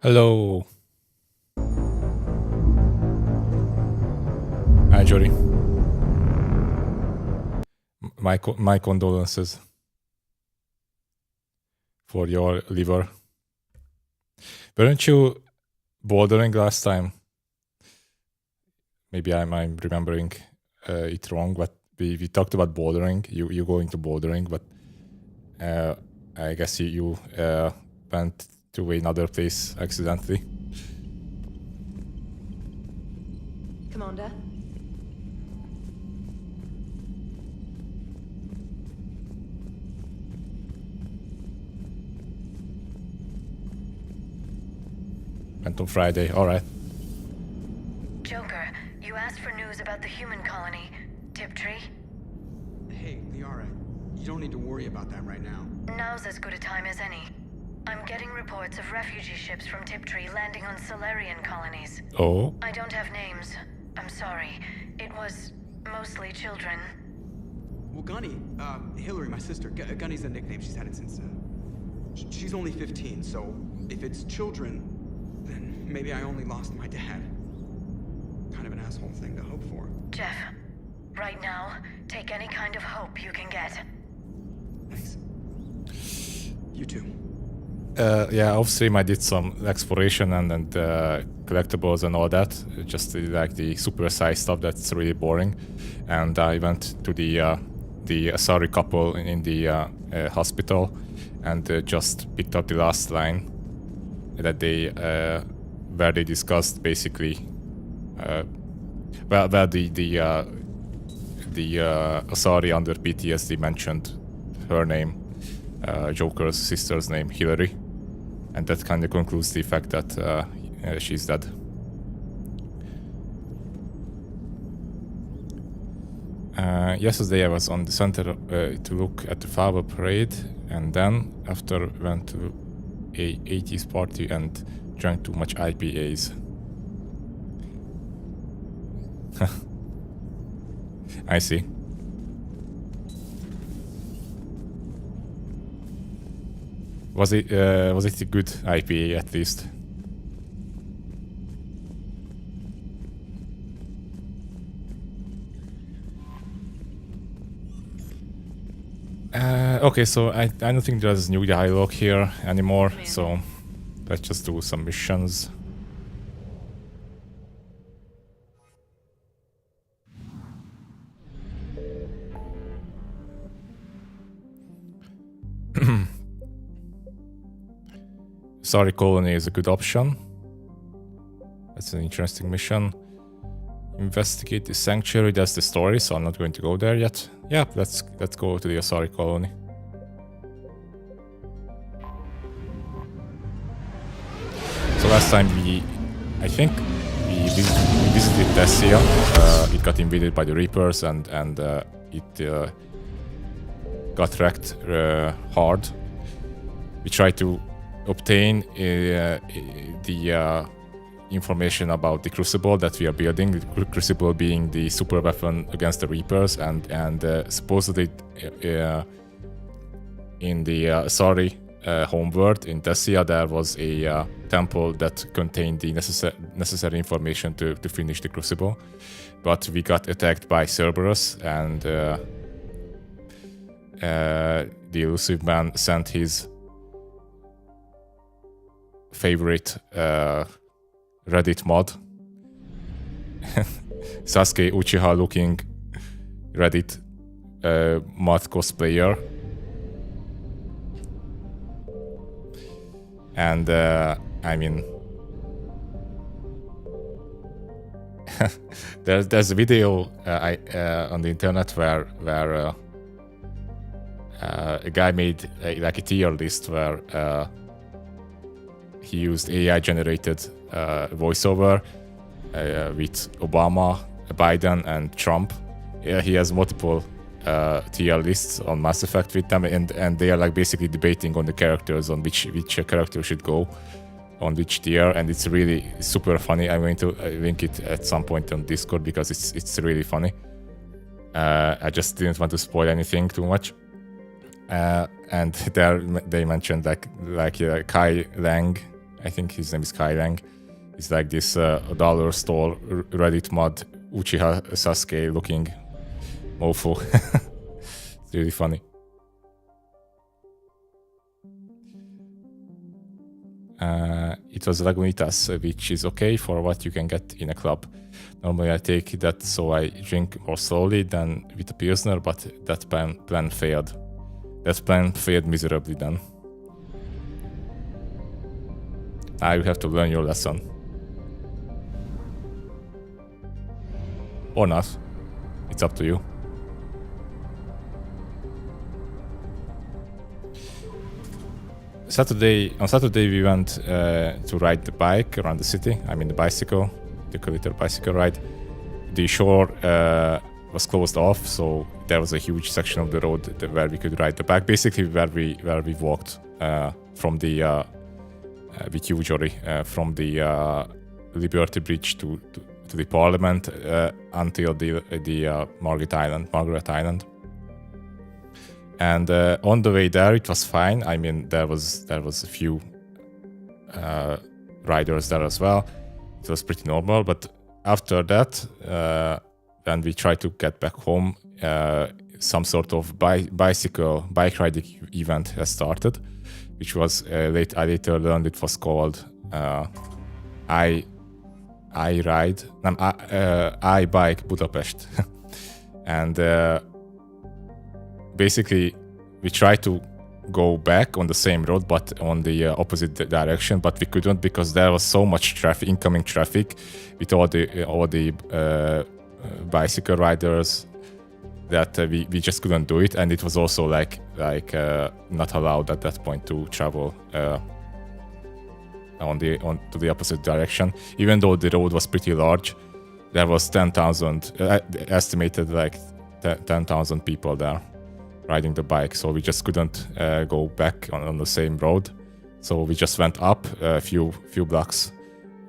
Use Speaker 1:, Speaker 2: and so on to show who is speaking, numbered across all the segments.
Speaker 1: Hello. Hi, Jody. My condolences for your liver. Weren't you bouldering last time? Maybe I'm remembering it wrong, but we talked about bouldering. You going to bouldering, but I guess you went to another place accidentally.
Speaker 2: Commander?
Speaker 1: Went on Friday. All right.
Speaker 3: Joker, you asked for news about the human colony, Tiptree.
Speaker 4: Hey, Liara, you don't need to worry about that right now.
Speaker 3: Now's as good a time as any. I'm getting reports of refugee ships from Tiptree landing on Solarian colonies.
Speaker 1: Oh.
Speaker 3: I don't have names. I'm sorry. It was mostly children.
Speaker 4: Well, Gunny, Hillary, my sister, Gunny's a nickname. She's had it since, she's only 15, so if it's children, then maybe I only lost my dad. Kind of an asshole thing to hope for.
Speaker 3: Jeff, right now, take any kind of hope you can get.
Speaker 4: Thanks. You too.
Speaker 1: Yeah, off stream I did some exploration and collectibles and all that. Just like the super size stuff that's really boring. And I went to the Asari couple in the hospital and just picked up the last line that they where they discussed basically where the Asari under PTSD mentioned her name, Joker's sister's name, Hillary. And that kind of concludes the fact that she's dead. Yesterday I was on the center to look at the flower parade, and then after went to a 80s party and drank too much IPAs. I see. Was it a good IPA at least? Okay, so I don't think there's new dialogue here anymore, so let's just do some missions. Sorry, Colony is a good option. That's an interesting mission. Investigate the sanctuary, that's the story, so I'm not going to go there yet. Yeah, let's go to the Asari colony. So last time I think we visited Tessia. It got invaded by the Reapers and it got wrecked hard. We tried to obtain the information about the Crucible that we are building, the Crucible being the super weapon against the Reapers, and supposedly in the Asari homeworld in Tessia there was a temple that contained the necessary information to finish the Crucible, but we got attacked by Cerberus, and the elusive man sent his favorite Reddit mod, Sasuke Uchiha looking Reddit mod cosplayer, and I mean there's a video on the internet where a guy made like a tier list where he used AI generated voiceover with Obama, Biden, and Trump. He has multiple tier lists on Mass Effect with them, and they are like basically debating on the characters, on which character should go on which tier, and it's really super funny. I'm going to link it at some point on Discord because it's really funny. I just didn't want to spoil anything too much. And there they mentioned like Kai Lang I think his name is Kailang. He's like this dollar store Reddit mod Uchiha Sasuke looking mofo. It's really funny. It was Lagunitas, which is okay for what you can get in a club. Normally I take that so I drink more slowly than with a Pilsner, but that plan failed. That plan failed miserably then. Now you have to learn your lesson. Or not. It's up to you. On Saturday we went to ride the bike around the city. I mean the bicycle, the little bicycle ride. The shore was closed off, so there was a huge section of the road where we could ride the bike. Basically where we walked from the with you, Jory, from the Liberty Bridge to the Parliament until the Margaret Island. And on the way there, it was fine. I mean, there was a few riders there as well. It was pretty normal. But after that, when we tried to get back home, some sort of bike riding event has started, which was I later learned it was called I Bike Budapest. And basically, we tried to go back on the same road, but on the opposite direction, but we couldn't because there was so much traffic, incoming traffic, with all the bicycle riders that we just couldn't do it, and it was also like not allowed at that point to travel to the opposite direction, even though the road was pretty large. There was 10,000 estimated, like 10,000 people there riding the bike, so we just couldn't go back on the same road. So we just went up a few blocks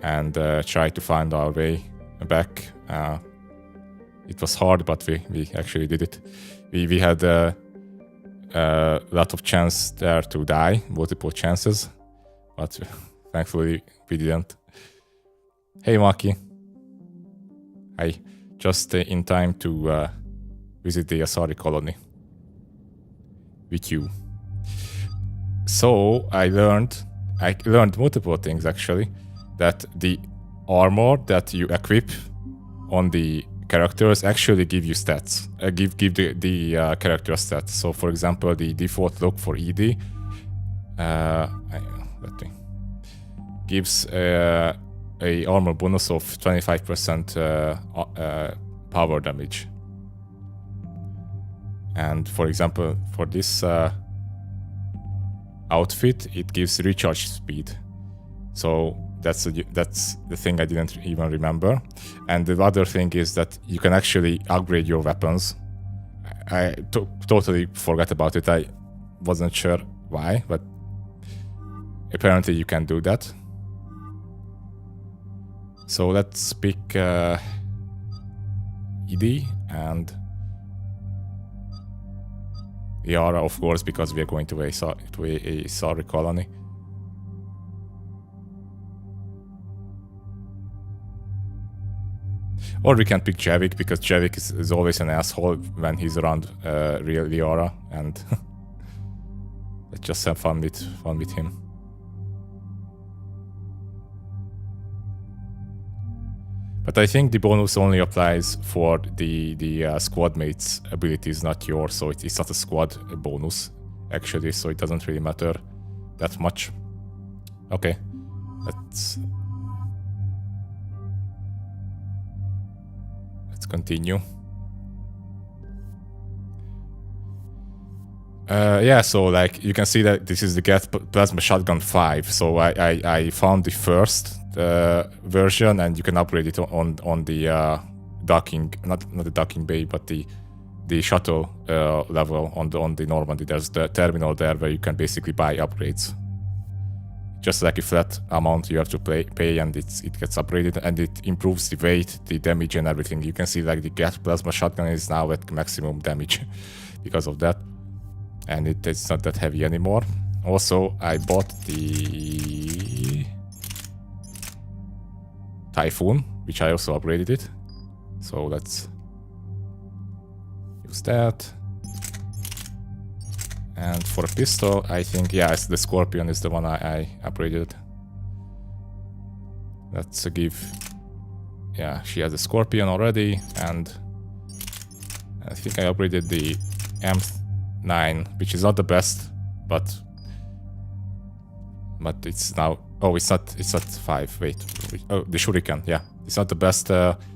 Speaker 1: and tried to find our way back. It was hard, but we actually did it. We had a lot of chance there to die, multiple chances, but thankfully we didn't. Hey Maki. Hi. Just in time to visit the Asari colony with you. So I learned multiple things actually. That the armor that you equip on the characters actually give you stats. Give the character stats. So for example, the default look for ED gives a armor bonus of 25% power damage. And for example, for this outfit, it gives recharge speed. So that's the thing I didn't even remember. And the other thing is that you can actually upgrade your weapons. I totally forgot about it. I wasn't sure why, but apparently you can do that. So let's pick ED and Yara, of course, because we are going to a Sari colony. Or we can pick Javik, because Javik is always an asshole when he's around real Liara, and let's just have fun with him. But I think the bonus only applies for the squad mates' abilities, not yours, so it's not a squad bonus, actually, so it doesn't really matter that much. Okay, let's continue. Yeah, so like you can see that this is the Get Plasma Shotgun 5. So I found the first version, and you can upgrade it on the docking, not the docking bay, but the shuttle level on the Normandy. There's the terminal there where you can basically buy upgrades. Just like a flat amount you have to pay, and it gets upgraded, and it improves the weight, the damage, and everything. You can see like the Gas Plasma Shotgun is now at maximum damage because of that, and it's not that heavy anymore. Also, I bought the Typhoon, which I also upgraded it. So let's use that. And for a pistol, I think, yeah, the Scorpion is the one I upgraded. Let's give... Yeah, she has a Scorpion already, and I think I upgraded the M9, which is not the best, but it's now... Oh, it's not 5, wait. Oh, the Shuriken, yeah. It's not the best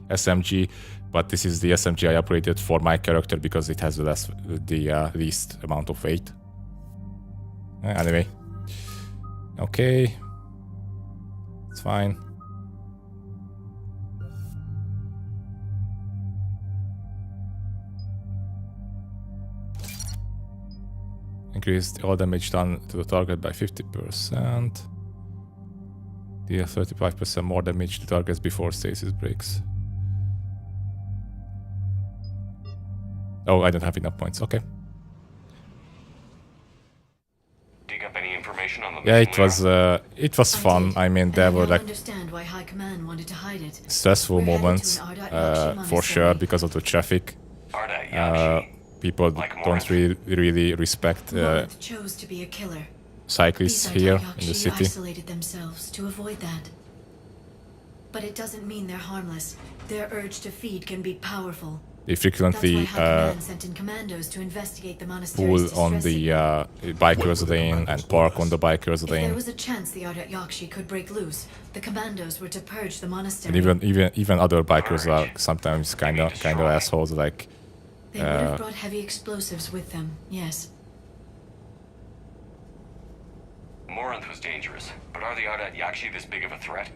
Speaker 1: SMG, but this is the SMG I upgraded for my character because it has the least amount of weight. Anyway. Okay. It's fine. Increased all damage done to the target by 50%. Deal 35% more damage to targets before stasis breaks. Oh, I don't have enough points. Okay.
Speaker 5: Do you have any information on the
Speaker 1: Yeah,
Speaker 5: mission,
Speaker 1: it was fun. I mean, there were like
Speaker 6: understand why High Command wanted to hide it.
Speaker 1: stressful
Speaker 6: We're headed to
Speaker 1: moments,
Speaker 6: an Ardat
Speaker 1: for sure, because of the traffic.
Speaker 5: Ardat Yakshi.
Speaker 1: People don't really respect
Speaker 6: Morinth chose to be a killer.
Speaker 1: cyclists
Speaker 6: These
Speaker 1: here
Speaker 6: Ardat
Speaker 1: in the
Speaker 6: Yakshi
Speaker 1: city.
Speaker 6: isolated themselves to avoid that. But it doesn't mean they're harmless. Their urge to feed can be powerful.
Speaker 1: They
Speaker 6: That's
Speaker 1: frequently
Speaker 6: why High Command sent in commandos to investigate the monastery's
Speaker 1: pull on
Speaker 6: distress
Speaker 1: the
Speaker 6: signal.
Speaker 1: bikers lane and park on the bikers
Speaker 6: If there
Speaker 1: lane.
Speaker 6: was a chance the Ardat Yakshi could break loose, the commandos were to purge the
Speaker 1: And
Speaker 6: monastery.
Speaker 1: even other bikers are sometimes kind of assholes. Like
Speaker 6: They would have brought heavy explosives with them, yes.
Speaker 5: Morinth was dangerous, but are the Ardat Yakshi this big of a threat?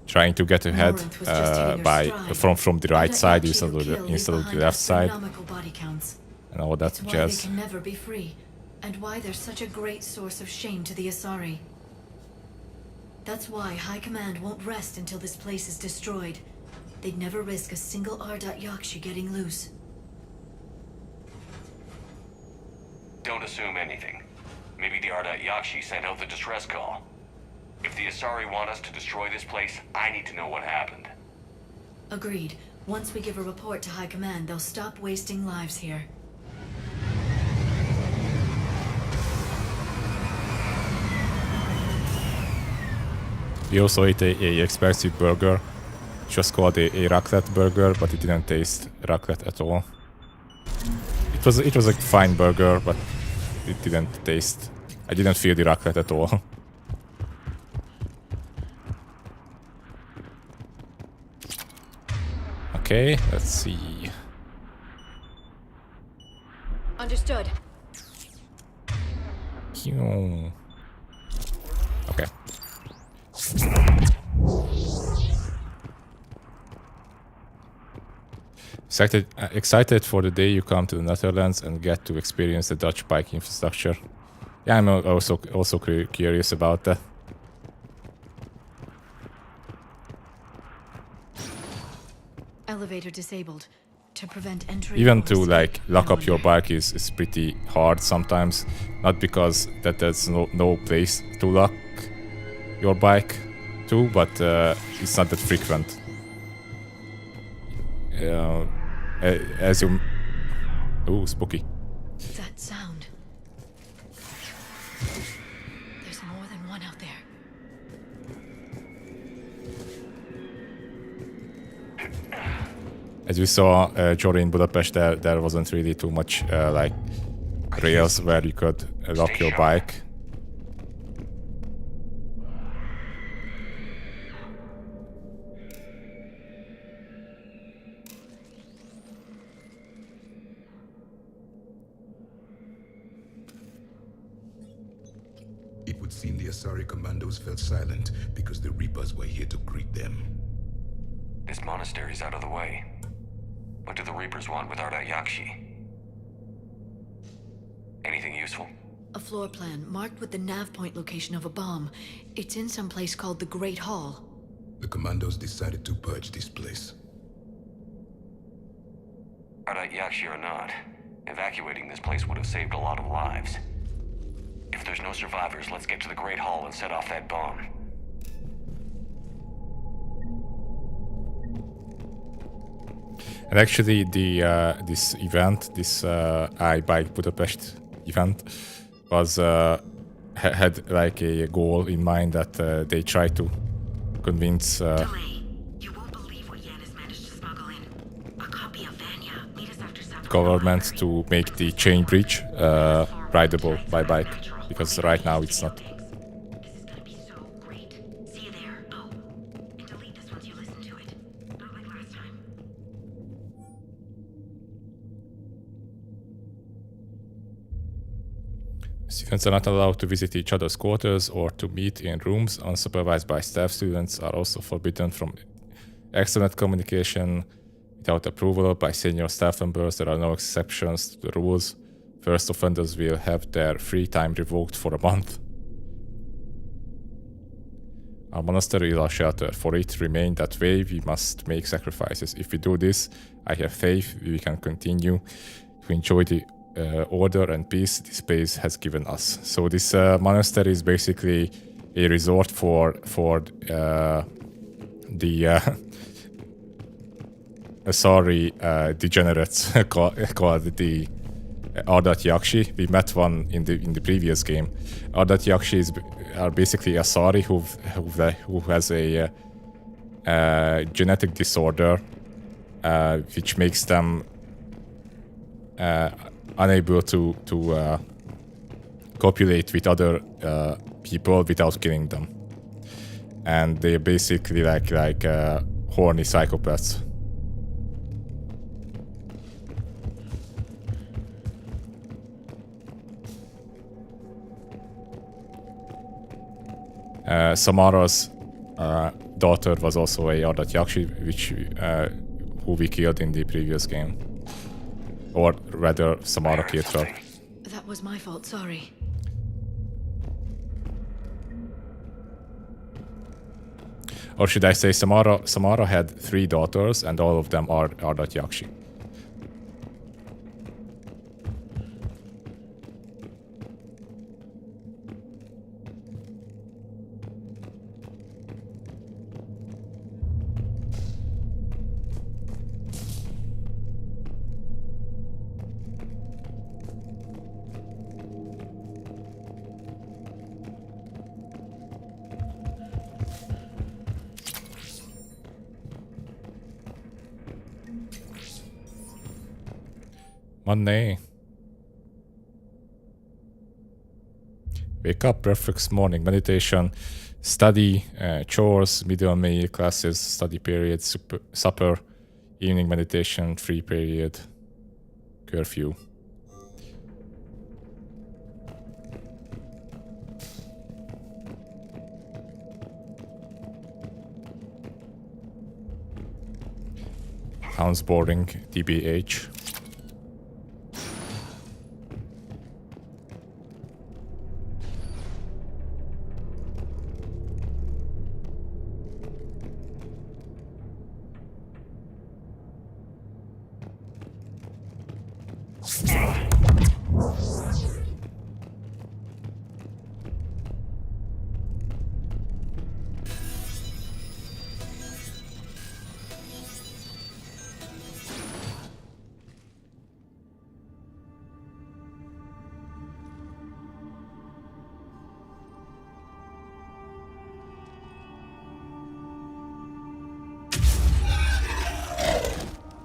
Speaker 1: trying to get ahead
Speaker 6: Morinth was just hitting her
Speaker 1: by
Speaker 6: stride.
Speaker 1: from the right
Speaker 6: Ardat
Speaker 1: side
Speaker 6: Yakshi
Speaker 1: instead
Speaker 6: who
Speaker 1: of
Speaker 6: kill leave
Speaker 1: the
Speaker 6: behind
Speaker 1: left side
Speaker 6: astronomical body counts.
Speaker 1: and all that
Speaker 6: It's why
Speaker 1: jazz.
Speaker 6: they can never be free, and why they're such a great source of shame to the Asari. That's why High Command won't rest until this place is destroyed. They'd never risk a single Ardat Yakshi getting loose.
Speaker 5: Don't assume anything. Maybe the Ardat Yakshi sent out the distress call. If the Asari want us to destroy this place, I need to know what happened.
Speaker 6: Agreed. Once we give a report to High Command, they'll stop wasting lives here.
Speaker 1: We also ate a expensive burger. It was called a raclette burger, but it didn't taste raclette at all. It was a fine burger, but it didn't taste. I didn't feel the raclette at all. Okay, let's see.
Speaker 2: Understood.
Speaker 1: Okay. Excited for the day you come to the Netherlands and get to experience the Dutch bike infrastructure. Yeah, I'm also curious about that.
Speaker 6: Elevator disabled. To prevent entry.
Speaker 1: Even
Speaker 6: or
Speaker 1: to
Speaker 6: escape,
Speaker 1: like lock
Speaker 6: I
Speaker 1: up your
Speaker 6: wonder.
Speaker 1: bike is pretty hard sometimes. Not because that there's no place to lock your bike to, but it's not that frequent. As you... Ooh, spooky.
Speaker 6: That sound. There's more than one out there.
Speaker 1: As we saw during Budapest, there wasn't really too much like rails where you could lock your bike.
Speaker 7: It would seem the Asari commandos fell silent because the Reapers were here to greet them.
Speaker 5: This monastery's out of the way. What do the Reapers want with Ardat Yakshi? Anything useful?
Speaker 6: A floor plan marked with the nav point location of a bomb. It's in some place called the Great Hall.
Speaker 7: The commandos decided to purge this place.
Speaker 5: Ardat Yakshi or not, evacuating this place would have saved a lot of lives. If there's no survivors, let's get to the Great Hall and set off that bomb.
Speaker 1: And actually, this event, this iBike Budapest event, was had like a goal in mind that they tried to convince
Speaker 8: Delay. You won't believe what Jan has managed to smuggle in. A copy of Vanya. Meet us after supper.
Speaker 1: government to make the chain bridge rideable by bike, because right now it's not.
Speaker 8: This is gonna be so great. See you there. Oh, and delete this once you listen to it. Not like last time.
Speaker 1: Students are not allowed to visit each other's quarters or to meet in rooms unsupervised by staff. Students are also forbidden from external communication without approval by senior staff members. There are no exceptions to the rules. First offenders will have their free time revoked for a month. Our monastery is our shelter. For it to remain that way, we must make sacrifices. If we do this, I have faith we can continue to enjoy the order and peace this place has given us. So this monastery is basically a resort for the degenerates called the Ardat Yakshi. We met one in the previous game. Ardat Yakshi are basically Asari who has a genetic disorder which makes them unable to copulate with other people without killing them, and they're basically like horny psychopaths. Samara's daughter was also a Ardat Yakshi, who we killed in the previous game. Or rather, Samara killed her.
Speaker 6: That was my fault, sorry.
Speaker 1: Or should I say, Samara had 3 daughters, and all of them are Ardat Yakshi. Monday. Wake up, breakfast, morning meditation, study, chores, middle meal, classes, study period, supper, evening meditation, free period, curfew. Sounds boring, TBH.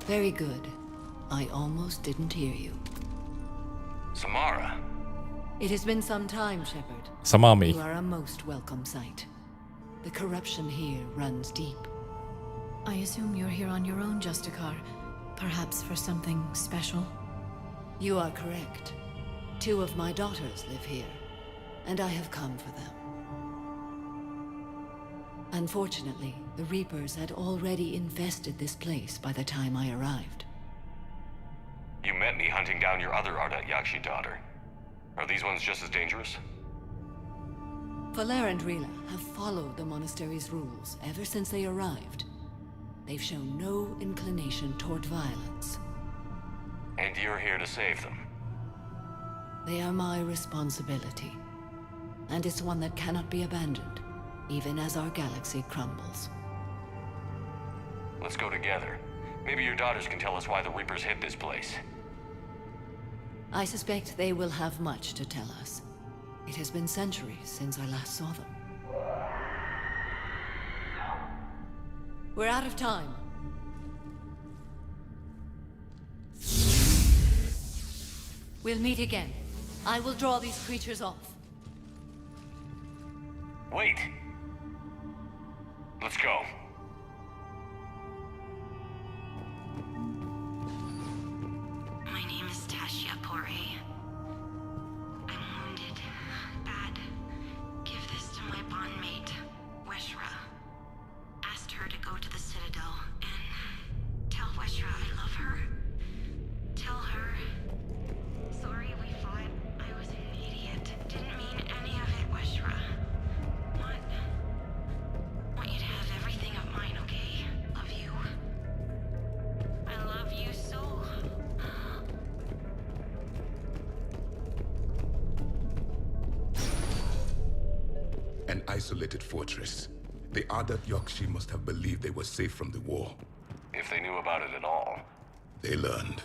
Speaker 6: Very good. I almost didn't hear you.
Speaker 5: Samara.
Speaker 6: It has been some time, Shepard.
Speaker 1: Samami.
Speaker 6: You are a most welcome sight. The corruption here runs deep. I assume you're here on your own, Justicar. Perhaps for something special? You are correct. 2 of my daughters live here, and I have come for them. Unfortunately, the Reapers had already infested this place by the time I arrived.
Speaker 5: You met me hunting down your other Ardat Yakshi daughter. Are these ones just as dangerous?
Speaker 6: Valer and Rila have followed the monastery's rules ever since they arrived. They've shown no inclination toward violence.
Speaker 5: And you're here to save them.
Speaker 6: They are my responsibility. And it's one that cannot be abandoned, even as our galaxy crumbles.
Speaker 5: Let's go together. Maybe your daughters can tell us why the Reapers hit this place.
Speaker 6: I suspect they will have much to tell us. It has been centuries since I last saw them. We're out of time. We'll meet again. I will draw these creatures off.
Speaker 5: Wait! Let's go.
Speaker 8: My name is Tasha Poré. I'm wounded. Bad. Give this to my bondmate, Weshra. Asked her to go to the Citadel and tell Weshra I love her. Tell her. Sorry we fought. I was an idiot. Didn't mean any of it, Weshra. Want you to have everything of mine, okay? Love you. I love you so.
Speaker 7: An isolated fortress. The Ardat Yakshi must have believed they were safe from the war.
Speaker 5: If they knew about it at all.
Speaker 7: They learned.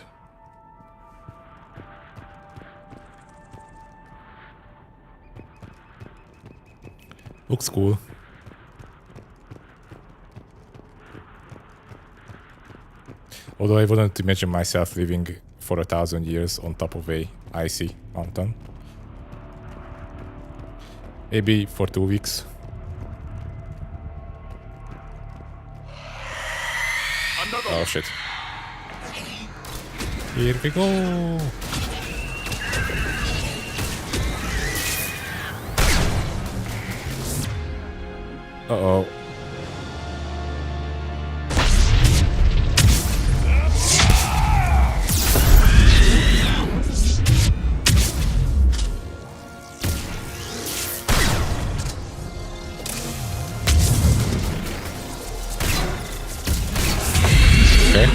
Speaker 1: Looks cool. Although I wouldn't imagine myself living for 1,000 years on top of a icy mountain. Maybe for 2 weeks. Oh shit. Here we go. Uh-oh. Okay.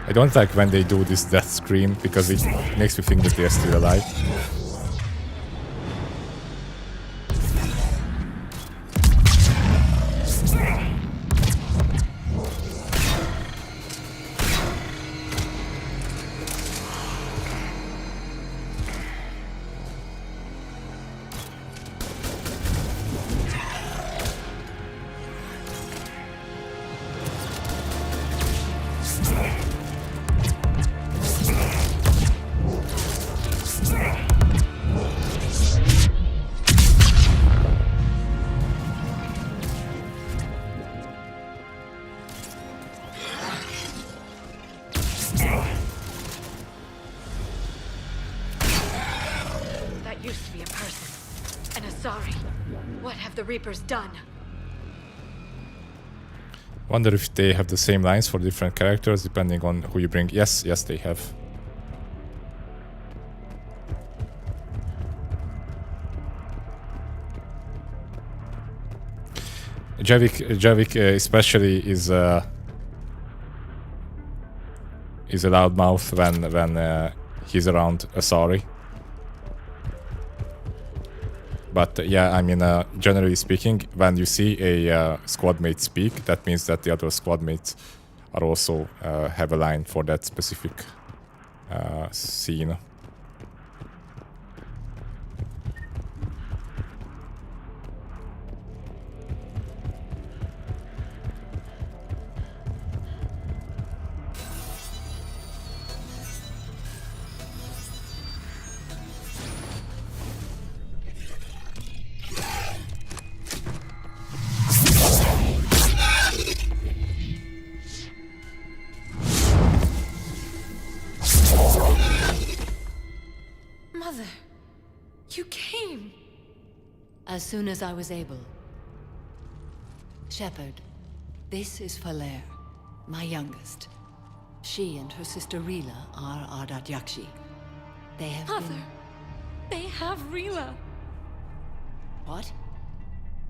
Speaker 1: I don't like when they do this death scream because it makes me think that they're still alive.
Speaker 2: That used to be a person. An Asari. What have the Reapers done?
Speaker 1: Wonder if they have the same lines for different characters depending on who you bring. Yes, they have. Javik especially is a loudmouth when he's around Asari. But yeah, I mean, generally speaking, when you see a squad mate speak, that means that the other squad mates are also have a line for that specific scene.
Speaker 6: Mother, you came. As soon as I was able. Shepard, this is Falere, my youngest. She and her sister Rila are Ardat Yakshi. They have
Speaker 2: Mother, they have Rila.
Speaker 6: What?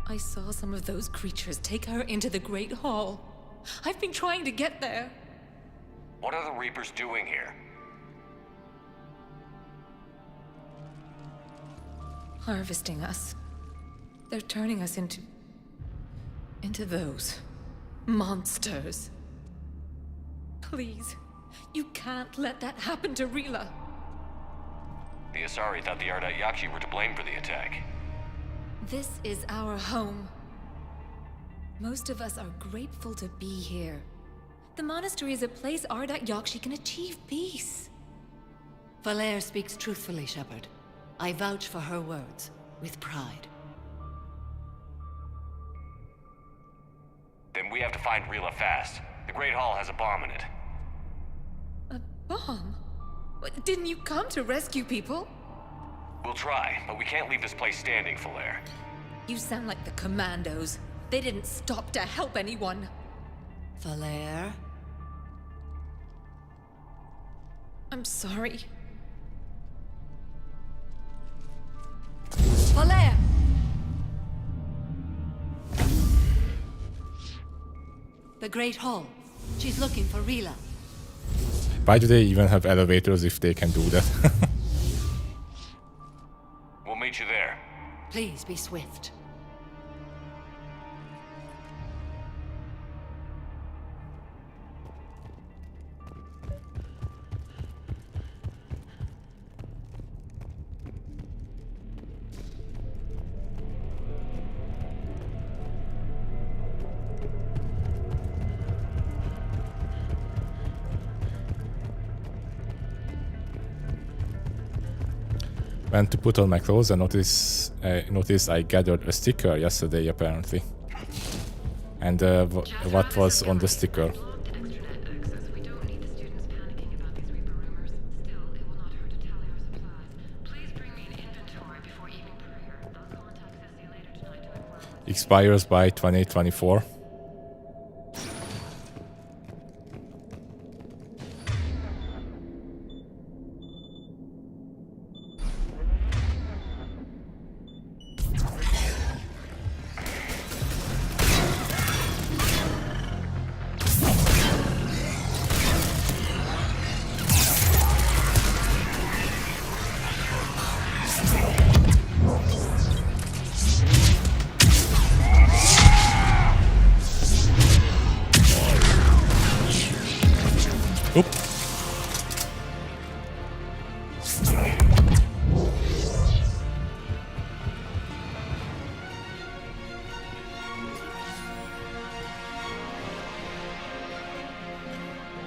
Speaker 2: I saw some of those creatures take her into the Great Hall. I've been trying to get there.
Speaker 5: What are the Reapers doing here?
Speaker 2: harvesting us. They're turning us into those monsters. Please, you can't let that happen to Rila.
Speaker 5: The Asari thought the Ardat Yakshi were to blame for the attack.
Speaker 2: This is our home. Most of us are grateful to be here. The monastery is a place Ardat Yakshi can achieve peace.
Speaker 9: Valere speaks truthfully, Shepard. I vouch for her words, with pride.
Speaker 5: Then we have to find Rila fast. The Great Hall has a bomb in it.
Speaker 2: A bomb? What, didn't you come to rescue people?
Speaker 5: We'll try, but we can't leave this place standing, Valere.
Speaker 2: You sound like the commandos. They didn't stop to help anyone.
Speaker 9: Valere?
Speaker 2: I'm sorry.
Speaker 9: Valere! The Great Hall. She's looking for Rila.
Speaker 1: Why do they even have elevators if they can do that?
Speaker 5: We'll meet you there.
Speaker 9: Please be swift.
Speaker 1: Went to put on my clothes and noticed I gathered a sticker yesterday apparently. And what was on the sticker? Expires by 2024.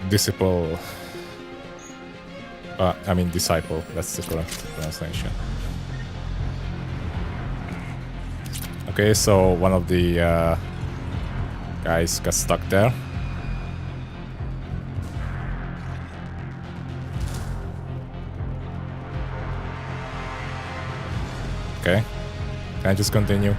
Speaker 1: Disciple. Disciple. That's the correct pronunciation. Okay, so one of the guys got stuck there. Okay, can I just continue?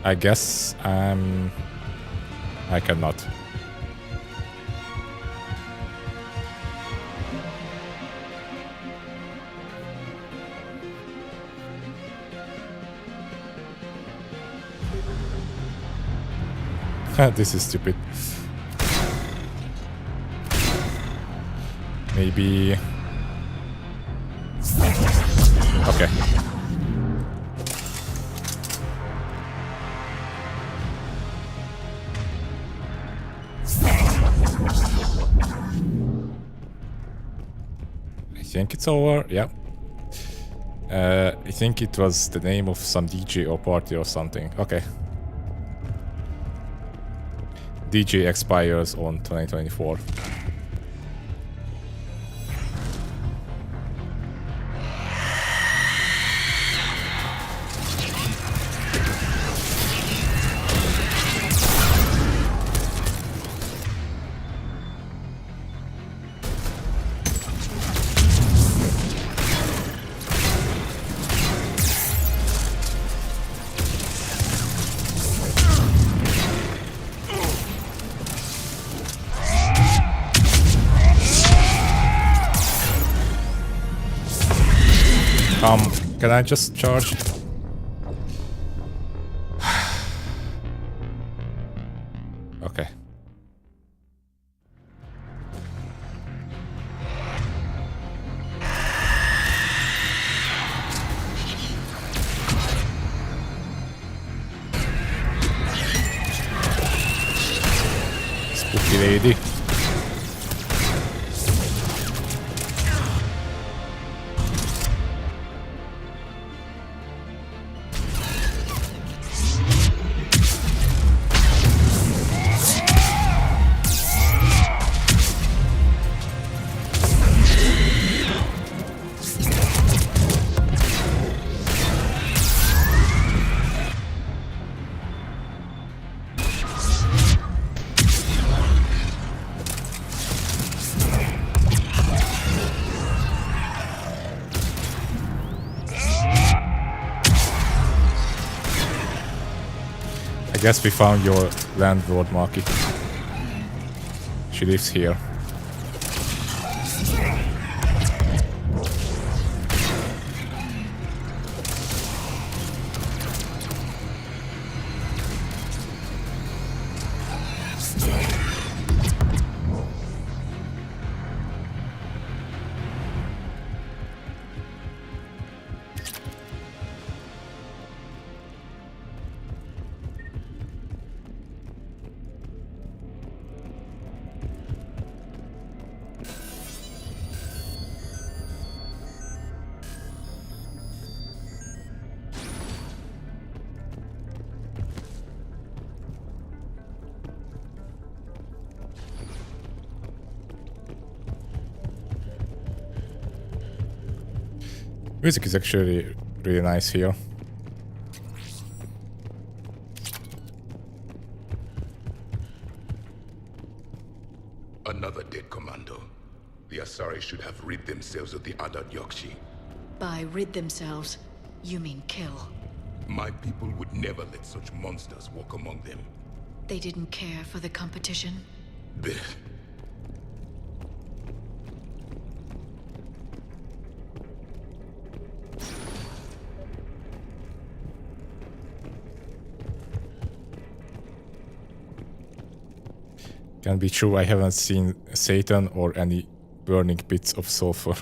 Speaker 1: I guess I cannot. This is stupid. Maybe. Okay. I think it's over, yeah. I think it was the name of some DJ or party or something. Okay. DJ expires on 2024. Can I just charge? Okay. Spooky lady. I guess we found your landlord, Maki. She lives here. Music is actually really nice here.
Speaker 7: Another dead commando. The Asari should have rid themselves of the Adat Yakshi.
Speaker 6: By rid themselves, you mean kill.
Speaker 7: My people would never let such monsters walk among them.
Speaker 6: They didn't care for the competition?
Speaker 7: Blech.
Speaker 1: Can be true, I haven't seen Satan or any burning bits of sulfur.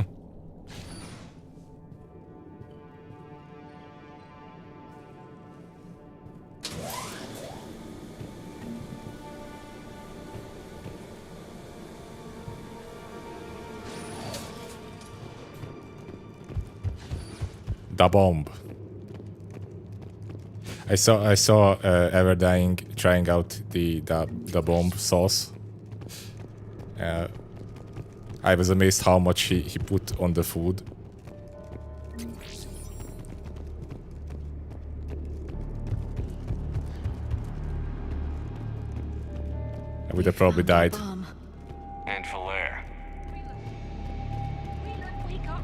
Speaker 1: The bomb. I saw Everdying trying out the bomb sauce. I was amazed how much he put on the food. I would have probably died.
Speaker 5: And Falaire.
Speaker 2: Wake up!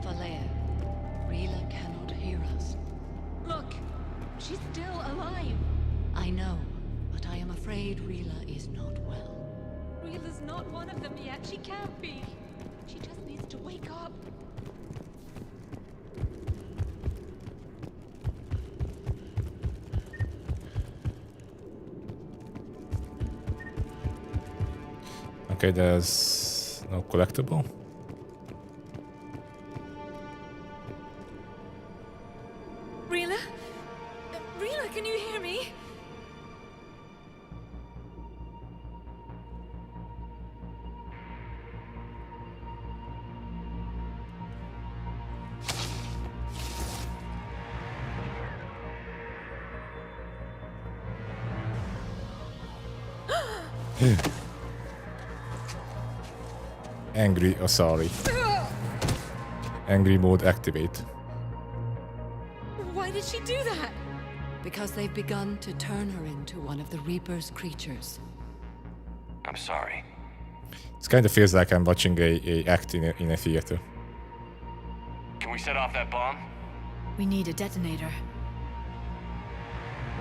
Speaker 9: Falaire, Rila cannot hear us.
Speaker 2: Look! She's still alive!
Speaker 9: I know, but I am afraid Rila is not well.
Speaker 2: Rila's not one of them yet. She can't be. She just needs to wake up.
Speaker 1: Okay, there's no collectible.
Speaker 2: Rila? Rila, can you hear me?
Speaker 1: Angry, oh sorry. Angry mode activate.
Speaker 2: Why did she do that?
Speaker 9: Because they've begun to turn her into one of the Reaper's creatures.
Speaker 5: I'm sorry.
Speaker 1: It kind of feels like I'm watching a act in a theater.
Speaker 5: Can we set off that bomb?
Speaker 6: We need a detonator.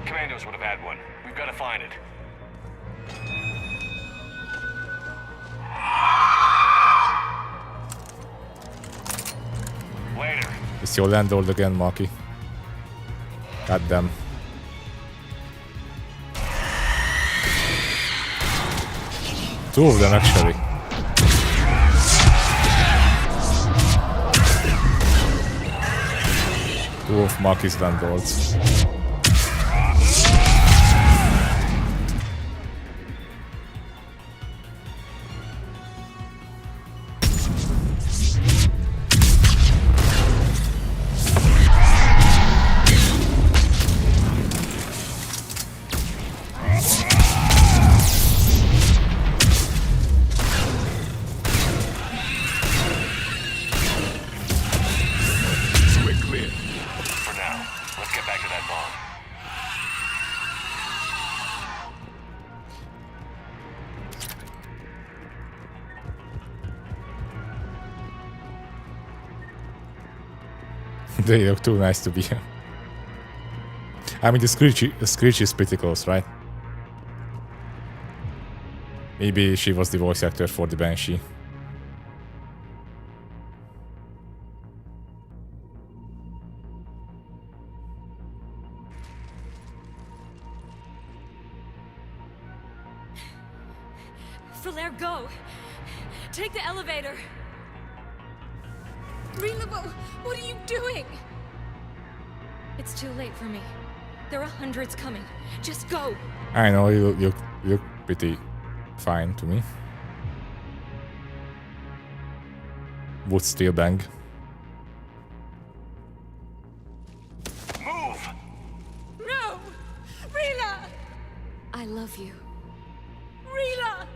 Speaker 5: Commandos would have had one. We've got to find it. Later.
Speaker 1: It's your landlord again, Marky. God damn. Two of them, actually. Two of Marky's landlords. They look too nice to be here. I mean, the Screech is pretty close, right? Maybe she was the voice actor for the Banshee.
Speaker 2: Flare, go! Take the elevator! Rila, what are you doing? It's too late for me. There are hundreds coming. Just go!
Speaker 1: I know, you look pretty fine to me. Would still bang.
Speaker 5: Move!
Speaker 2: No! Rila! I love you. Rila!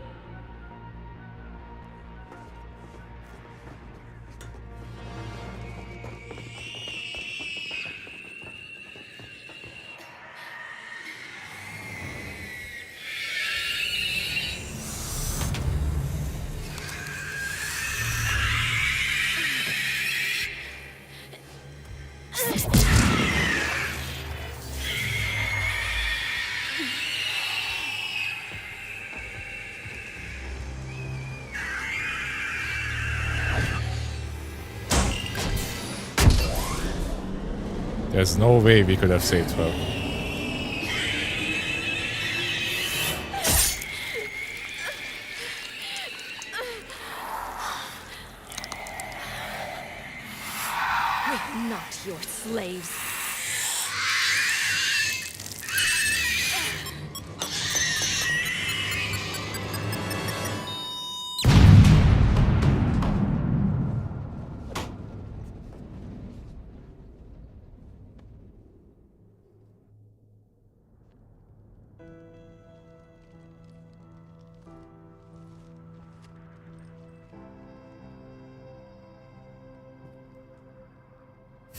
Speaker 1: There's no way we could have saved her.
Speaker 2: We're not your slaves.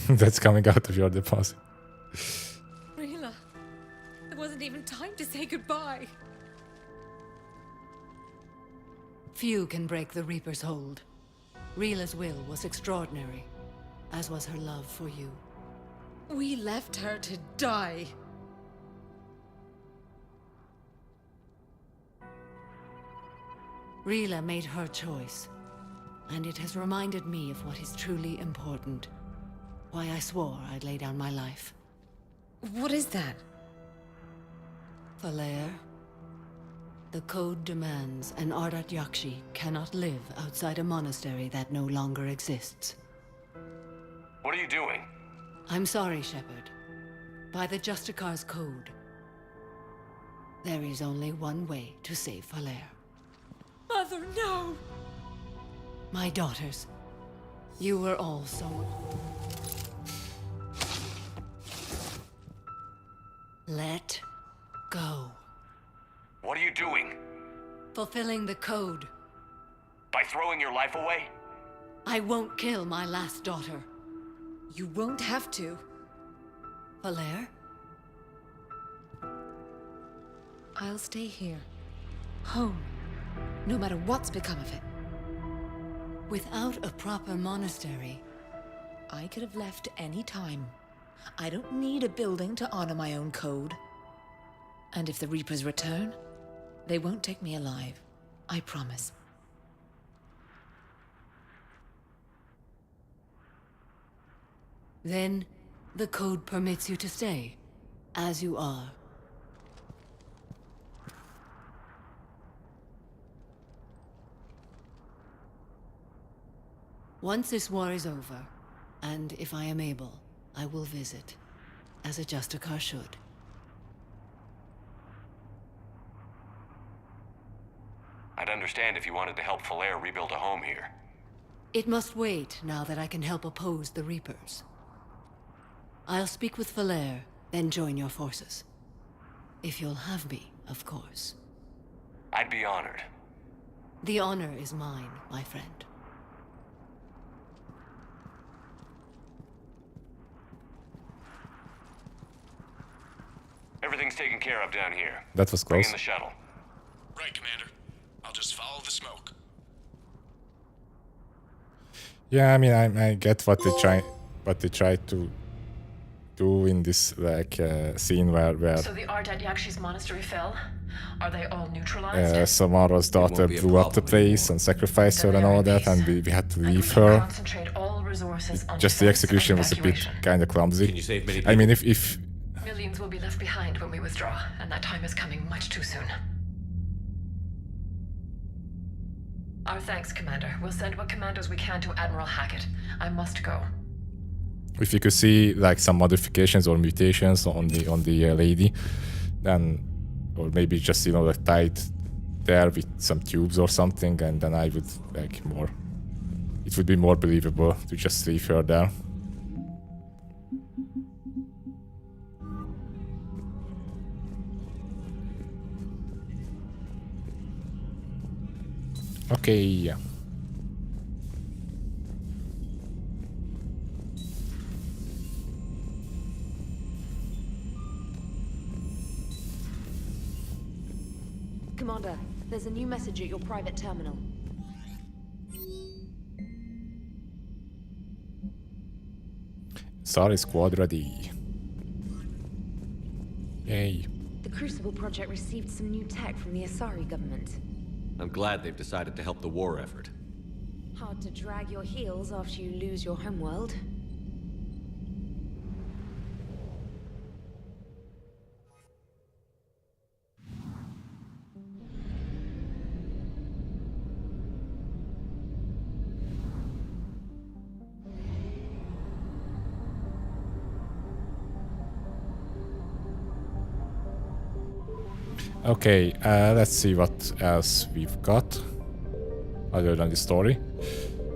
Speaker 1: That's coming out of your deposit.
Speaker 2: Rila, there wasn't even time to say goodbye.
Speaker 9: Few can break the Reaper's hold. Rila's will was extraordinary, as was her love for you.
Speaker 2: We left her to die.
Speaker 9: Rila made her choice, and it has reminded me of what is truly important. Why I swore I'd lay down my life.
Speaker 2: What is that?
Speaker 9: Falair, the code demands an Ardat Yakshi cannot live outside a monastery that no longer exists.
Speaker 5: What are you doing?
Speaker 9: I'm sorry, Shepard. By the Justicar's code, there is only one way to save Falair.
Speaker 2: Mother, no!
Speaker 9: My daughters, you were all so... Let go.
Speaker 5: What are you doing?
Speaker 9: Fulfilling the code.
Speaker 5: By throwing your life away?
Speaker 9: I won't kill my last daughter.
Speaker 2: You won't have to.
Speaker 9: Falair?
Speaker 2: I'll stay here. Home. No matter what's become of it.
Speaker 9: Without a proper monastery...
Speaker 2: I could have left any time. I don't need a building to honor my own code. And if the Reapers return, they won't take me alive. I promise.
Speaker 9: Then, the code permits you to stay, as you are. Once this war is over, and if I am able, I will visit, as a Justicar should.
Speaker 5: I'd understand if you wanted to help Falair rebuild a home here.
Speaker 9: It must wait now that I can help oppose the Reapers. I'll speak with Falair, then join your forces. If you'll have me, of course.
Speaker 5: I'd be honored.
Speaker 9: The honor is mine, my friend.
Speaker 5: Everything's taken care of down here.
Speaker 1: That was
Speaker 5: Bring
Speaker 1: close.
Speaker 5: in the shuttle.
Speaker 10: Right, Commander. I'll just follow the smoke.
Speaker 1: Yeah, I mean, I get what they try to do in this like scene where
Speaker 11: So the Ardat Yakshi's monastery fell? Are they all neutralized?
Speaker 1: Samara's daughter blew up the place and sacrificed her and all that, and we had to leave her.
Speaker 11: Concentrate all resources on
Speaker 1: Just the
Speaker 11: defense
Speaker 1: execution
Speaker 11: and
Speaker 1: was a bit
Speaker 11: evacuation.
Speaker 1: kind of clumsy.
Speaker 10: Can you save many
Speaker 1: I mean, if
Speaker 11: Millions will be left behind when we withdraw, and that time is coming much too soon. Our thanks, Commander. We'll send what commandos we can to Admiral Hackett. I must go.
Speaker 1: if you could see like some modifications or mutations on the lady, then, or maybe just like tied there with some tubes or something, and then I would like more. It would be more believable to just leave her there. Okay, yeah.
Speaker 12: Commander, there's a new message at your private terminal.
Speaker 1: Sorry, squad ready. Yay.
Speaker 12: The Crucible project received some new tech from the Asari government.
Speaker 13: I'm glad they've decided to help the war effort.
Speaker 12: Hard to drag your heels after you lose your homeworld.
Speaker 1: Okay, let's see what else we've got other than the story.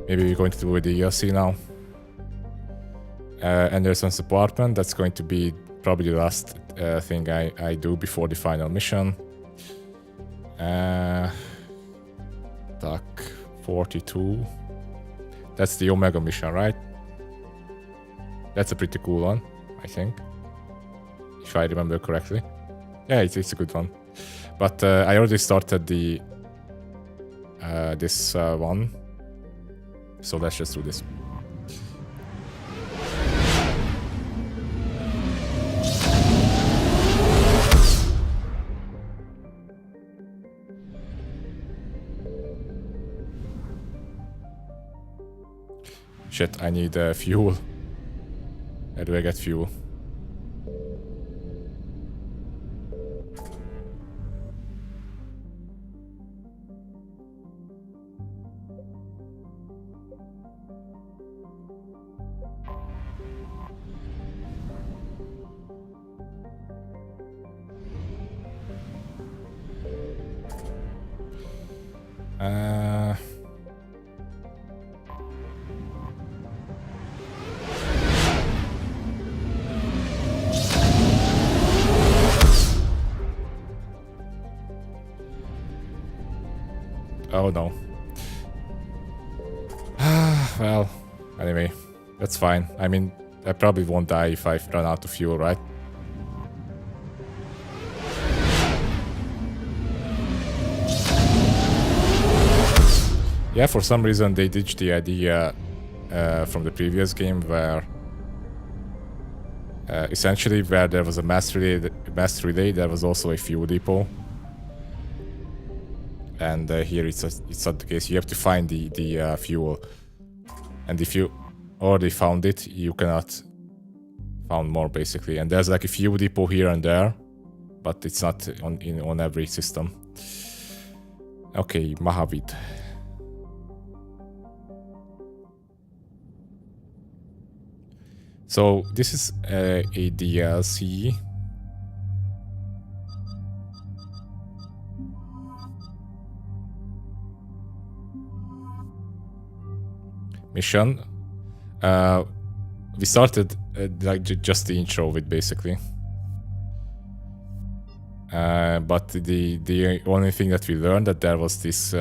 Speaker 1: Maybe we're going to do a DLC now. Anderson's apartment, that's going to be probably the last thing I do before the final mission. Duck 42. That's the Omega mission, right? That's a pretty cool one, I think. If I remember correctly. Yeah, it's a good one. But I already started the this one, so let's just do this. Shit, I need fuel. Where do I get fuel? Oh no. Well, anyway, that's fine. I mean, I probably won't die if I run out of fuel, right? Yeah, for some reason they ditched the idea from the previous game where essentially where there was a mass relay, there was also a fuel depot. And here it's not the case. You have to find the fuel, and if you already found it, you cannot found more basically, and there's like a few depot here and there, but it's not on every system. Okay, Mahavid. So this is a DLC. Mission. We started like just the intro of it basically. But the only thing that we learned that there was this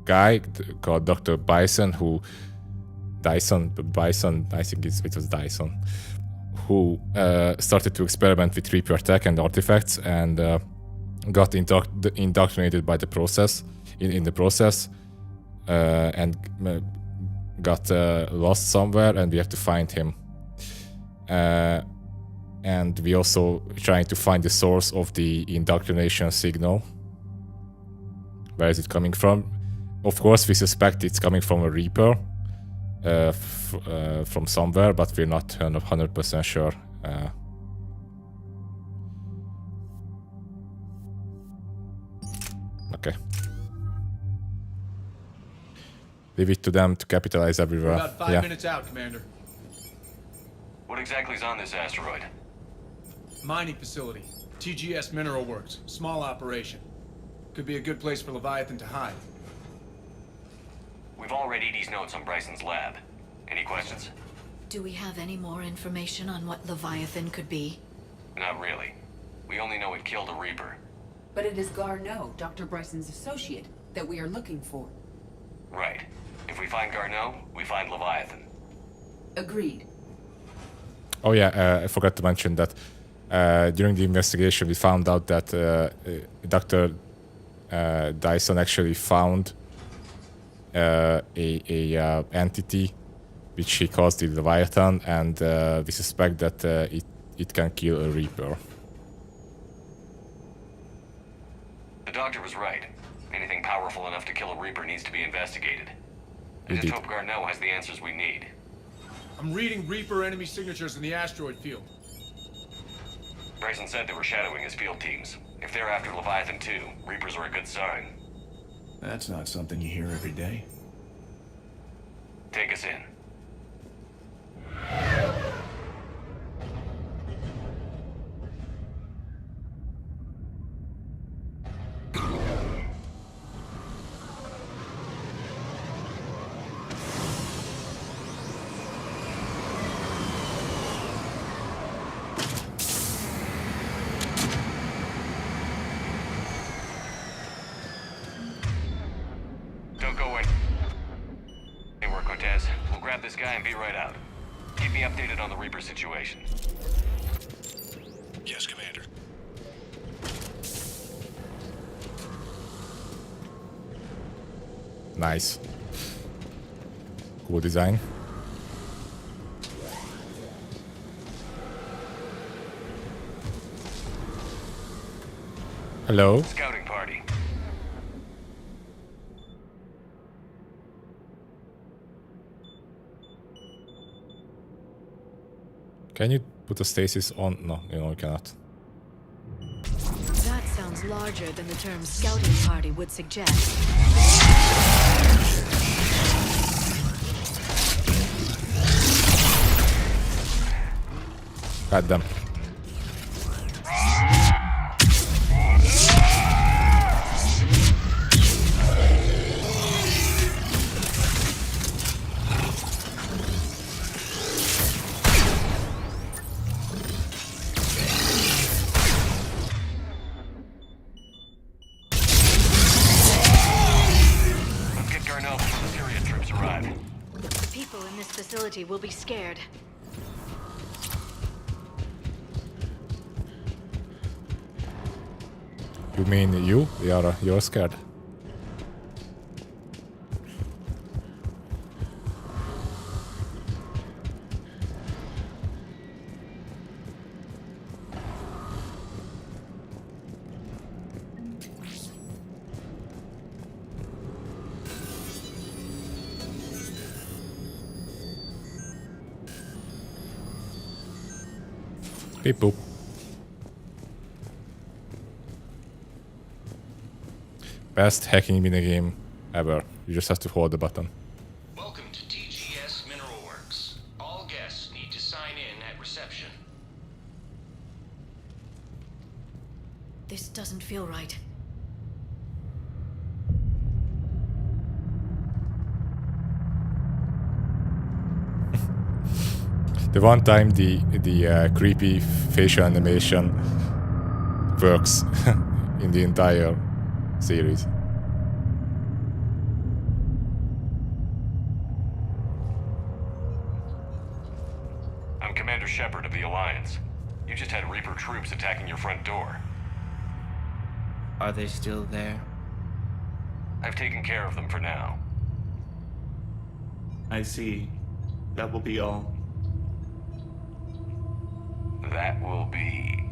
Speaker 1: guy called Dr. Bison I think it was Dyson, who started to experiment with Reaper tech and artifacts and got indoctrinated by the process, in the process, and got lost somewhere, and we have to find him. And we also trying to find the source of the indoctrination signal. Where is it coming from? Of course, we suspect it's coming from a Reaper, from somewhere, but we're not 100% sure. Okay. Leave it to them to capitalize everywhere.
Speaker 10: We're about 5 minutes out, Commander.
Speaker 5: What exactly is on this asteroid?
Speaker 10: Mining facility. TGS Mineral Works. Small operation. Could be a good place for Leviathan to hide.
Speaker 5: We've all read Edie's notes on Bryson's lab. Any questions?
Speaker 6: Do we have any more information on what Leviathan could be?
Speaker 5: Not really. We only know it killed a Reaper.
Speaker 14: But it is Garneau, Dr. Bryson's associate, that we are looking for.
Speaker 5: Right. If we find Garneau, we find Leviathan.
Speaker 14: Agreed.
Speaker 1: Oh yeah, I forgot to mention that during the investigation we found out that Dr. Dyson actually found a entity which he calls the Leviathan, and we suspect that it can kill a Reaper.
Speaker 5: The doctor was right. Anything powerful enough to kill a Reaper needs to be investigated. I just hope Garneau has the answers we need.
Speaker 10: I'm reading Reaper enemy signatures in the asteroid field.
Speaker 5: Bryson said they were shadowing his field teams. If they're after Leviathan too, Reapers are a good sign.
Speaker 15: That's not something you hear every day.
Speaker 5: Take us in. Don't go anywhere, Cortez. We'll grab this guy and be right out. Keep me updated on the Reaper situation.
Speaker 10: Yes, Commander.
Speaker 1: Nice. Cool design. Hello.
Speaker 5: Scouting party.
Speaker 1: Can you put a stasis on? No, you cannot.
Speaker 6: That sounds larger than the term scouting party would suggest.
Speaker 1: Got them.
Speaker 6: Will be scared.
Speaker 1: You mean you? You're scared. Beep boop. Best hacking minigame ever. You just have to hold the button.
Speaker 16: Welcome to TGS Mineral Works. All guests need to sign in at reception.
Speaker 6: This doesn't feel right.
Speaker 1: The one time the creepy facial animation works in the entire series.
Speaker 5: I'm Commander Shepard of the Alliance. You just had Reaper troops attacking your front door.
Speaker 17: Are they still there?
Speaker 5: I've taken care of them for now.
Speaker 17: I see. That will be all.
Speaker 5: That will be...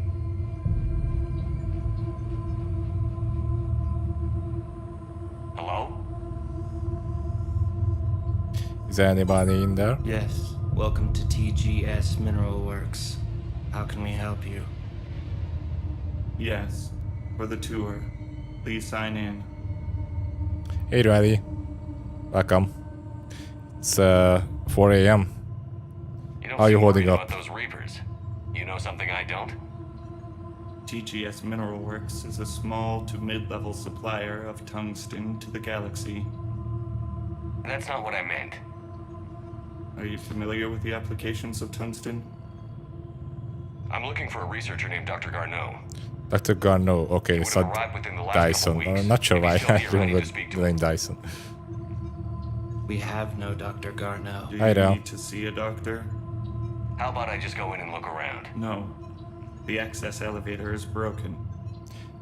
Speaker 5: Hello?
Speaker 1: Is there anybody in there?
Speaker 17: Yes. Welcome to TGS Mineral Works. How can we help you? Yes. For the tour. Please sign in.
Speaker 1: Hey Riley. Welcome. It's 4 a.m. How are you holding up?
Speaker 5: About those Reapers. You know something I don't?
Speaker 17: TGS Mineral Works is a small to mid-level supplier of tungsten to the galaxy.
Speaker 5: That's not what I meant.
Speaker 17: Are you familiar with the applications of tungsten?
Speaker 5: I'm looking for a researcher named Dr. Garneau.
Speaker 1: Dr. Garneau, okay, it's not Dyson. I'm not sure why I remember the name Dyson.
Speaker 17: We have no Dr. Garneau. Do
Speaker 1: I
Speaker 17: you
Speaker 1: know.
Speaker 17: need to see a doctor?
Speaker 5: How about I just go in and look around?
Speaker 17: No. The access elevator is broken.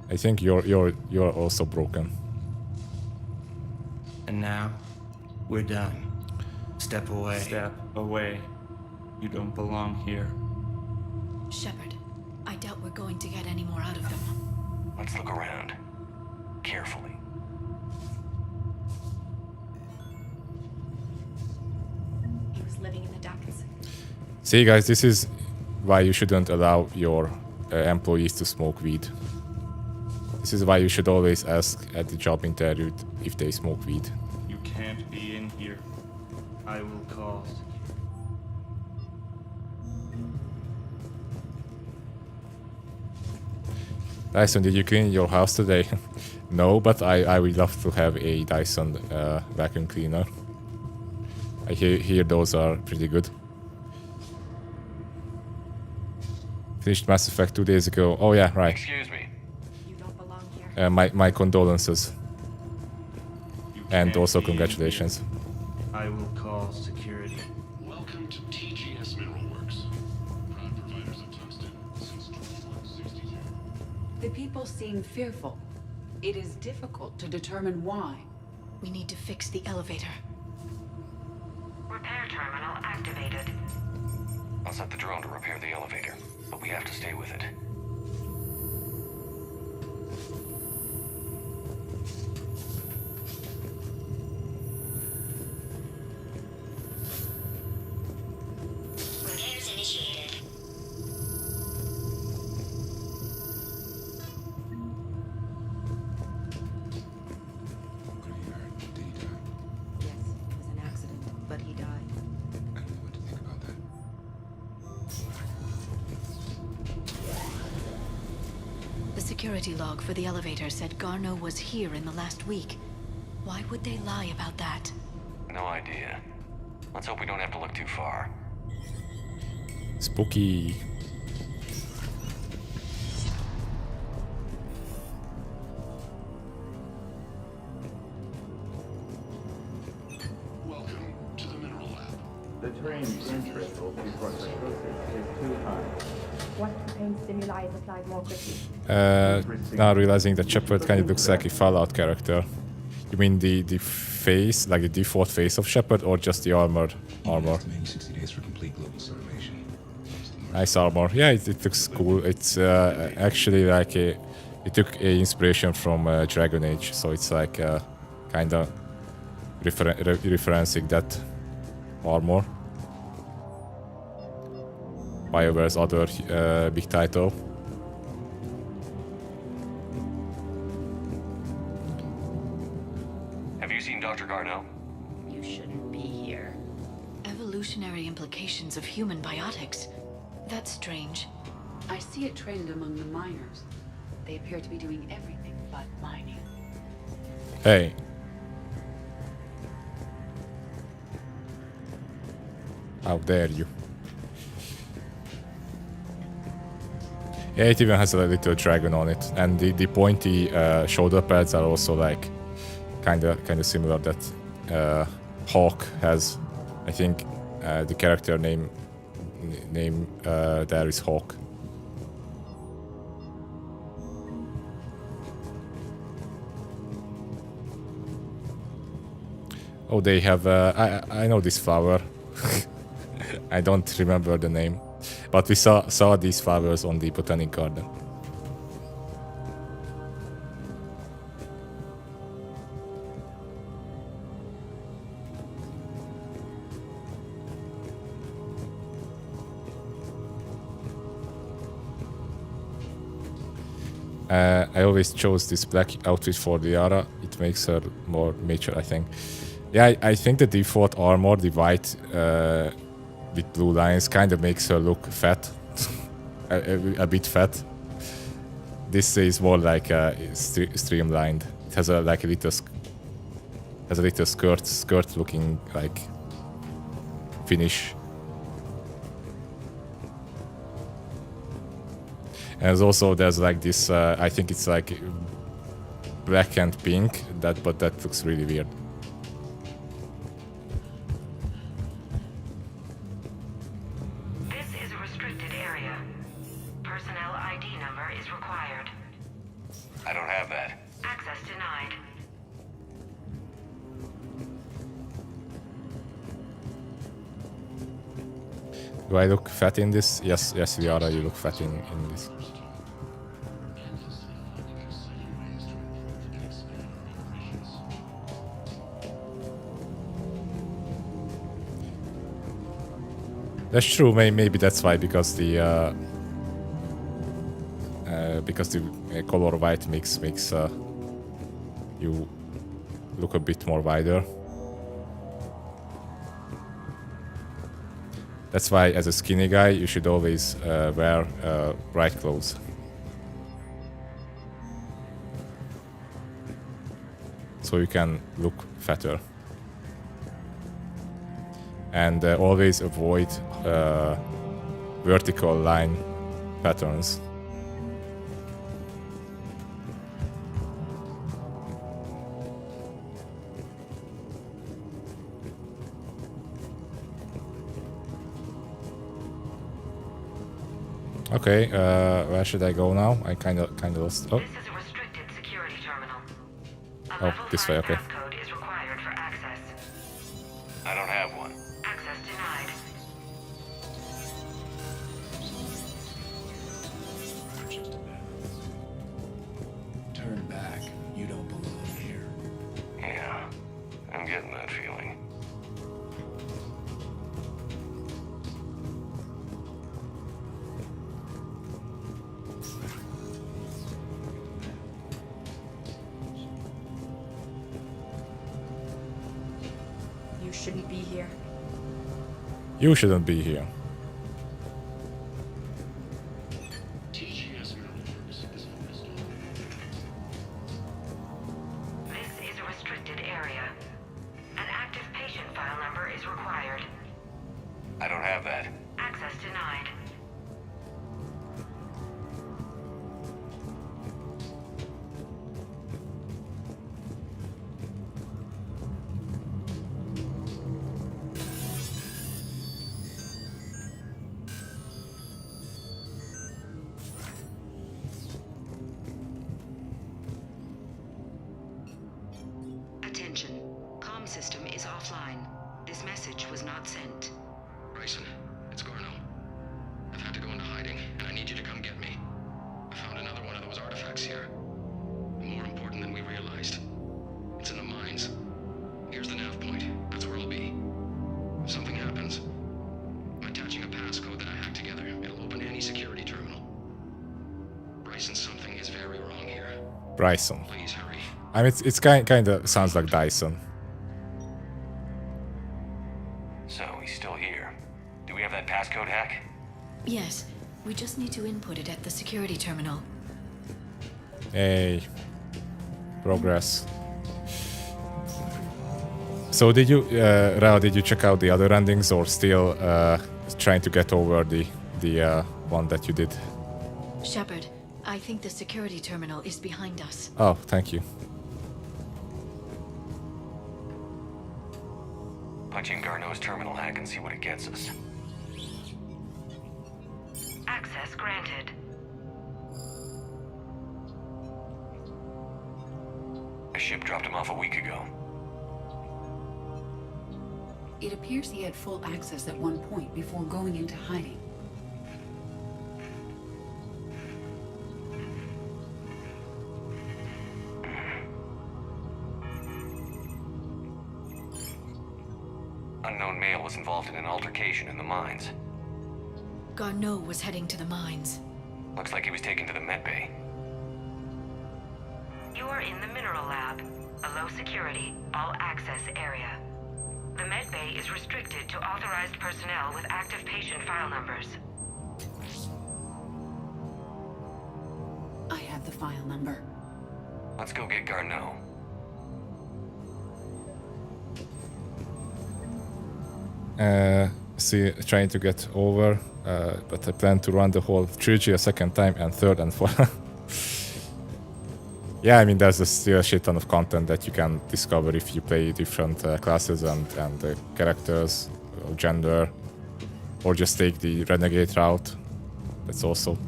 Speaker 1: I think you're also broken.
Speaker 17: And now, we're done. Step away. Step away. You don't belong here.
Speaker 6: Shepard, I doubt we're going to get any more out of them.
Speaker 5: Let's look around. Carefully.
Speaker 12: He was living in the ducts.
Speaker 1: See guys, this is why you shouldn't allow your employees to smoke weed. This is why you should always ask at the job interview if they smoke weed.
Speaker 17: You can't be in here. I will call.
Speaker 1: Dyson, did you clean your house today? No, but I would love to have a Dyson vacuum cleaner. I hear those are pretty good. Finished Mass Effect 2 days ago. Oh yeah, right.
Speaker 5: Excuse me.
Speaker 12: You don't belong here.
Speaker 1: My condolences. And also congratulations.
Speaker 17: I will call security.
Speaker 16: Welcome to TGS Mineral Works. Proud providers of tungsten since 2162.
Speaker 14: The people seem fearful. It is difficult to determine why.
Speaker 6: We need to fix the elevator.
Speaker 3: Repair terminal activated.
Speaker 5: I'll set the drone to repair the elevator, but we have to stay with it.
Speaker 8: Repairs initiated.
Speaker 12: Yes, it was an accident, but he died.
Speaker 6: The security log for the elevator said Garneau was here in the last week. Why would they lie about that?
Speaker 5: No idea. Let's hope we don't have to look too far.
Speaker 1: Spooky.
Speaker 16: Welcome to the Mineral Lab.
Speaker 18: The train's interest will be what the process is too high.
Speaker 12: What pain stimuli is applied more quickly?
Speaker 1: Now realizing that Shepard kind of looks like a Fallout character. You mean the face, like the default face of Shepard, or just the armor?
Speaker 7: 60 days for complete global sublimation.
Speaker 1: Nice armor. Yeah, it looks cool. It's actually like it took a inspiration from Dragon Age, so it's like kind of referencing that armor. BioWare's other big title.
Speaker 5: Have you seen Dr. Garneau?
Speaker 6: You shouldn't be here. Evolutionary implications of human biotics. That's strange.
Speaker 14: I see a trend among the miners. They appear to be doing everything but mining.
Speaker 1: Hey. How dare you? Yeah, it even has a little dragon on it, and the pointy shoulder pads are also like kind of similar that Hawk has. I think the character name there is Hawk. Oh, they have. I know this flower. I don't remember the name, but we saw these flowers on the botanic garden. I always chose this black outfit for Liara. It makes her more mature, I think. Yeah, I think the default armor, the white with blue lines, kind of makes her look fat, a bit fat. This is more like streamlined. It has a little skirt looking like finish. And there's like this. I think it's like black and pink. But that looks really weird.
Speaker 8: This is a restricted area. Personnel ID number is required.
Speaker 5: I don't have that.
Speaker 8: Access denied.
Speaker 1: Do I look fat in this? Yes, Liara, you look fat in this. That's true. Maybe that's why, because the color white makes you look a bit more wider. That's why, as a skinny guy, you should always wear bright clothes. So you can look fatter. And always avoid vertical line patterns. Okay, where should I go now? I kind of lost. Oh.
Speaker 8: This is a restricted security terminal.
Speaker 1: Oh, this way. Okay.
Speaker 8: Code is required for access.
Speaker 5: I don't have one.
Speaker 8: Access denied.
Speaker 15: Turn back. You don't belong here.
Speaker 5: Yeah, I'm getting that feeling.
Speaker 12: You shouldn't be here.
Speaker 1: You shouldn't be here.
Speaker 16: TGS Mineral Works is almost done.
Speaker 8: This is a restricted area. An active patient file number is required.
Speaker 5: I don't have that.
Speaker 8: Access denied.
Speaker 19: Attention. Comm system is offline. This message was not sent.
Speaker 20: Bryson, it's Garneau. I've had to go into hiding, and I need you to come get me. I found another one of those artifacts here. More important than we realized. It's in the mines. Here's the nav point. That's where I'll be. If something happens, I'm attaching a passcode that I hacked together.
Speaker 1: Bryson.
Speaker 20: Please hurry.
Speaker 1: I mean, it's kind of sounds like Dyson.
Speaker 5: So, he's still here. Do we have that passcode hack?
Speaker 6: Yes, we just need to input it at the security terminal.
Speaker 1: Hey, progress. So did you, Rao, did you check out the other endings or still trying to get over the one that you did?
Speaker 6: Shepard, I think the security terminal is behind us.
Speaker 1: Oh, thank you.
Speaker 5: Punch in Garneau's terminal hack and see what it gets us.
Speaker 19: Access granted.
Speaker 5: A ship dropped him off a week ago.
Speaker 14: It appears he had full access at one point before going into hiding.
Speaker 5: Unknown male was involved in an altercation in the mines.
Speaker 6: Garneau was heading to the mines.
Speaker 5: Looks like he was taken to the med bay.
Speaker 19: You are in the mineral lab, a low security, all access area. The med bay is restricted to authorized personnel with active patient file numbers.
Speaker 14: I have the file number.
Speaker 5: Let's go get Garneau.
Speaker 1: See, trying to get over, but I plan to run the whole trilogy a second time and third and fourth. Yeah, I mean, there's still a shit ton of content that you can discover if you play different classes and characters, or gender, or just take the renegade route. That's also.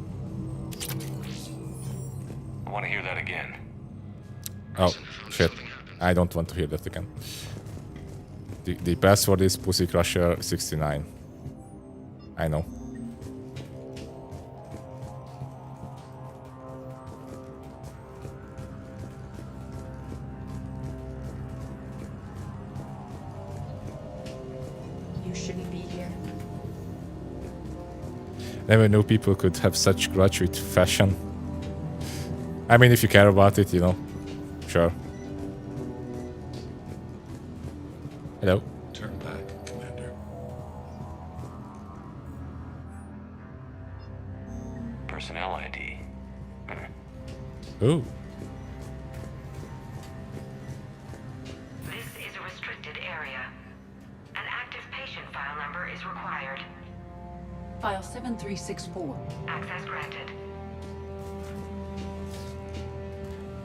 Speaker 5: I want to hear that again.
Speaker 1: Oh, shit. I don't want to hear that again. The password is pussycrusher69. I know.
Speaker 14: You shouldn't be here.
Speaker 1: Never knew people could have such grudge with fashion. I mean, if you care about it, you know, sure. Hello.
Speaker 16: Turn back, Commander.
Speaker 5: Personnel ID.
Speaker 1: Ooh.
Speaker 19: This is a restricted area. An active patient file number is required.
Speaker 14: File 7364.
Speaker 19: Access granted.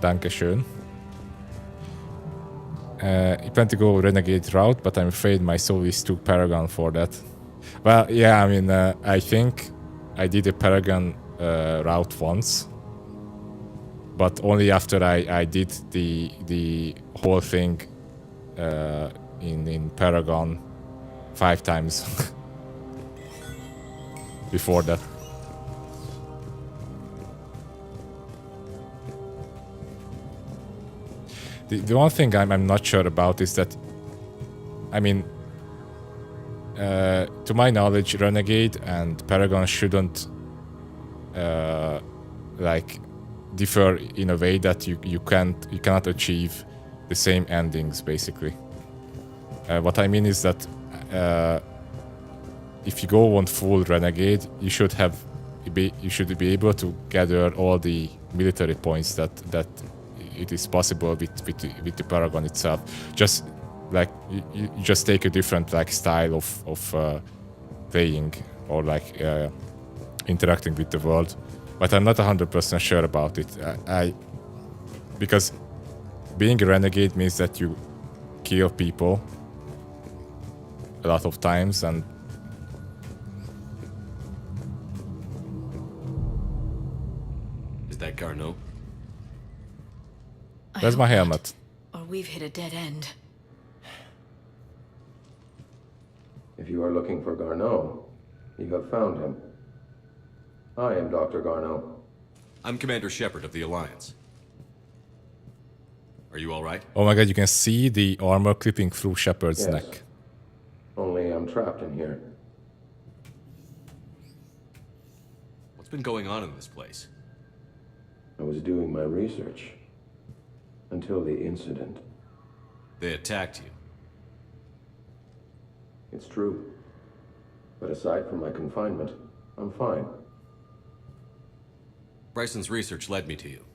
Speaker 1: Dankeschön. I plan to go renegade route, but I'm afraid my soul is too Paragon for that. Well, yeah, I mean, I think I did a Paragon route once, but only after I did the whole thing in Paragon 5 times before that. The one thing I'm not sure about is that, I mean, to my knowledge, Renegade and Paragon shouldn't like differ in a way that you cannot achieve the same endings, basically. What I mean is that if you go on full Renegade, you should be able to gather all the military points that it is possible with the Paragon itself. Just like you just take a different like style of playing or like interacting with the world. But I'm not 100% sure about it. Because being a renegade means that you kill people a lot of times, and
Speaker 13: is that Garneau?
Speaker 1: Where's my helmet?
Speaker 6: Or we've hit a dead end.
Speaker 18: If you are looking for Garneau, you have found him. I am Dr. Garneau.
Speaker 13: I'm Commander Shepard of the Alliance. Are you all right?
Speaker 1: Oh my god, you can see the armor clipping through Shepard's
Speaker 18: Yes.
Speaker 1: neck.
Speaker 18: Only I'm trapped in here.
Speaker 13: What's been going on in this place?
Speaker 18: I was doing my research. Until the incident.
Speaker 13: They attacked you.
Speaker 18: It's true. But aside from my confinement, I'm fine.
Speaker 13: Bryson's research led me to you.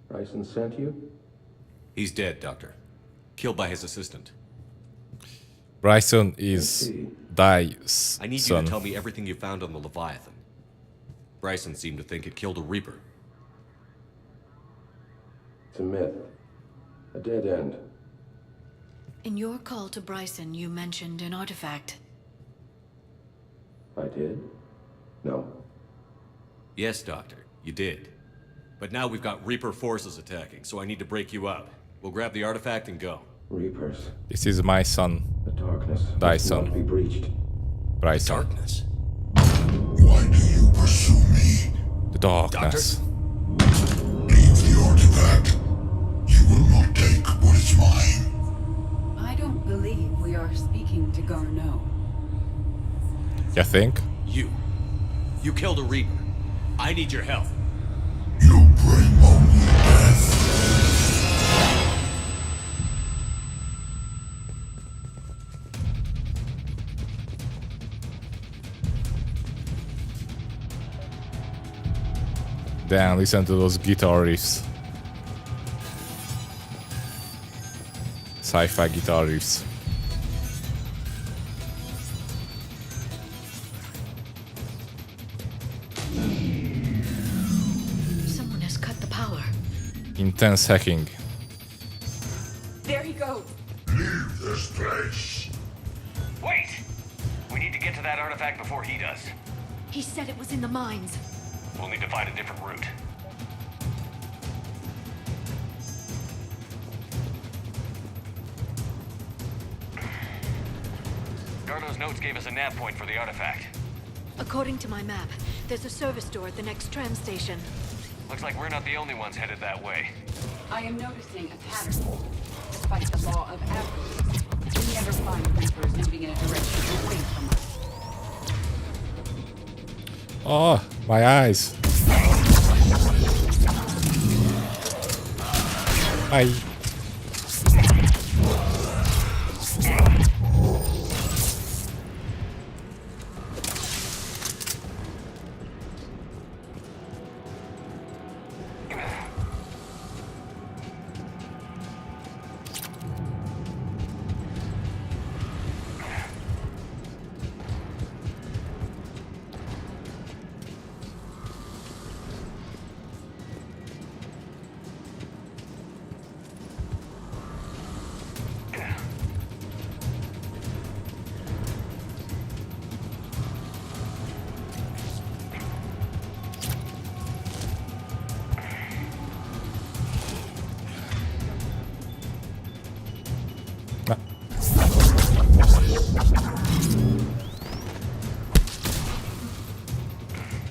Speaker 18: Bryson sent you?
Speaker 13: He's dead, Doctor. Killed by his assistant.
Speaker 1: Bryson is Dai's
Speaker 13: I need
Speaker 1: son.
Speaker 13: you to tell me everything you found on the Leviathan. Bryson seemed to think it killed a Reaper.
Speaker 18: It's a myth. A dead end.
Speaker 6: In your call to Bryson, you mentioned an artifact.
Speaker 18: I did? No.
Speaker 13: Yes, Doctor, you did. But now we've got Reaper forces attacking, so I need to break you up. We'll grab the artifact and go.
Speaker 18: Reapers.
Speaker 1: This is my son.
Speaker 18: The darkness.
Speaker 1: Dai's
Speaker 18: Must not
Speaker 1: son.
Speaker 18: be breached.
Speaker 1: Bryson.
Speaker 13: Darkness?
Speaker 7: Why do you pursue me?
Speaker 1: The darkness.
Speaker 7: Leave the artifact. You will not take what is mine.
Speaker 14: I don't believe we are speaking to Garneau.
Speaker 1: You think?
Speaker 13: You. You killed a Reaper. I need your help.
Speaker 7: You bring only death.
Speaker 1: Damn, listen to those guitar riffs. Sci-fi guitar riffs.
Speaker 6: Someone has cut the power.
Speaker 1: Intense hacking.
Speaker 14: There he goes.
Speaker 7: Leave this place.
Speaker 5: Wait! We need to get to that artifact before he does.
Speaker 6: He said it was in the mines.
Speaker 5: We'll need to find a different route. Garneau's notes gave us a nav point for the artifact.
Speaker 6: According to my map, there's a service door at the next tram station.
Speaker 5: Looks like we're not the only ones headed that way.
Speaker 14: I am noticing a pattern. Despite the law of averages, we never find Reapers moving in a direction away from us.
Speaker 1: Oh, my eyes. Bye.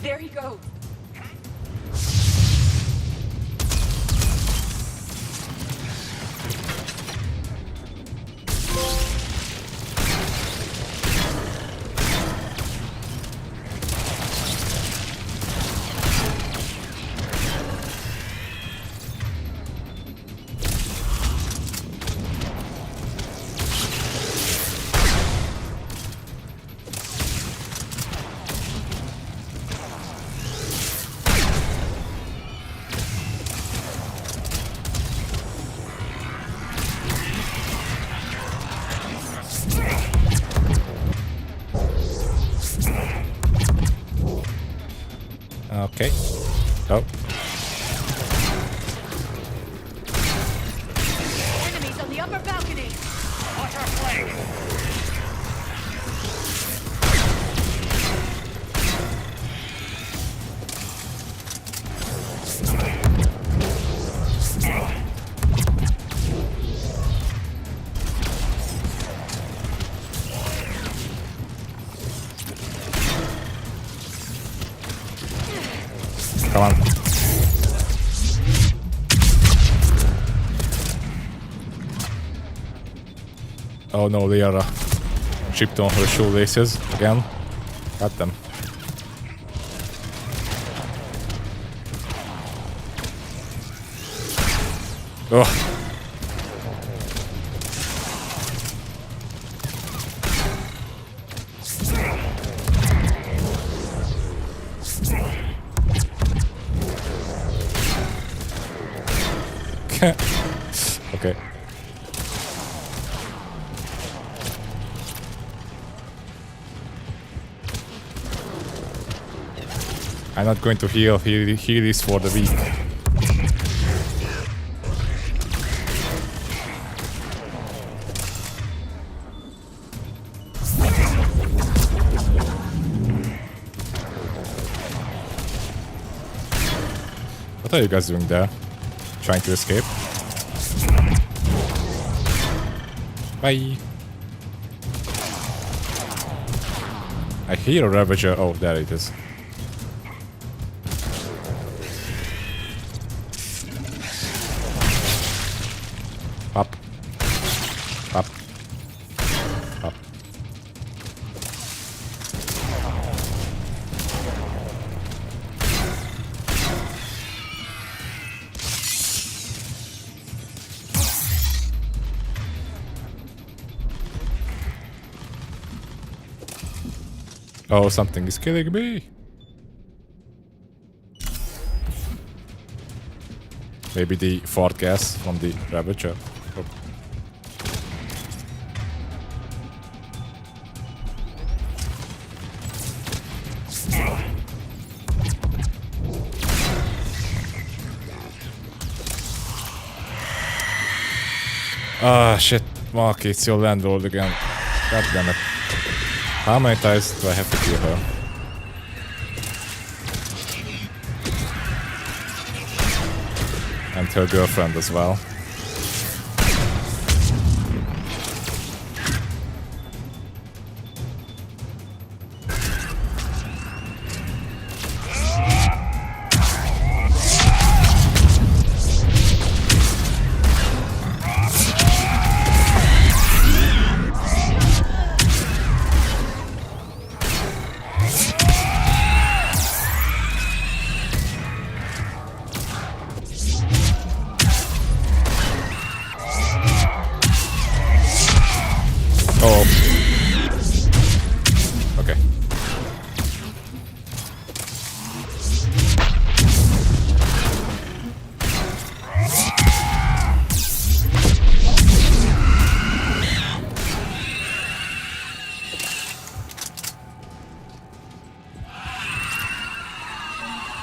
Speaker 14: There he goes.
Speaker 1: Okay. Oh.
Speaker 6: Enemies on the upper balcony.
Speaker 5: Watch our flank!
Speaker 1: Come on. Oh no, they are chipped on her shoelaces again. Got them. Oh. Okay. I'm not going to heal. Heal is for the weak. What are you guys doing there? Trying to escape? Bye. I hear a Ravager. Oh, there it is. Up. Up. Up. Oh, something is killing me. Maybe the fart gas from the Ravager. Oh. Ah, shit. Mark, it's your landlord again. God damn it. How many times do I have to kill her? And her girlfriend as well.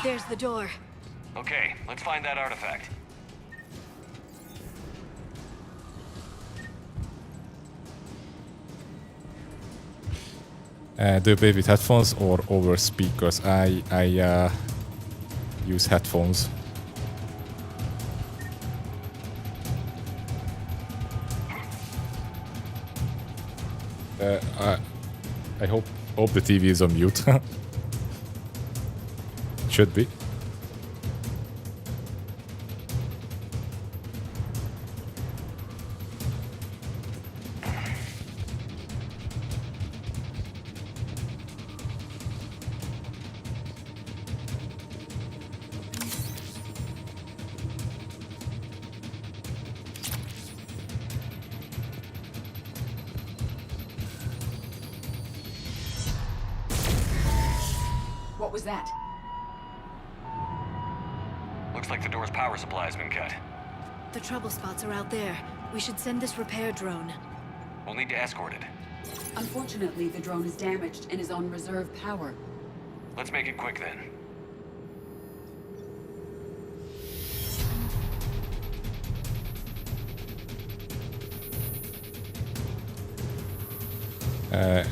Speaker 6: There's the door.
Speaker 5: Okay, let's find that artifact.
Speaker 1: Do you play with headphones or over speakers? I use headphones. I hope the TV is on mute. Should be.
Speaker 14: What was that?
Speaker 5: Looks like the door's power supply has been cut.
Speaker 6: The trouble spots are out there. We should send this repair drone.
Speaker 5: We'll need to escort it.
Speaker 14: Unfortunately, the drone is damaged and is on reserve power.
Speaker 5: Let's make it quick then.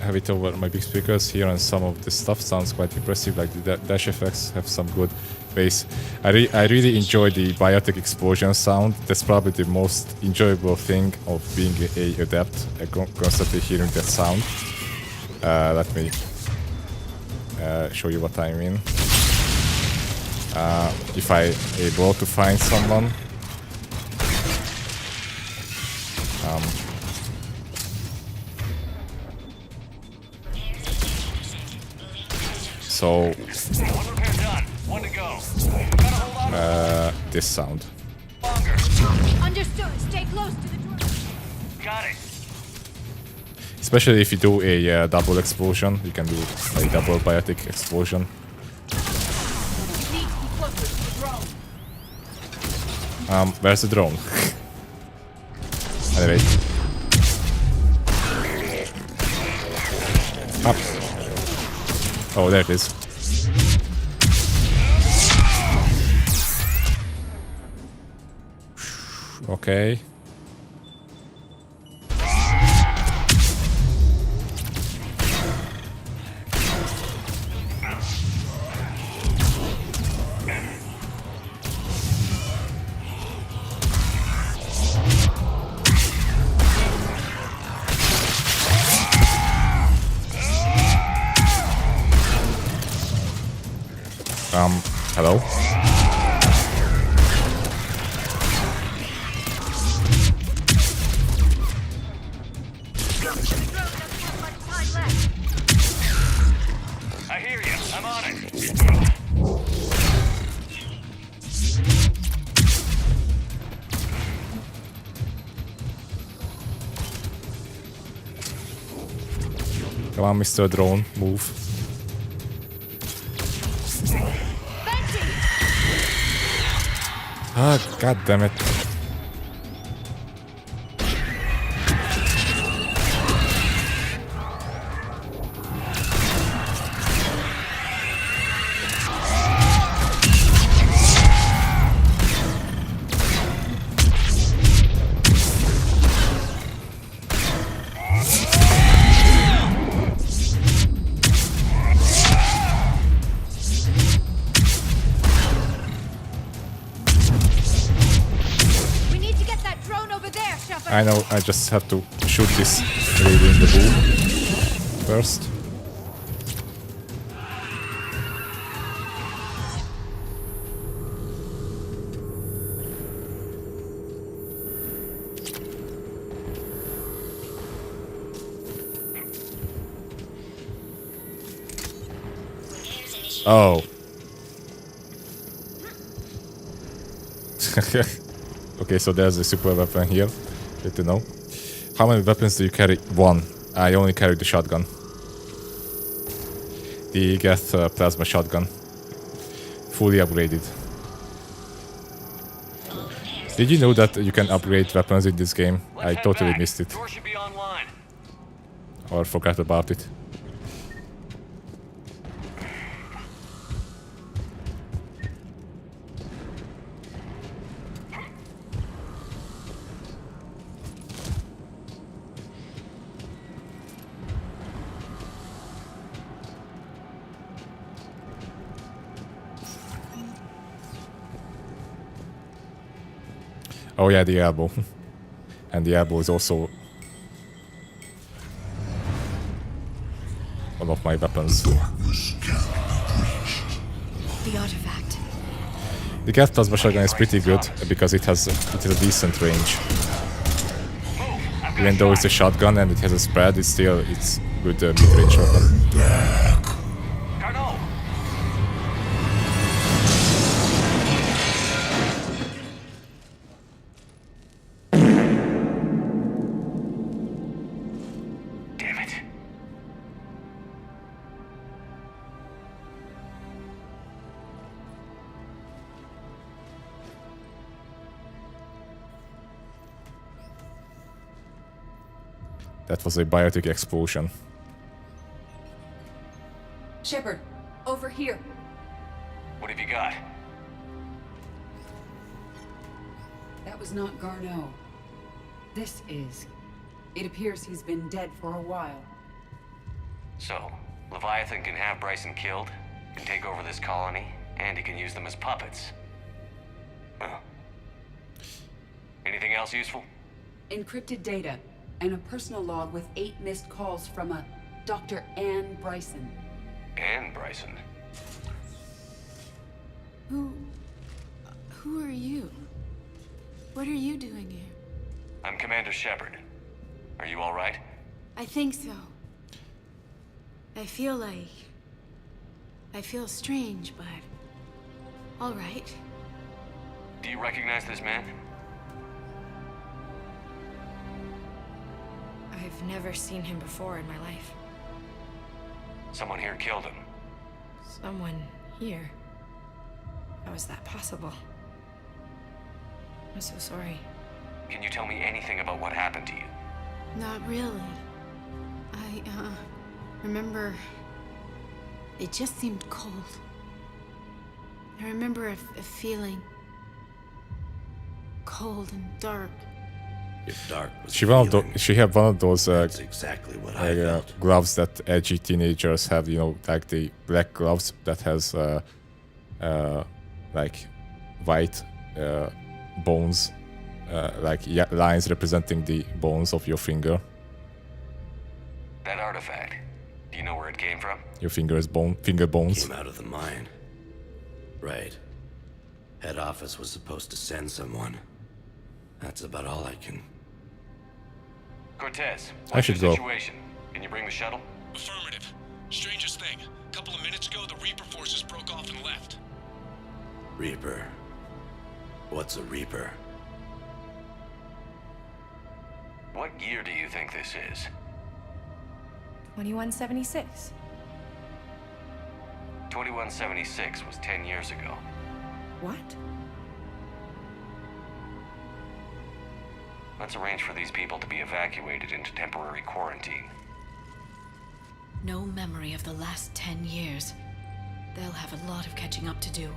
Speaker 1: Have it over my big speakers here, and some of the stuff sounds quite impressive, like the dash effects have some good bass. I really enjoy the biotic explosion sound. That's probably the most enjoyable thing of being a adept, constantly hearing that sound. Let me show you what I mean. If I'm able to find someone. So, this sound.
Speaker 12: Understood. Stay close to the door.
Speaker 5: Got it.
Speaker 1: Especially if you do a double explosion, you can do a double biotic explosion.
Speaker 14: You need to be closer to the drone.
Speaker 1: Where's the drone? Anyway. Up. Oh, there it is. Okay. Hello?
Speaker 5: I hear you. I'm on it.
Speaker 1: Come on, Mr. Drone, move. Ah, god damn it. I know, I just have to shoot this lady in the booth first. Oh. Okay, so there's a super weapon here. Good to know. How many weapons do you carry? One. I only carry the shotgun. The Geth plasma shotgun. Fully upgraded. Did you know that you can upgrade weapons in this game? I totally missed it. Or forgot about it. Oh yeah, the elbow. And the elbow is also one of my weapons.
Speaker 2: The artifact.
Speaker 1: The Geth plasma shotgun is pretty good because it has a decent range. Even though it's a shotgun and it has a spread, it's good mid-range weapon. That was a biotic explosion.
Speaker 14: Shepard, over here.
Speaker 5: What have you got?
Speaker 14: That was not Garneau. This is. It appears he's been dead for a while.
Speaker 5: So, Leviathan can have Bryson killed, can take over this colony, and he can use them as puppets. Huh. Anything else useful?
Speaker 14: Encrypted data, and a personal log with 8 missed calls from a Dr. Anne Bryson.
Speaker 5: Anne Bryson?
Speaker 12: Who are you? What are you doing here?
Speaker 5: I'm Commander Shepard. Are you all right?
Speaker 12: I think so. I feel strange, but all right.
Speaker 5: Do you recognize this man?
Speaker 21: I've never seen him before in my life.
Speaker 5: Someone here killed him.
Speaker 21: Someone here? How is that possible? I'm so sorry.
Speaker 5: Can you tell me anything about what happened to you?
Speaker 12: Not really. I, remember... It just seemed cold. I remember a feeling... cold and dark.
Speaker 22: If dark was
Speaker 1: She had one of those
Speaker 22: that's exactly what I felt.
Speaker 1: gloves that edgy teenagers have, you know, like the black gloves that has like white bones, like lines representing the bones of your finger.
Speaker 5: That artifact, do you know where it came from?
Speaker 1: Your finger bones.
Speaker 22: Came out of the mine. Right. Head office was supposed to send someone. That's about all I can...
Speaker 5: Cortez,
Speaker 1: I
Speaker 5: what's
Speaker 1: should
Speaker 5: your
Speaker 1: go.
Speaker 5: situation? Can you bring the shuttle?
Speaker 16: Affirmative. Strangest thing. A couple of minutes ago, the Reaper forces broke off and left.
Speaker 22: Reaper. What's a Reaper?
Speaker 5: What year do you think this is?
Speaker 21: 2176.
Speaker 5: 2176 was 10 years ago.
Speaker 21: What?
Speaker 5: Let's arrange for these people to be evacuated into temporary quarantine.
Speaker 6: No memory of the last 10 years. They'll have a lot of catching up to do.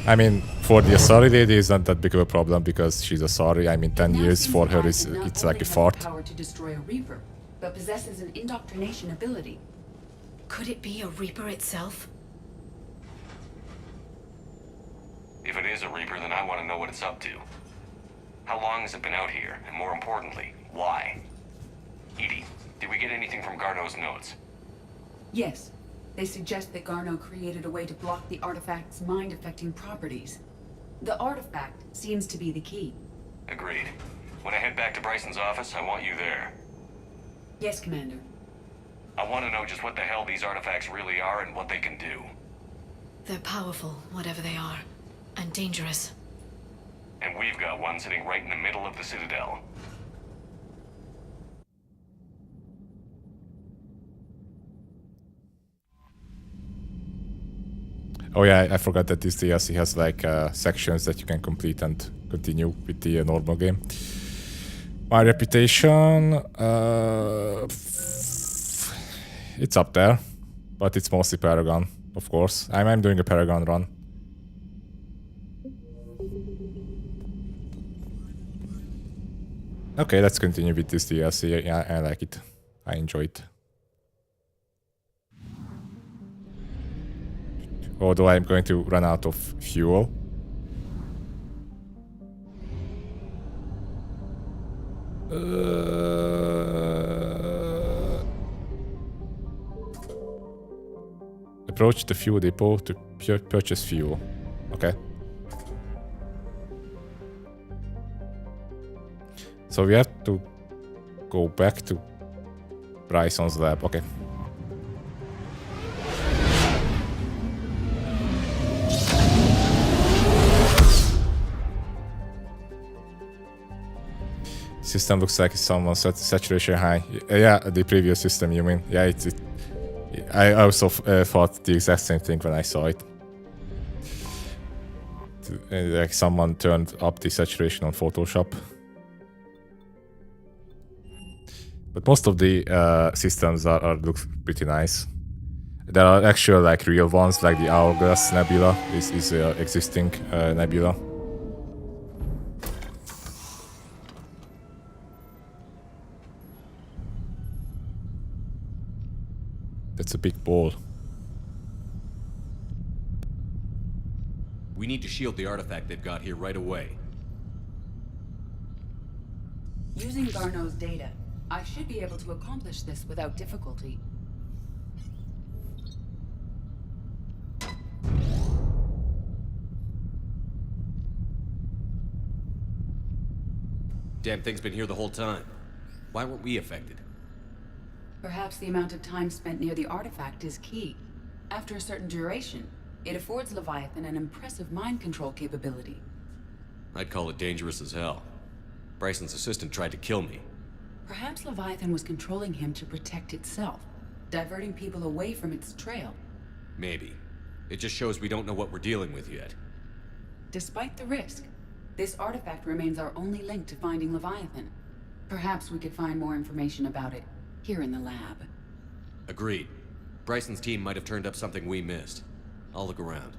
Speaker 1: I mean, for the Asari lady, it's not that big of a problem because she's Asari. I mean, 10 years for her is it's like a fart.
Speaker 14: Power to destroy a Reaper, but possesses an indoctrination ability.
Speaker 6: Could it be a Reaper itself?
Speaker 5: If it is a Reaper, then I want to know what it's up to. How long has it been out here? And more importantly, why? Edie, did we get anything from Garneau's notes?
Speaker 14: Yes. They suggest that Garneau created a way to block the artifact's mind-affecting properties. The artifact seems to be the key.
Speaker 5: Agreed. When I head back to Bryson's office, I want you there.
Speaker 14: Yes, Commander.
Speaker 5: I want to know just what the hell these artifacts really are and what they can do.
Speaker 6: They're powerful, whatever they are. And dangerous.
Speaker 5: And we've got one sitting right in the middle of the Citadel.
Speaker 1: Oh yeah, I forgot that this DLC has like sections that you can complete and continue with the normal game. My reputation, it's up there, but it's mostly Paragon, of course. I'm doing a Paragon run. Okay, let's continue with this DLC. Yeah, I like it. I enjoy it. Although I'm going to run out of fuel. Approach the fuel depot to purchase fuel. Okay. So we have to go back to Bryson's lab. Okay. System looks like it's someone's saturation high. Yeah, the previous system, you mean? Yeah, I also thought the exact same thing when I saw it. Like someone turned up the saturation on Photoshop. But most of the systems look pretty nice. There are actual like real ones, like the Hourglass Nebula is existing nebula. That's a big ball.
Speaker 13: We need to shield the artifact they've got here right away.
Speaker 14: Using Garneau's data, I should be able to accomplish this without difficulty.
Speaker 13: Damn thing's been here the whole time. Why weren't we affected?
Speaker 14: Perhaps the amount of time spent near the artifact is key. After a certain duration, it affords Leviathan an impressive mind control capability.
Speaker 13: I'd call it dangerous as hell. Bryson's assistant tried to kill me.
Speaker 14: Perhaps Leviathan was controlling him to protect itself, diverting people away from its trail.
Speaker 13: Maybe. It just shows we don't know what we're dealing with yet.
Speaker 14: Despite the risk, this artifact remains our only link to finding Leviathan. Perhaps we could find more information about it here in the lab.
Speaker 13: Agreed. Bryson's team might have turned up something we missed. I'll look around.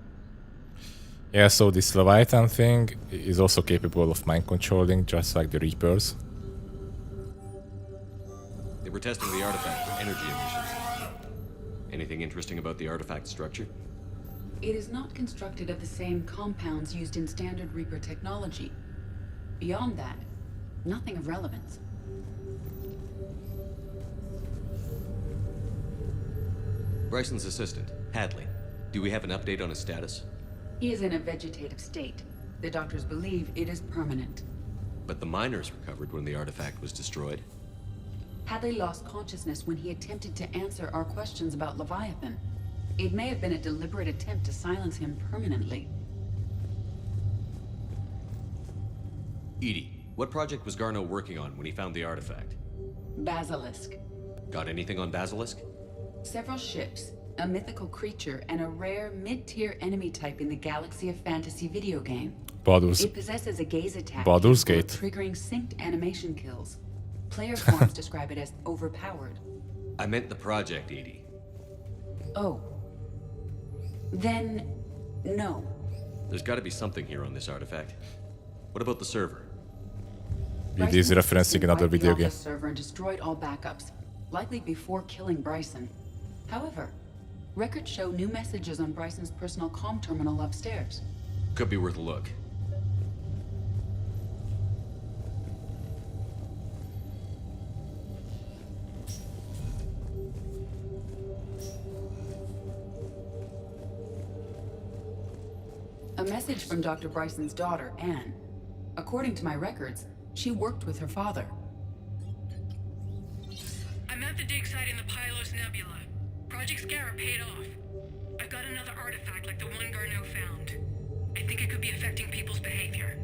Speaker 1: Yeah, so this Leviathan thing is also capable of mind controlling, just like the Reapers.
Speaker 13: They were testing the artifact for energy emissions. Anything interesting about the artifact structure?
Speaker 14: It is not constructed of the same compounds used in standard Reaper technology. Beyond that, nothing of relevance.
Speaker 13: Bryson's assistant, Hadley. Do we have an update on his status?
Speaker 14: He is in a vegetative state. The doctors believe it is permanent.
Speaker 13: But the miners recovered when the artifact was destroyed.
Speaker 14: Hadley lost consciousness when he attempted to answer our questions about Leviathan. It may have been a deliberate attempt to silence him permanently.
Speaker 13: Edie, what project was Garneau working on when he found the artifact?
Speaker 14: Basilisk.
Speaker 13: Got anything on Basilisk?
Speaker 14: Several ships, a mythical creature, and a rare mid-tier enemy type in the Galaxy of Fantasy video game. It possesses a gaze attack
Speaker 1: Baldur's
Speaker 14: capable
Speaker 1: Gate.
Speaker 14: of triggering synced animation kills. Player forums describe it as overpowered.
Speaker 13: I meant the project, Edie.
Speaker 14: Oh. Then, no.
Speaker 13: There's got to be something here on this artifact. What about the server?
Speaker 1: It is referencing another video game.
Speaker 14: The server and destroyed all backups, likely before killing Bryson. However, records show new messages on Bryson's personal comm terminal upstairs.
Speaker 13: Could be worth a look.
Speaker 14: A message from Dr. Bryson's daughter, Anne. According to my records, she worked with her father.
Speaker 4: I'm at the dig site in the Pylos Nebula. Project Scarab paid off. I've got another artifact like the one Garneau found. I think it could be affecting people's behavior.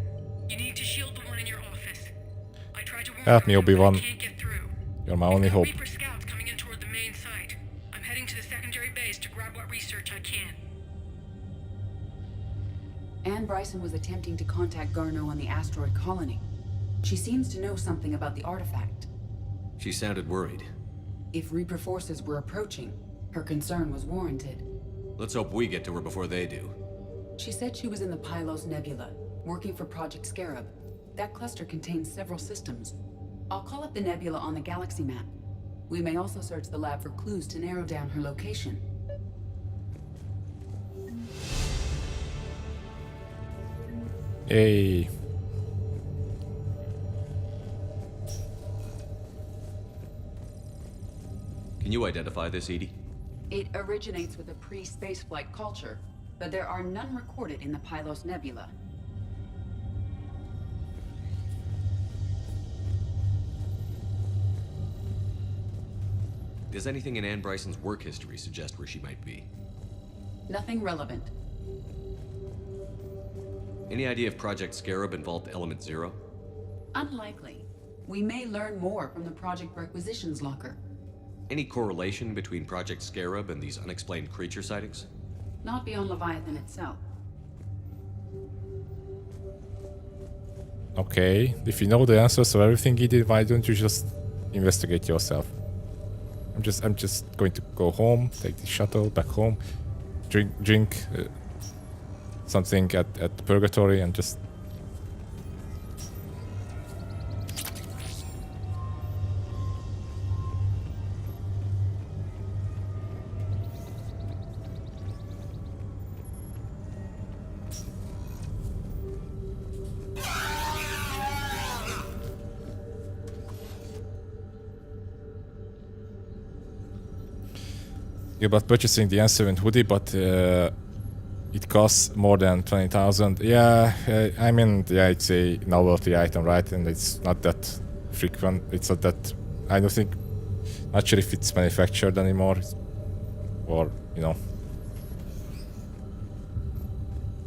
Speaker 4: You need to shield the one in your office. I tried to warn
Speaker 1: Help me,
Speaker 4: Garneau, but I
Speaker 1: Obi-Wan.
Speaker 4: can't get through.
Speaker 1: You're my only hope.
Speaker 4: Reaper scouts coming in toward the main site. I'm heading to the secondary base to grab what research I can.
Speaker 14: Anne Bryson was attempting to contact Garneau on the asteroid colony. She seems to know something about the artifact.
Speaker 13: She sounded worried.
Speaker 14: If Reaper forces were approaching, her concern was warranted.
Speaker 13: Let's hope we get to her before they do.
Speaker 14: She said she was in the Pylos Nebula, working for Project Scarab. That cluster contains several systems. I'll call up the nebula on the galaxy map. We may also search the lab for clues to narrow down her location.
Speaker 1: Hey.
Speaker 13: Can you identify this, Edie?
Speaker 14: It originates with a pre-spaceflight culture, but there are none recorded in the Pylos Nebula.
Speaker 13: Does anything in Anne Bryson's work history suggest where she might be?
Speaker 14: Nothing relevant.
Speaker 13: Any idea if Project Scarab involved Element Zero?
Speaker 14: Unlikely. We may learn more from the Project Requisitions Locker.
Speaker 13: Any correlation between Project Scarab and these unexplained creature sightings?
Speaker 14: Not beyond Leviathan itself.
Speaker 1: Okay, if you know the answers to everything he did, why don't you just investigate yourself? I'm just going to go home, take the shuttle back home, drink something at the Purgatory, and just. You're about purchasing the N7 hoodie, but it costs more than 20,000. Yeah, I mean, yeah, it's a novelty item, right? And it's not that frequent. It's not that. I don't think. Not sure if it's manufactured anymore, or you know,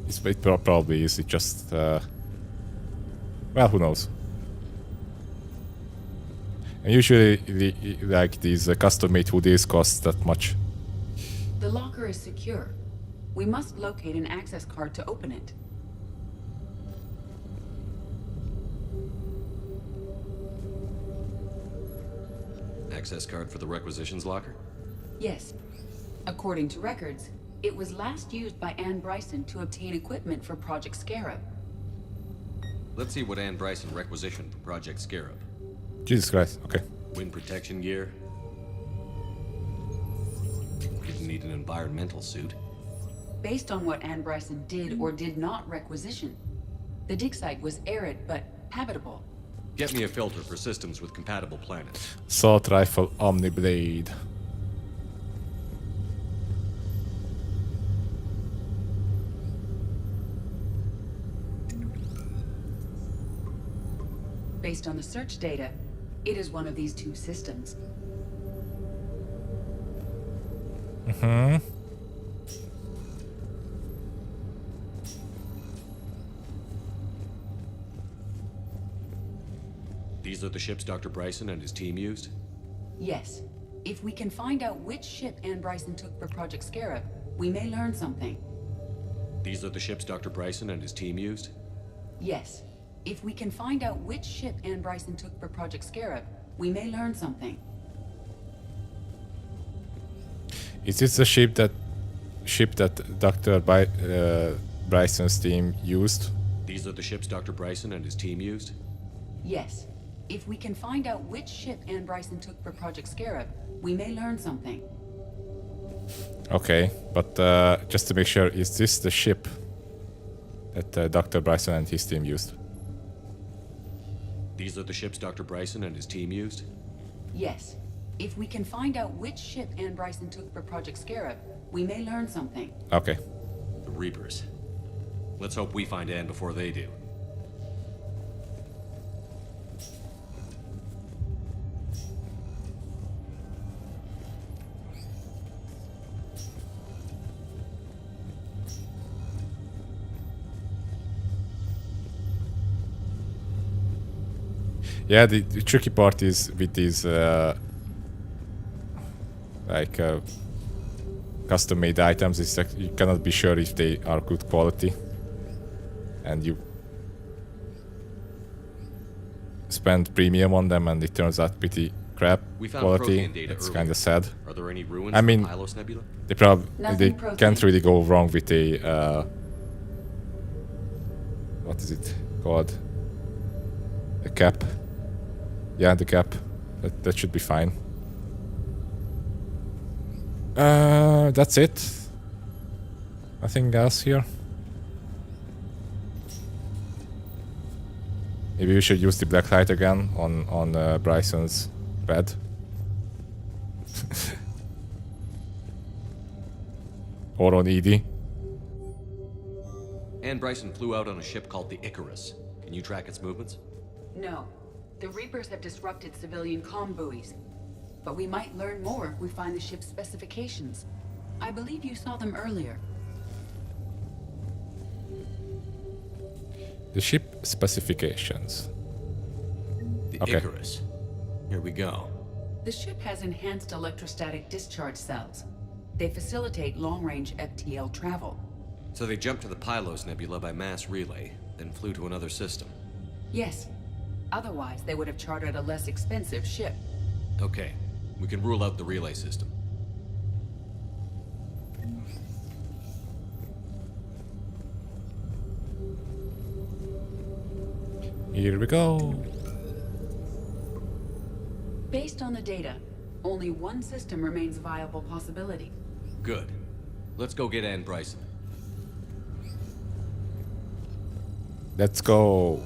Speaker 1: it probably is. It just. Well, who knows? And usually, like these custom-made hoodies cost that much.
Speaker 14: The locker is secure. We must locate an access card to open it.
Speaker 13: Access card for the requisitions locker?
Speaker 14: Yes. According to records, it was last used by Anne Bryson to obtain equipment for Project Scarab.
Speaker 13: Let's see what Anne Bryson requisitioned for Project Scarab.
Speaker 1: Jesus Christ, okay.
Speaker 13: Wind protection gear. Didn't need an environmental suit.
Speaker 14: Based on what Anne Bryson did or did not requisition, the dig site was arid but habitable.
Speaker 13: Get me a filter for systems with compatible planets.
Speaker 1: Assault rifle Omni Blade.
Speaker 14: Based on the search data, it is one of these two systems.
Speaker 1: Mm-hmm.
Speaker 13: These are the ships Dr. Bryson and his team used?
Speaker 14: Yes. If we can find out which ship Anne Bryson took for Project Scarab, we may learn something.
Speaker 13: These are the ships Dr. Bryson and his team used?
Speaker 14: Yes. If we can find out which ship Anne Bryson took for Project Scarab, we may learn something.
Speaker 1: Is this the ship that Dr. Bryson's team used?
Speaker 13: These are the ships Dr. Bryson and his team used?
Speaker 14: Yes. If we can find out which ship Anne Bryson took for Project Scarab, we may learn something.
Speaker 1: Okay, but just to make sure, is this the ship that Dr. Bryson and his team used?
Speaker 13: These are the ships Dr. Bryson and his team used?
Speaker 14: Yes. If we can find out which ship Anne Bryson took for Project Scarab, we may learn something.
Speaker 1: Okay.
Speaker 13: The Reapers. Let's hope we find Anne before they do.
Speaker 1: Yeah, the tricky part is with these custom-made items is that you cannot be sure if they are good quality, and you spend premium on them and it turns out pretty crap quality. It's kind of sad.
Speaker 13: Are there any ruins
Speaker 1: I mean,
Speaker 13: in Pylos Nebula?
Speaker 1: they can't really go wrong with a what is it called? A cap. Yeah, the cap. That should be fine. That's it. Nothing else here. Maybe we should use the black light again on Bryson's bed. Or on Edie.
Speaker 13: Anne Bryson flew out on a ship called the Icarus. Can you track its movements?
Speaker 14: No. The Reapers have disrupted civilian comm buoys. But we might learn more if we find the ship's specifications. I believe you saw them earlier.
Speaker 1: The ship specifications.
Speaker 13: The Icarus. Here we go.
Speaker 14: The ship has enhanced electrostatic discharge cells. They facilitate long-range FTL travel.
Speaker 13: So they jumped to the Pylos Nebula by mass relay, then flew to another system.
Speaker 14: Yes. Otherwise, they would have chartered a less expensive ship.
Speaker 13: Okay. We can rule out the relay system.
Speaker 1: Here we go.
Speaker 14: Based on the data, only one system remains a viable possibility.
Speaker 13: Good. Let's go get Anne Bryson.
Speaker 1: Let's go.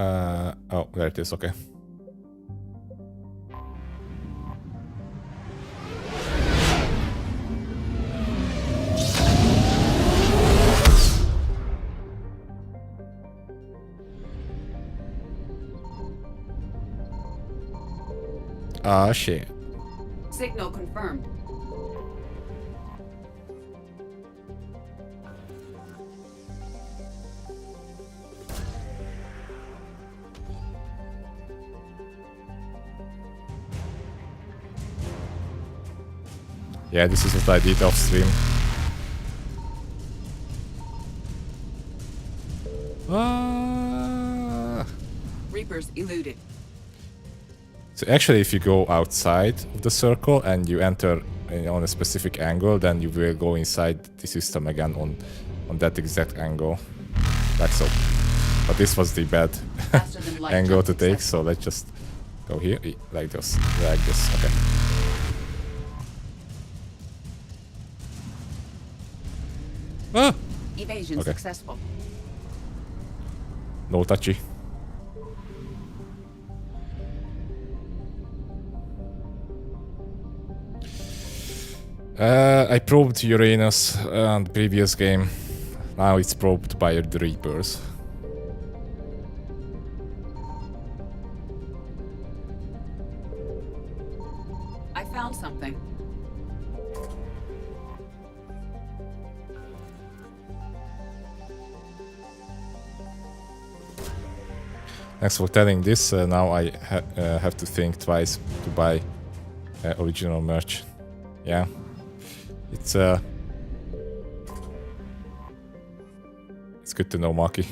Speaker 1: Oh, there it is. Okay. Ah, shit.
Speaker 14: Signal confirmed.
Speaker 1: Yeah, this is what I did off stream. Ah.
Speaker 14: Reapers eluded.
Speaker 1: So actually, if you go outside of the circle and you enter on a specific angle, then you will go inside the system again on that exact angle, like so. But this was the bad angle to take, so let's just go here, like this, okay. Ah!
Speaker 14: Evasion successful.
Speaker 1: No touchy. I probed Uranus on the previous game. Now it's probed by the Reapers.
Speaker 14: I found something.
Speaker 1: Thanks for telling this. Now I have to think twice to buy original merch. Yeah, it's good to know, Maki.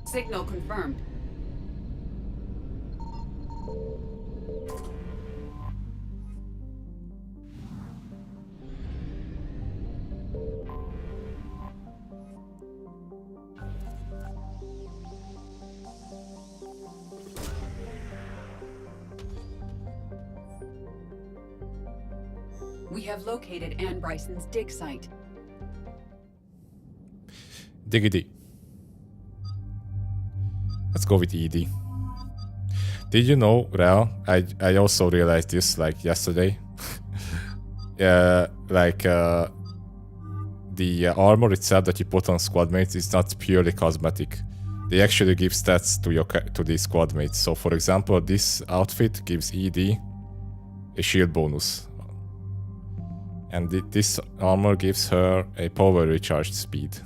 Speaker 14: Signal confirmed. We have located Anne Bryson's dig site.
Speaker 1: Diggity. Let's go with ED. Did you know, Rel? I also realized this like yesterday. The armor itself that you put on squad mates is not purely cosmetic. They actually give stats to the squad mates. So, for example, this outfit gives ED a shield bonus. And this armor gives her a power recharge speed.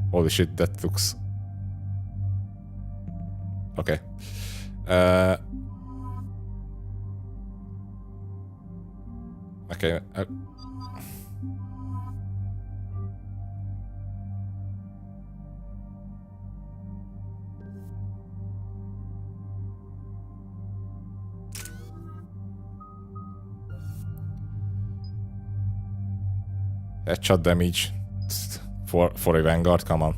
Speaker 1: Holy shit, that looks... Okay. Okay. Headshot damage for a Vanguard, come on.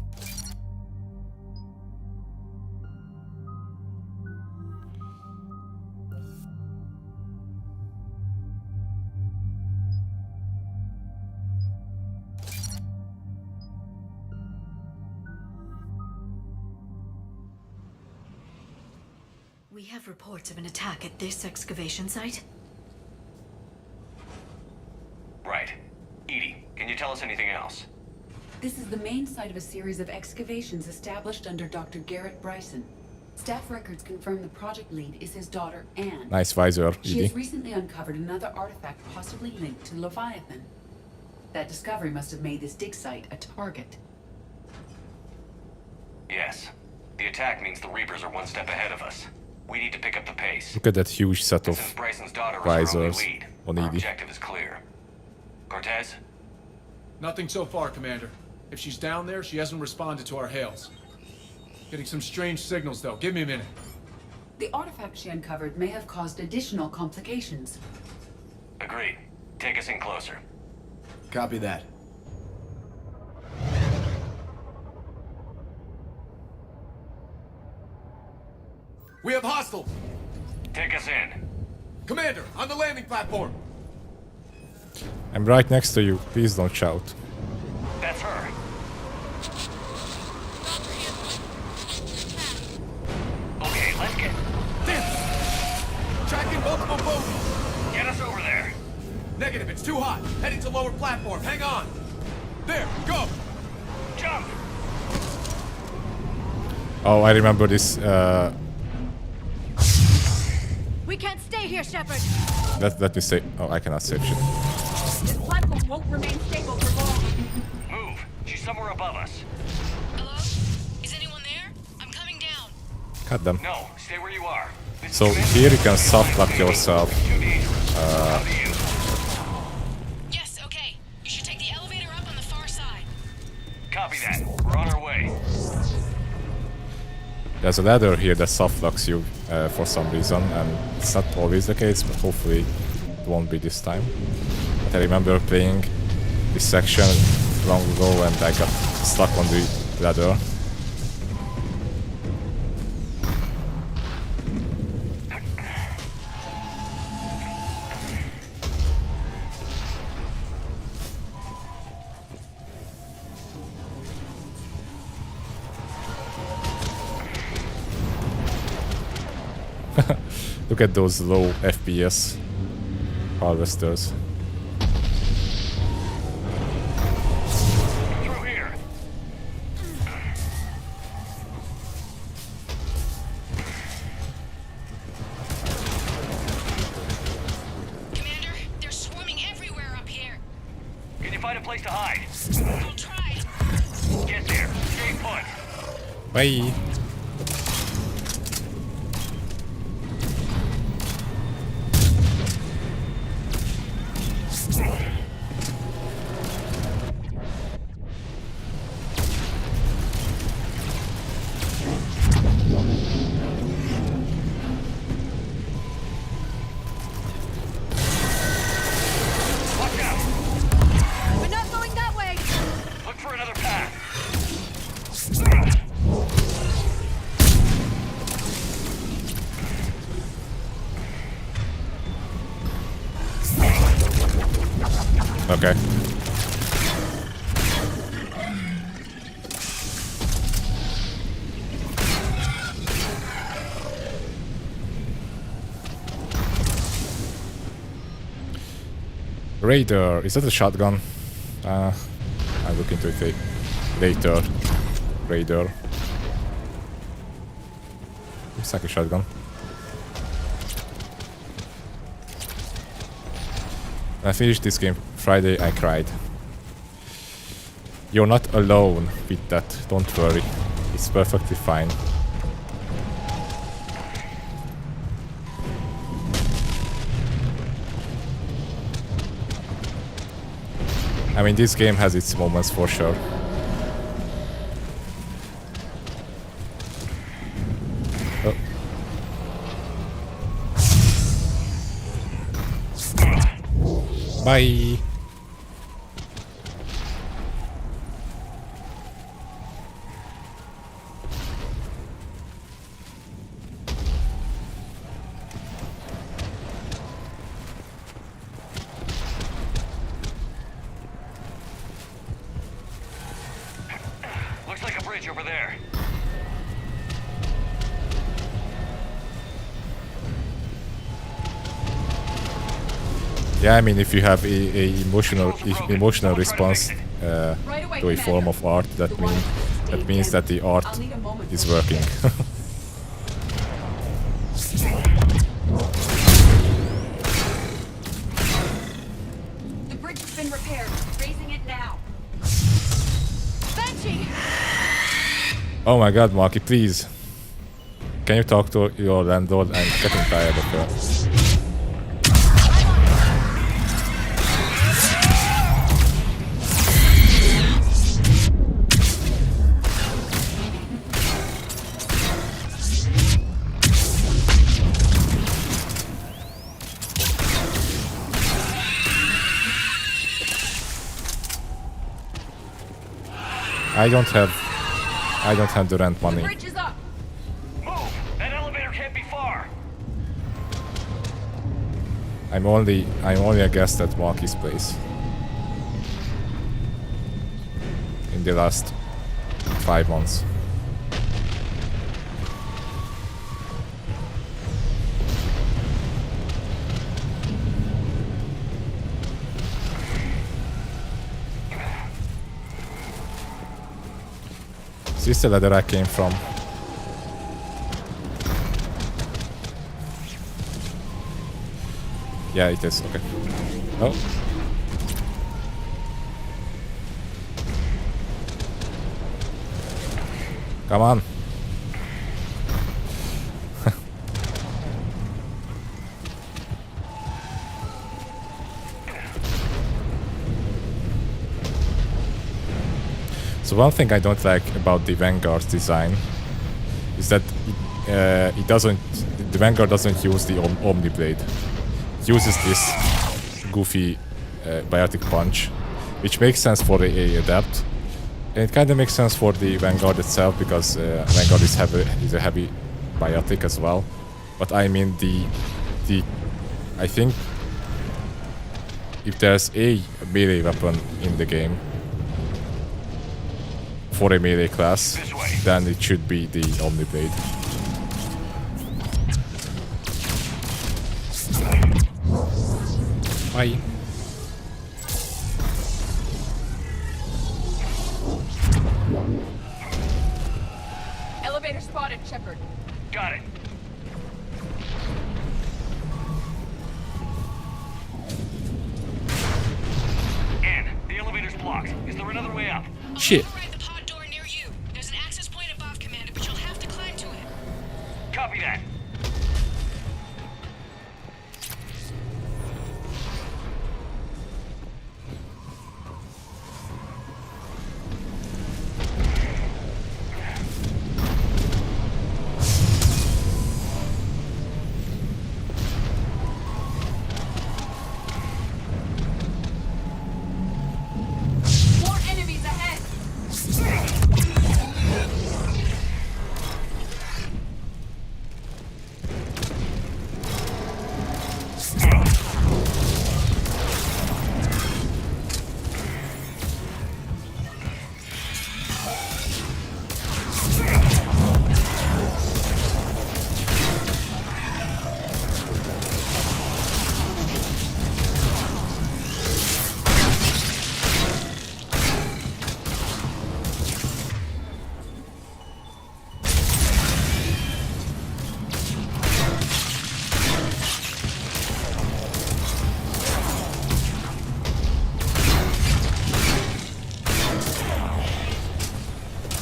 Speaker 6: We have reports of an attack at this excavation site.
Speaker 5: Right. Edie, can you tell us anything else?
Speaker 14: This is the main site of a series of excavations established under Dr. Garrett Bryson. Staff records confirm the project lead is his daughter, Anne.
Speaker 1: Nice visor,
Speaker 14: She
Speaker 1: Edie.
Speaker 14: has recently uncovered another artifact possibly linked to Leviathan. That discovery must have made this dig site a target.
Speaker 5: Yes. The attack means the Reapers are one step ahead of us. We need to pick up the pace.
Speaker 1: Look at that huge set of
Speaker 5: Since Bryson's daughter was our only
Speaker 1: visors
Speaker 5: lead,
Speaker 1: on
Speaker 5: our
Speaker 1: Edie.
Speaker 5: objective is clear. Cortez?
Speaker 10: Nothing so far, Commander. If she's down there, she hasn't responded to our hails. Getting some strange signals, though. Give me a minute.
Speaker 14: The artifact she uncovered may have caused additional complications.
Speaker 5: Agreed. Take us in closer.
Speaker 10: Copy that. We have hostiles!
Speaker 5: Take us in.
Speaker 10: Commander, on the landing platform!
Speaker 1: I'm right next to you. Please don't shout.
Speaker 5: That's her. Okay, let's get...
Speaker 10: Tracking multiple bogies!
Speaker 5: Get us over there.
Speaker 10: Negative, it's too hot. Heading to lower platform. Hang on. There, go!
Speaker 5: Jump!
Speaker 1: Oh, I remember this.
Speaker 9: We can't stay here, Shepard.
Speaker 1: Let me say. Oh, I cannot save shit.
Speaker 9: This platform won't remain stable for long.
Speaker 5: Move. She's somewhere above us.
Speaker 9: Hello? Is anyone there? I'm coming down.
Speaker 1: Cut them.
Speaker 5: No, stay where you are.
Speaker 1: So here you can soft lock yourself.
Speaker 9: Yes, okay. You should take the elevator up on the far side.
Speaker 5: Copy that. We're on our way.
Speaker 1: There's a ladder here that soft locks you for some reason, and it's not always the case, but hopefully it won't be this time. But I remember playing this section long ago and I got stuck on the ladder. Look at those low FPS harvesters.
Speaker 5: Through here.
Speaker 9: Commander, they're swarming everywhere up here.
Speaker 5: Can you find a place to hide?
Speaker 9: I'll try.
Speaker 5: Get there. Stay put.
Speaker 1: Bye.
Speaker 9: We're not going that way.
Speaker 5: Look for another path.
Speaker 1: Okay. Raider, is that a shotgun? I'll look into it later. Raider. Looks like a shotgun. When I finished this game Friday, I cried. You're not alone with that, don't worry. It's perfectly fine. I mean, this game has its moments for sure. Oh. Bye.
Speaker 5: Looks like a bridge over there.
Speaker 1: Yeah, I mean, if you have a emotional response to a form of art, that means that the art is working.
Speaker 9: The bridge has been repaired. Raising it now. Banshee!
Speaker 1: Oh my god, Marky, please. Can you talk to your landlord? I'm getting tired of her. I don't have the rent money.
Speaker 9: The bridge is up.
Speaker 5: Move! That elevator can't be
Speaker 1: I'm only a guest at Marky's place. In the last 5 months. Is this the ladder I came from? Yeah, it is. Okay. Oh. Come on. So one thing I don't like about the Vanguard's design is that the Vanguard doesn't use the Omni Blade. It uses this goofy biotic punch, which makes sense for the Adept. And it kind of makes sense for the Vanguard itself because Vanguard is a heavy biotic as well. But I mean I think if there's a melee weapon in the game for a melee class, then it should be the Omni Blade. Bye.
Speaker 9: Elevator spotted, Shepard.
Speaker 5: Got it. Ann, the elevator's blocked. Is there another way up?
Speaker 1: Shit.
Speaker 9: There's an access point above, Commander, but you'll have to climb to it.
Speaker 5: Copy that.
Speaker 9: More enemies ahead!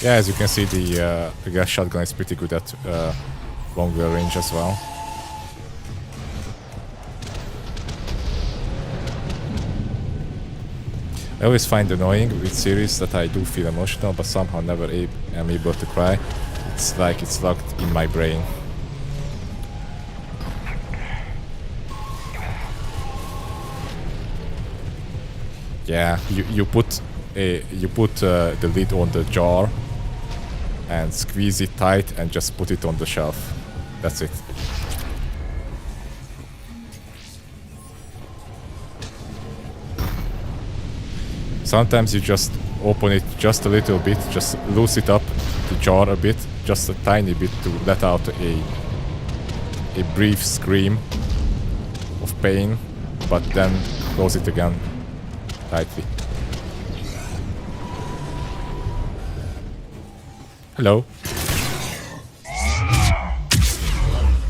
Speaker 1: Yeah, as you can see, the gas shotgun is pretty good at longer range as well. I always find annoying with series that I do feel emotional, but somehow never am able to cry. It's like it's locked in my brain. Yeah, you put the lid on the jar and squeeze it tight and just put it on the shelf. That's it. Sometimes you just open it just a little bit, just loose it up, the jar a bit, just a tiny bit to let out a brief scream of pain, but then close it again tightly. Hello.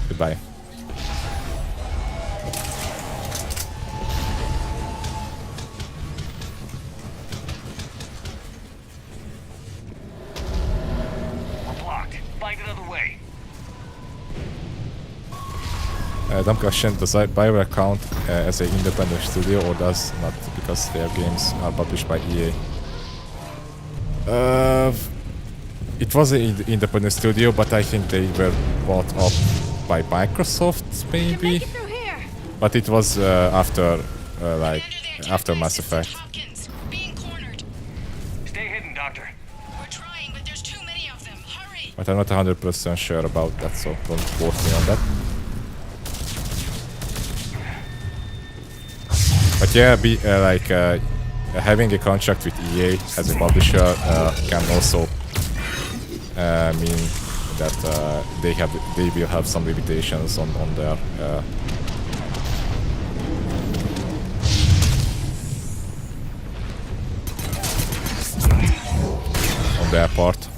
Speaker 1: Goodbye.
Speaker 5: We're blocked. Find another way.
Speaker 1: Dumb question, does BioWare count as an independent studio or does not, because their games are published by EA? It was an independent studio, but I think they were bought up by Microsoft, maybe? But it was after Mass Effect.
Speaker 5: Stay hidden, Doctor.
Speaker 1: But I'm not 100% sure about that, so don't quote me on that. But yeah, having a contract with EA as a publisher can also mean that they will have some limitations on their part.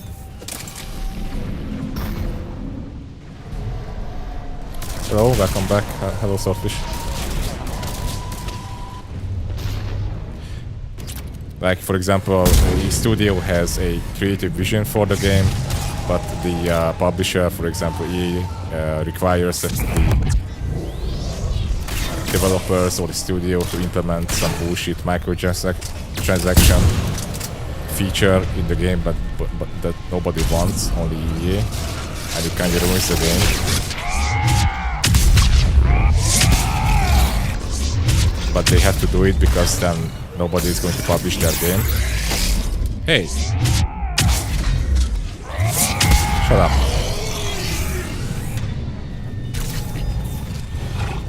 Speaker 1: Hello, welcome back. Hello, Swordfish. Like, for example, the studio has a creative vision for the game, but the publisher, for example, EA, requires that the developers or the studio to implement some bullshit microtransaction feature in the game, but that nobody wants, only EA, and it kind of ruins the game. But they have to do it because then nobody is going to publish their game. Hey! Shut up.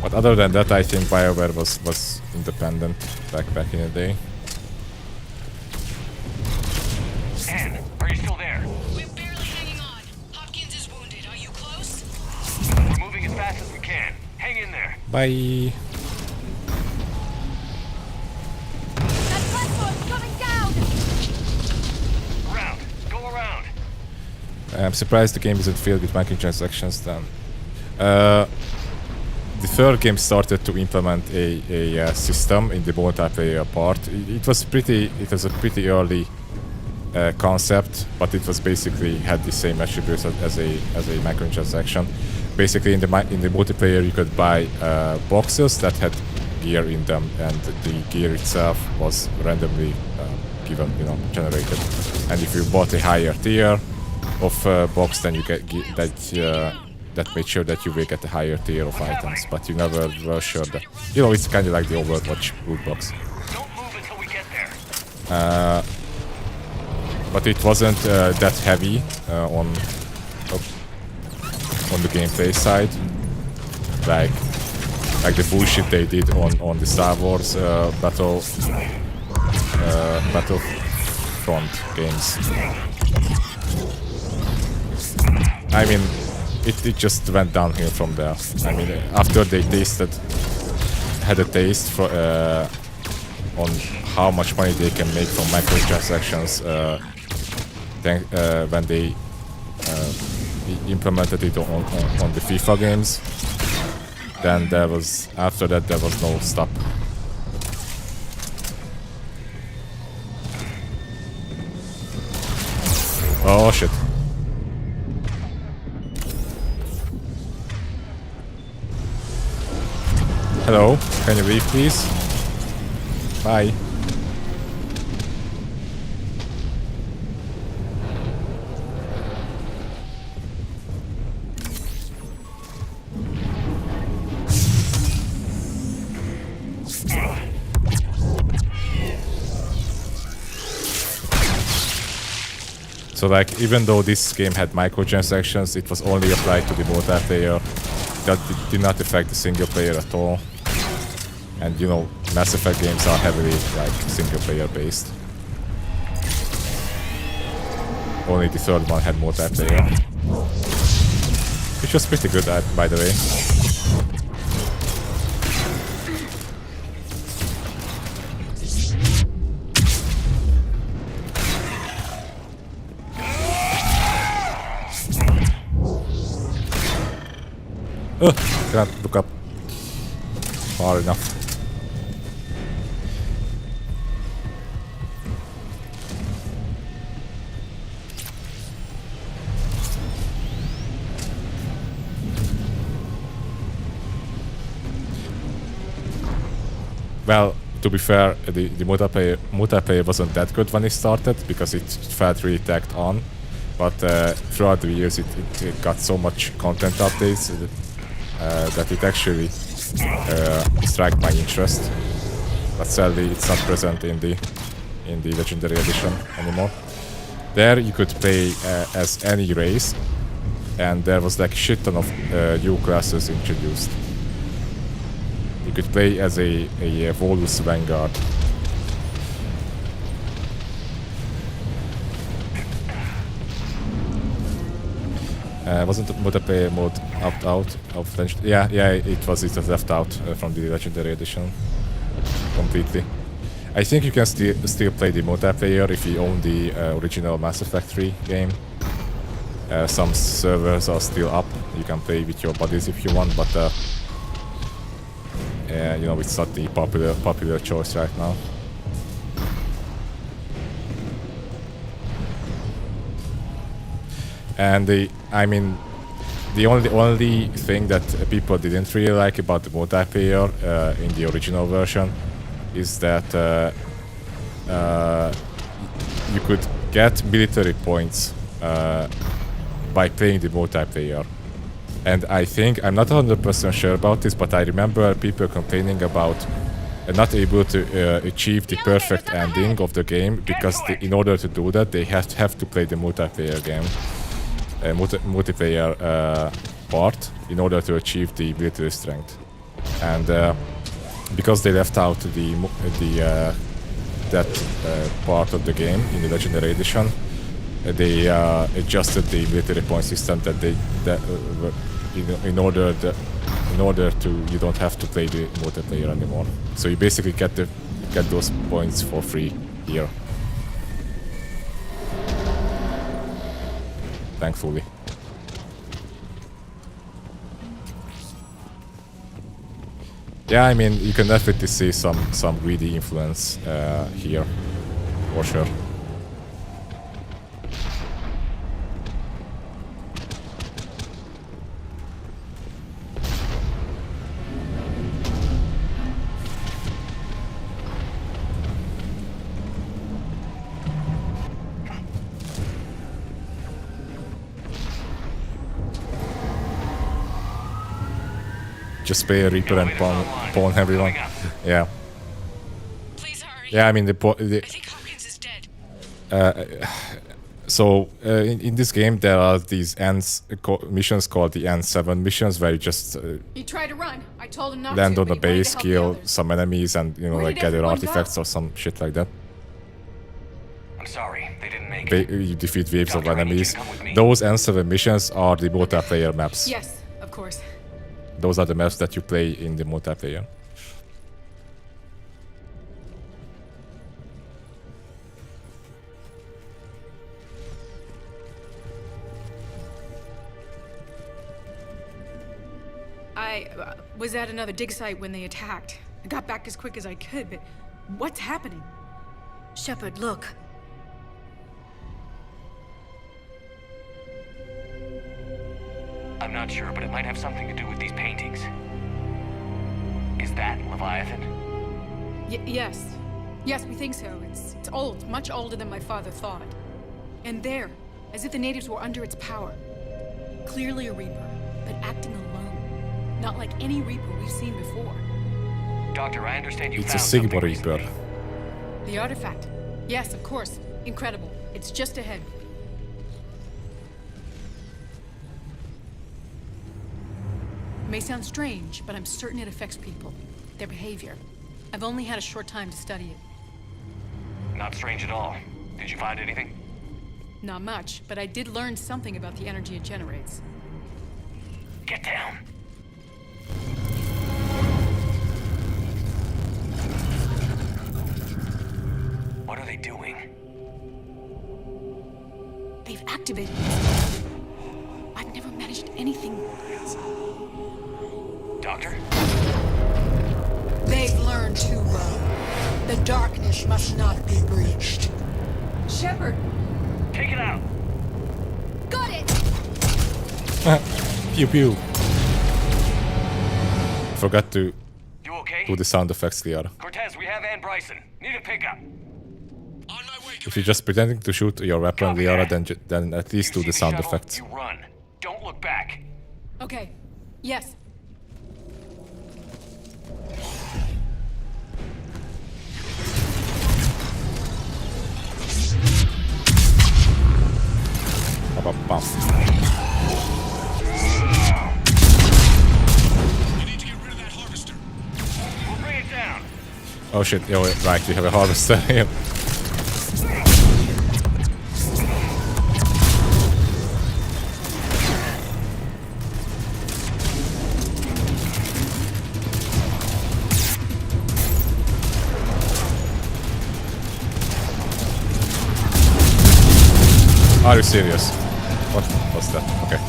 Speaker 1: But other than that, I think BioWare was independent back in the day.
Speaker 5: Anne, are you still there?
Speaker 8: We're barely hanging on. Hopkins is wounded. Are you close?
Speaker 5: We're moving as fast as we can. Hang in there.
Speaker 1: Bye. I'm surprised the game isn't filled with microtransactions then. The third game started to implement a system in the multiplayer part. It was a pretty early concept, but it was basically had the same attributes as a microtransaction. Basically, in the multiplayer, you could buy boxes that had gear in them, and the gear itself was randomly given, generated. And if you bought a higher tier of box, then you get that made sure that you will get a higher tier of items, but you never were sure that, it's kind of like the Overwatch loot box.
Speaker 5: Don't move until we get there.
Speaker 1: But it wasn't that heavy on the gameplay side, like the bullshit they did on the Star Wars Battlefront games. I mean, it just went downhill from there. I mean, after they had a taste for on how much money they can make from microtransactions, when they implemented it on the FIFA games, then after that there was no stop. Oh shit. Hello, can you leave please? Bye. So like, even though this game had microtransactions, it was only applied to the multiplayer. That did not affect the single player at all. And Mass Effect games are heavily like single player based. Only the third one had multiplayer, which was pretty good, by the way. Cannot look up far enough. Well, to be fair, the multiplayer wasn't that good when it started because it felt really tacked on. But throughout the years, it got so much content updates that it actually struck my interest. But sadly, it's not present in the Legendary Edition anymore. There, you could play as any race, and there was like a shit ton of new classes introduced. could play as a Volus Vanguard. Wasn't the multiplayer mode out of Legendary? Yeah, it was left out from the Legendary Edition completely. I think you can still play the multiplayer if you own the original Mass Effect 3 game. Some servers are still up. You can play with your buddies if you want, but you know, it's not the popular choice right now. And the only thing that people didn't really like about the multiplayer in the original version is that you could get military points by playing the multiplayer. And I think, I'm not 100% sure about this, but I remember people complaining about not able to achieve the perfect ending of the game because in order to do that they have to play the multiplayer game. Multiplayer part in order to achieve the military strength, and because they left out that part of the game in the Legendary Edition, they adjusted the military point system in order to you don't have to play the multiplayer anymore. So you basically get those points for free here. Thankfully. Yeah, I mean, you can definitely see some greedy influence here, for sure. Just pay a Reaper and pawn everyone. Yeah. Yeah, I mean I think Hopkins is dead. So in this game there are these missions called the N7 missions where you just
Speaker 9: He tried to run. I told him not
Speaker 1: land
Speaker 9: to,
Speaker 1: on a
Speaker 9: but he wanted
Speaker 1: base,
Speaker 9: to help the
Speaker 1: kill
Speaker 9: others.
Speaker 1: some enemies, and you know,
Speaker 9: Where
Speaker 1: like
Speaker 9: did
Speaker 1: gather
Speaker 9: everyone
Speaker 1: artifacts
Speaker 9: go?
Speaker 1: or some shit like that.
Speaker 5: I'm sorry, they didn't make it.
Speaker 1: You defeat waves of
Speaker 5: Doctor, I need you
Speaker 1: enemies.
Speaker 5: to come with me.
Speaker 1: Those N7 missions are the multiplayer maps.
Speaker 9: Yes, of course.
Speaker 1: Those are the maps that you play in the multiplayer.
Speaker 9: I was at another dig site when they attacked. I got back as quick as I could, but what's happening?
Speaker 6: Shepard, look.
Speaker 5: I'm not sure, but it might have something to do with these paintings. Is that Leviathan?
Speaker 9: Yes. Yes, we think so. It's old, much older than my father thought. And there, as if the natives were under its power. Clearly a Reaper, but acting alone. Not like any Reaper we've seen before.
Speaker 5: Doctor, I understand you
Speaker 1: It's a
Speaker 5: found
Speaker 1: Sigma
Speaker 5: something
Speaker 1: Reaper.
Speaker 5: recently.
Speaker 9: The artifact. Yes, of course. Incredible. It's just ahead. It may sound strange, but I'm certain it affects people. Their behavior. I've only had a short time to study it.
Speaker 5: Not strange at all. Did you find anything?
Speaker 9: Not much, but I did learn something about the energy it generates.
Speaker 5: Get down. What are they doing?
Speaker 9: They've activated it. I've never managed anything.
Speaker 5: Doctor?
Speaker 9: They've learned too well. The darkness must not be breached. Shepard!
Speaker 5: Take it out!
Speaker 9: Got it!
Speaker 1: Pew pew. Forgot to do the sound effects clear.
Speaker 5: Cortez, we have Ann Bryson. Need a pickup.
Speaker 1: If you're just pretending to shoot your weapon, Liara, then at least do the sound effects.
Speaker 5: You run. Don't look back.
Speaker 9: Okay. Yes.
Speaker 1: Bam.
Speaker 16: You need to get rid of that harvester.
Speaker 1: Oh shit, oh, right, we have a harvester here. Are you serious? What was that? Okay.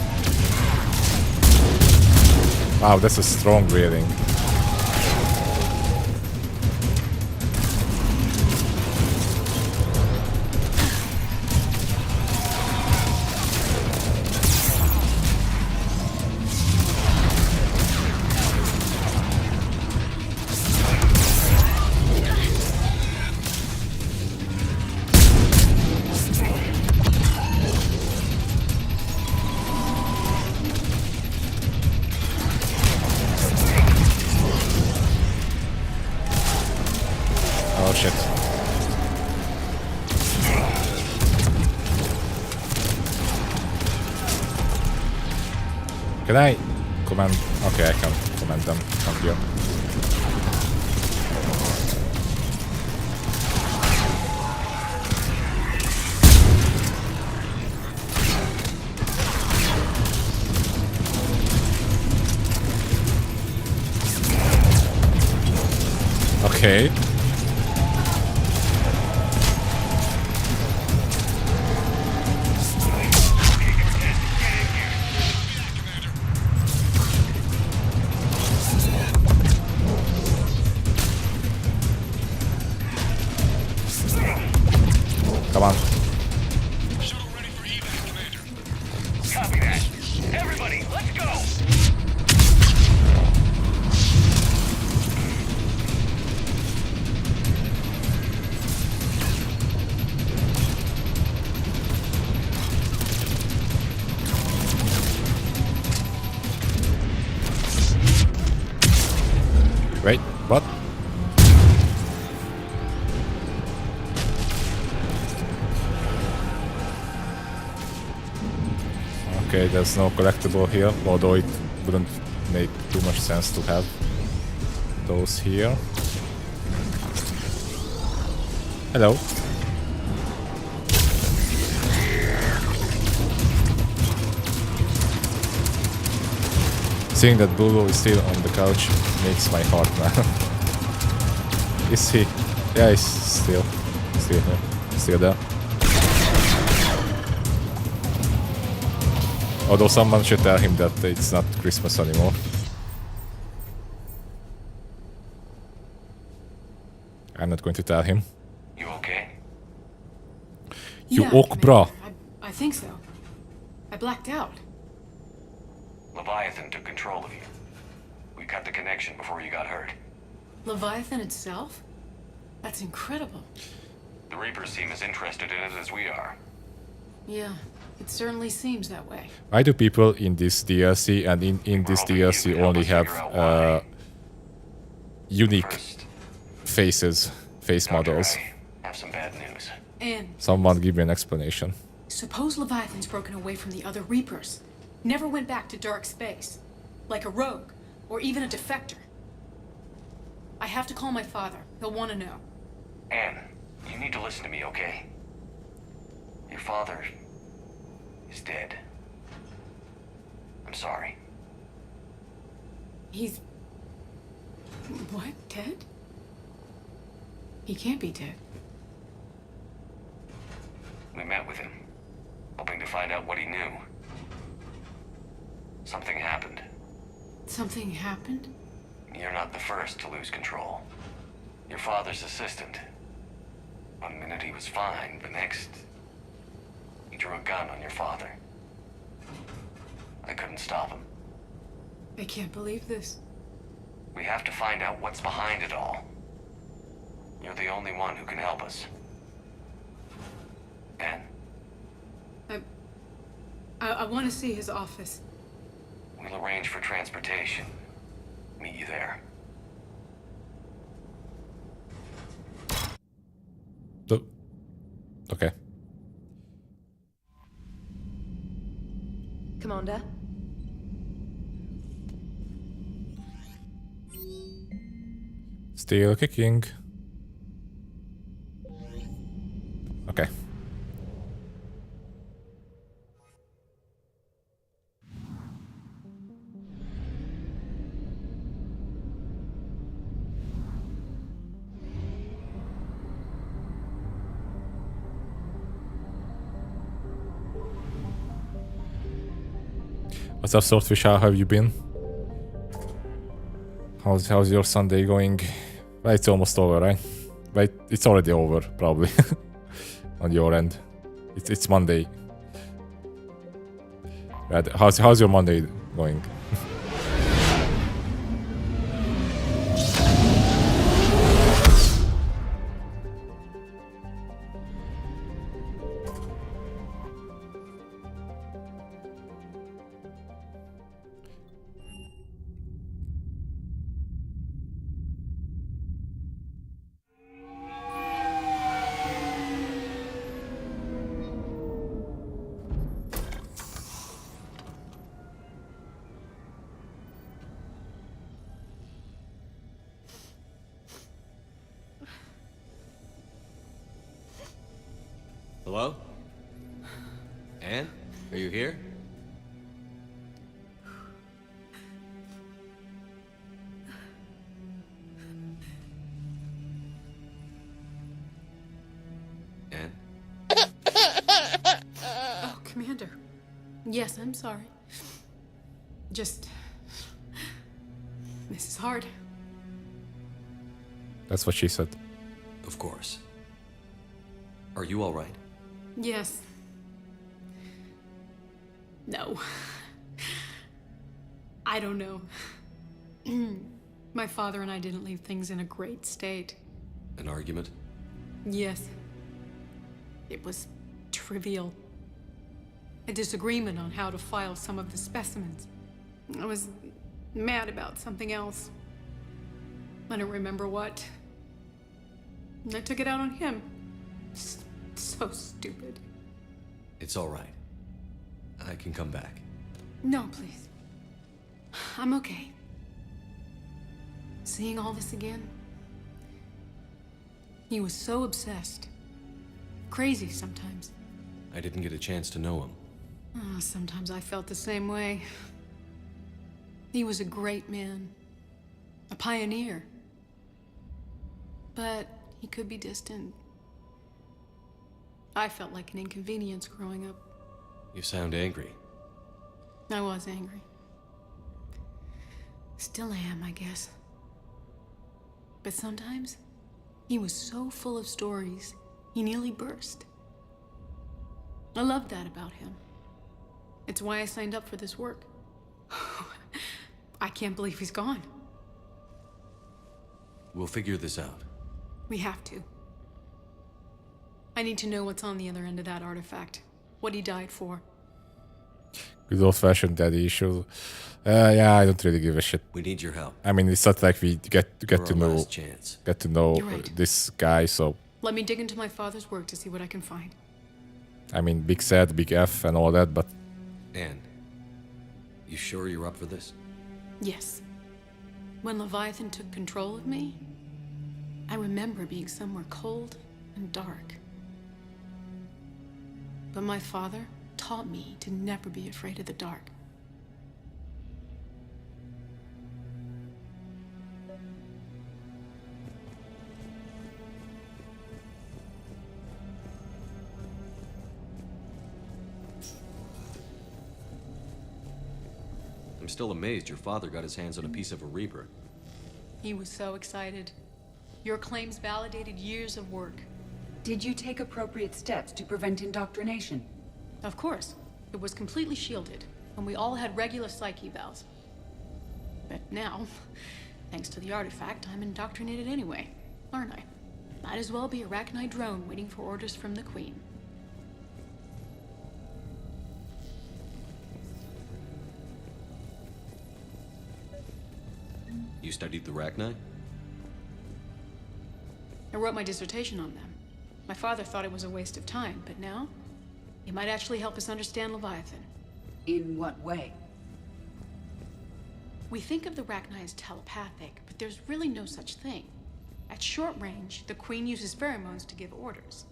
Speaker 1: Wow, that's a strong reeling. Oh shit. Can I command? Okay, I can command them from here. Okay. Come on.
Speaker 11: Copy that. Everybody, let's go!
Speaker 1: Wait, what? Okay, there's no collectible here, although it wouldn't make too much sense to have those here. Hello. Seeing that Bulu is still on the couch makes my heart melt. Is he? Yeah, he's still here. Still there. Although someone should tell him that it's not Christmas anymore. I'm not going to tell him.
Speaker 5: You okay?
Speaker 1: You
Speaker 9: Yeah,
Speaker 1: ok bra.
Speaker 9: I think so. I blacked out.
Speaker 5: Leviathan took control of you. We cut the connection before you got hurt.
Speaker 9: Leviathan itself? That's incredible.
Speaker 5: The Reapers seem as interested in it as we are.
Speaker 9: Yeah, it certainly seems that way.
Speaker 1: Why do people in this DLC and in this DLC only have unique face models?
Speaker 5: I have some bad news.
Speaker 9: And
Speaker 1: Someone give me an explanation.
Speaker 9: suppose Leviathan's broken away from the other Reapers. Never went back to dark space. Like a rogue, or even a defector. I have to call my father. He'll want to know.
Speaker 5: Anne, you need to listen to me, okay? Your father is dead. I'm sorry.
Speaker 9: He's... What? Dead? He can't be dead.
Speaker 5: We met with him, hoping to find out what he knew. Something happened.
Speaker 9: Something happened?
Speaker 5: You're not the first to lose control. Your father's assistant. One minute he was fine, the next... he drew a gun on your father. I couldn't stop him.
Speaker 9: I can't believe this.
Speaker 5: We have to find out what's behind it all. You're the only one who can help us. Anne?
Speaker 9: I want to see his office.
Speaker 5: We'll arrange for transportation. Meet you there.
Speaker 1: Okay.
Speaker 2: Commander?
Speaker 1: Still kicking. Okay. What's up, Swordfish? How have you been? How's your Sunday going? Well, it's almost over, right? But it's already over, probably. On your end. It's Monday. Right. How's your Monday going?
Speaker 13: Hello? Anne? Are you here? Anne?
Speaker 9: Oh, Commander. Yes, I'm sorry. Just... This is hard.
Speaker 1: That's what she said.
Speaker 13: Of course. Are you all right?
Speaker 9: Yes. No. I don't know. My father and I didn't leave things in a great state.
Speaker 13: An argument?
Speaker 9: Yes. It was trivial. A disagreement on how to file some of the specimens. I was mad about something else. I don't remember what. I took it out on him. So stupid.
Speaker 13: It's all right. I can come back.
Speaker 9: No, please. I'm okay. Seeing all this again, he was so obsessed. Crazy sometimes.
Speaker 13: I didn't get a chance to know him.
Speaker 9: Oh, sometimes I felt the same way. He was a great man. A pioneer. But he could be distant. I felt like an inconvenience growing up.
Speaker 13: You sound angry.
Speaker 9: I was angry. Still am, I guess. But sometimes, he was so full of stories, he nearly burst. I loved that about him. It's why I signed up for this work. I can't believe he's gone.
Speaker 13: We'll figure this out.
Speaker 9: We have to. I need to know what's on the other end of that artifact. What he died for.
Speaker 1: Good old-fashioned daddy issues. Yeah, I don't really give a shit.
Speaker 13: We need your help.
Speaker 1: I mean, it's not like we get to know
Speaker 13: last chance.
Speaker 1: get to know
Speaker 9: You're right.
Speaker 1: this guy. So
Speaker 9: Let me dig into my father's work to see what I can find.
Speaker 1: I mean, big Z, big F, and all that. But
Speaker 13: Anne, you sure you're up for this?
Speaker 9: Yes. When Leviathan took control of me, I remember being somewhere cold and dark. But my father taught me to never be afraid of the dark.
Speaker 13: I'm still amazed your father got his hands on a piece of a Reaper.
Speaker 9: He was so excited. Your claims validated years of work.
Speaker 14: Did you take appropriate steps to prevent indoctrination?
Speaker 9: Of course. It was completely shielded, and we all had regular psych evals. But now, thanks to the artifact, I'm indoctrinated anyway, aren't I? Might as well be a Arachnite drone waiting for orders from the Queen.
Speaker 13: You studied the Arachnite?
Speaker 9: I wrote my dissertation on them. My father thought it was a waste of time, but now, it might actually help us understand Leviathan.
Speaker 14: In what way?
Speaker 9: We think of the Arachnite as telepathic, but there's really no such thing. At short range, the Queen uses pheromones to give orders.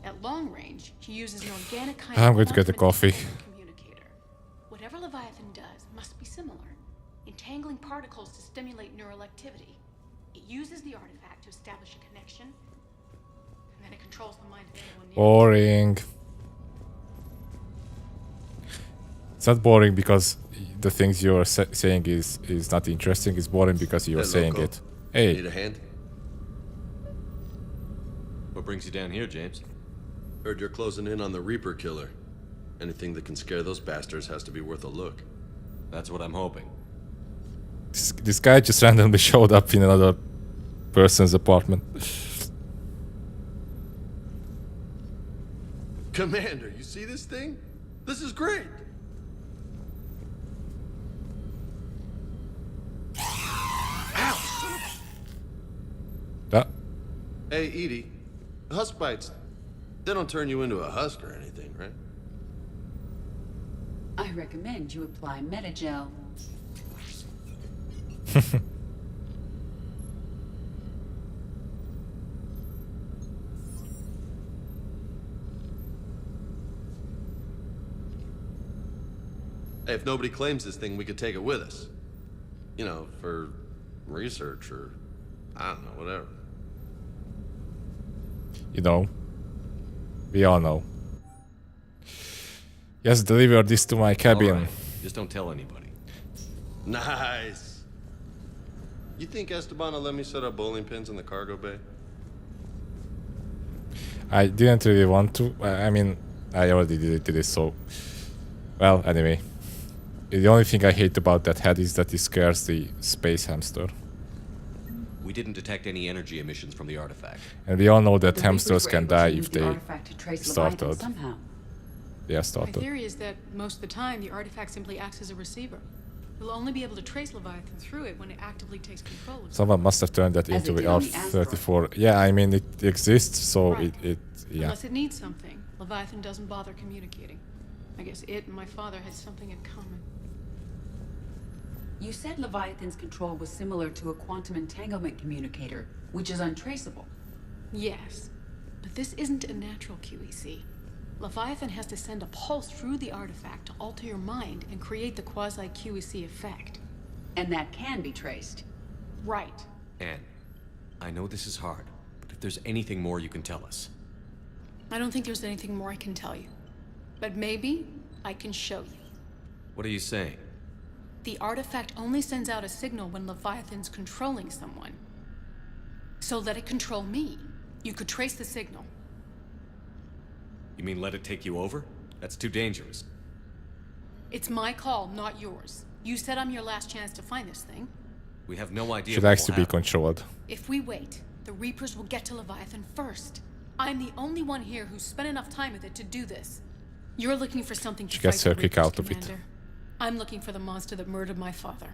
Speaker 9: At long range, he uses an organic kind
Speaker 1: I'm
Speaker 9: of
Speaker 1: going to get a coffee.
Speaker 9: communicator. Whatever Leviathan does must be similar, entangling particles to stimulate neural activity. It uses the artifact to establish a connection, and then it controls the mind of anyone near it.
Speaker 1: Boring. It's not boring because the things you're saying is not interesting. It's boring because you're saying
Speaker 3: loco.
Speaker 1: it. Hey.
Speaker 3: Need a hand?
Speaker 13: What brings you down here, James?
Speaker 3: Heard you're closing in on the Reaper killer. Anything that can scare those bastards has to be worth a look.
Speaker 13: That's what I'm hoping.
Speaker 1: This guy just randomly showed up in another person's apartment.
Speaker 3: Commander, you see this thing? This is great!
Speaker 1: Yeah.
Speaker 3: Hey, Edie, husk bites, they don't turn you into a husk or anything, right?
Speaker 14: I recommend you apply Metagel.
Speaker 3: Hey, if nobody claims this thing, we could take it with us. You know, for research or, I don't know, whatever.
Speaker 1: You know. We all know. Yes, deliver this to my cabin.
Speaker 13: Right. Just don't tell anybody.
Speaker 3: Nice. You think Esteban will let me set up bowling pins in the cargo bay?
Speaker 1: I didn't really want to. I mean, I already did this, so... Well, anyway. The only thing I hate about that head is that it scares the space hamster.
Speaker 13: We didn't detect any energy emissions from the artifact.
Speaker 1: And we all know that
Speaker 14: The
Speaker 1: hamsters
Speaker 14: Reapers were
Speaker 1: can
Speaker 14: able to
Speaker 1: die
Speaker 14: use
Speaker 1: if
Speaker 14: the
Speaker 1: they
Speaker 14: artifact to trace Leviathan
Speaker 1: started.
Speaker 14: somehow.
Speaker 1: They are
Speaker 9: My
Speaker 1: started.
Speaker 9: theory is that most of the time, the artifact simply acts as a receiver. We'll only be able to trace Leviathan through it when it actively takes control of it.
Speaker 1: Someone must have turned that
Speaker 14: As
Speaker 1: into
Speaker 14: it
Speaker 1: the
Speaker 14: did on the
Speaker 1: R34. Yeah, I mean, it exists, so
Speaker 9: Right.
Speaker 1: yeah.
Speaker 9: Unless it needs something, Leviathan doesn't bother communicating. I guess it and my father had something in common.
Speaker 14: You said Leviathan's control was similar to a quantum entanglement communicator, which is untraceable.
Speaker 9: Yes, but this isn't a natural QEC. Leviathan has to send a pulse through the artifact to alter your mind and create the quasi-QEC effect.
Speaker 14: And that can be traced.
Speaker 9: Right.
Speaker 13: Anne, I know this is hard, but if there's anything more you can tell us.
Speaker 9: I don't think there's anything more I can tell you. But maybe I can show you.
Speaker 13: What are you saying?
Speaker 9: The artifact only sends out a signal when Leviathan's controlling someone. So let it control me. You could trace the signal.
Speaker 13: You mean let it take you over? That's too dangerous.
Speaker 9: It's my call, not yours. You said I'm your last chance to find this thing.
Speaker 13: We have no idea
Speaker 1: She
Speaker 13: what
Speaker 1: likes
Speaker 13: will
Speaker 1: to be
Speaker 13: happen.
Speaker 1: controlled.
Speaker 9: If we wait, the Reapers will get to Leviathan first. I'm the only one here who's spent enough time with it to do this. You're looking for something to
Speaker 1: She gets
Speaker 9: fight
Speaker 1: her
Speaker 9: the
Speaker 1: kick
Speaker 9: Reapers,
Speaker 1: out of it.
Speaker 9: Commander. I'm looking for the monster that murdered my father.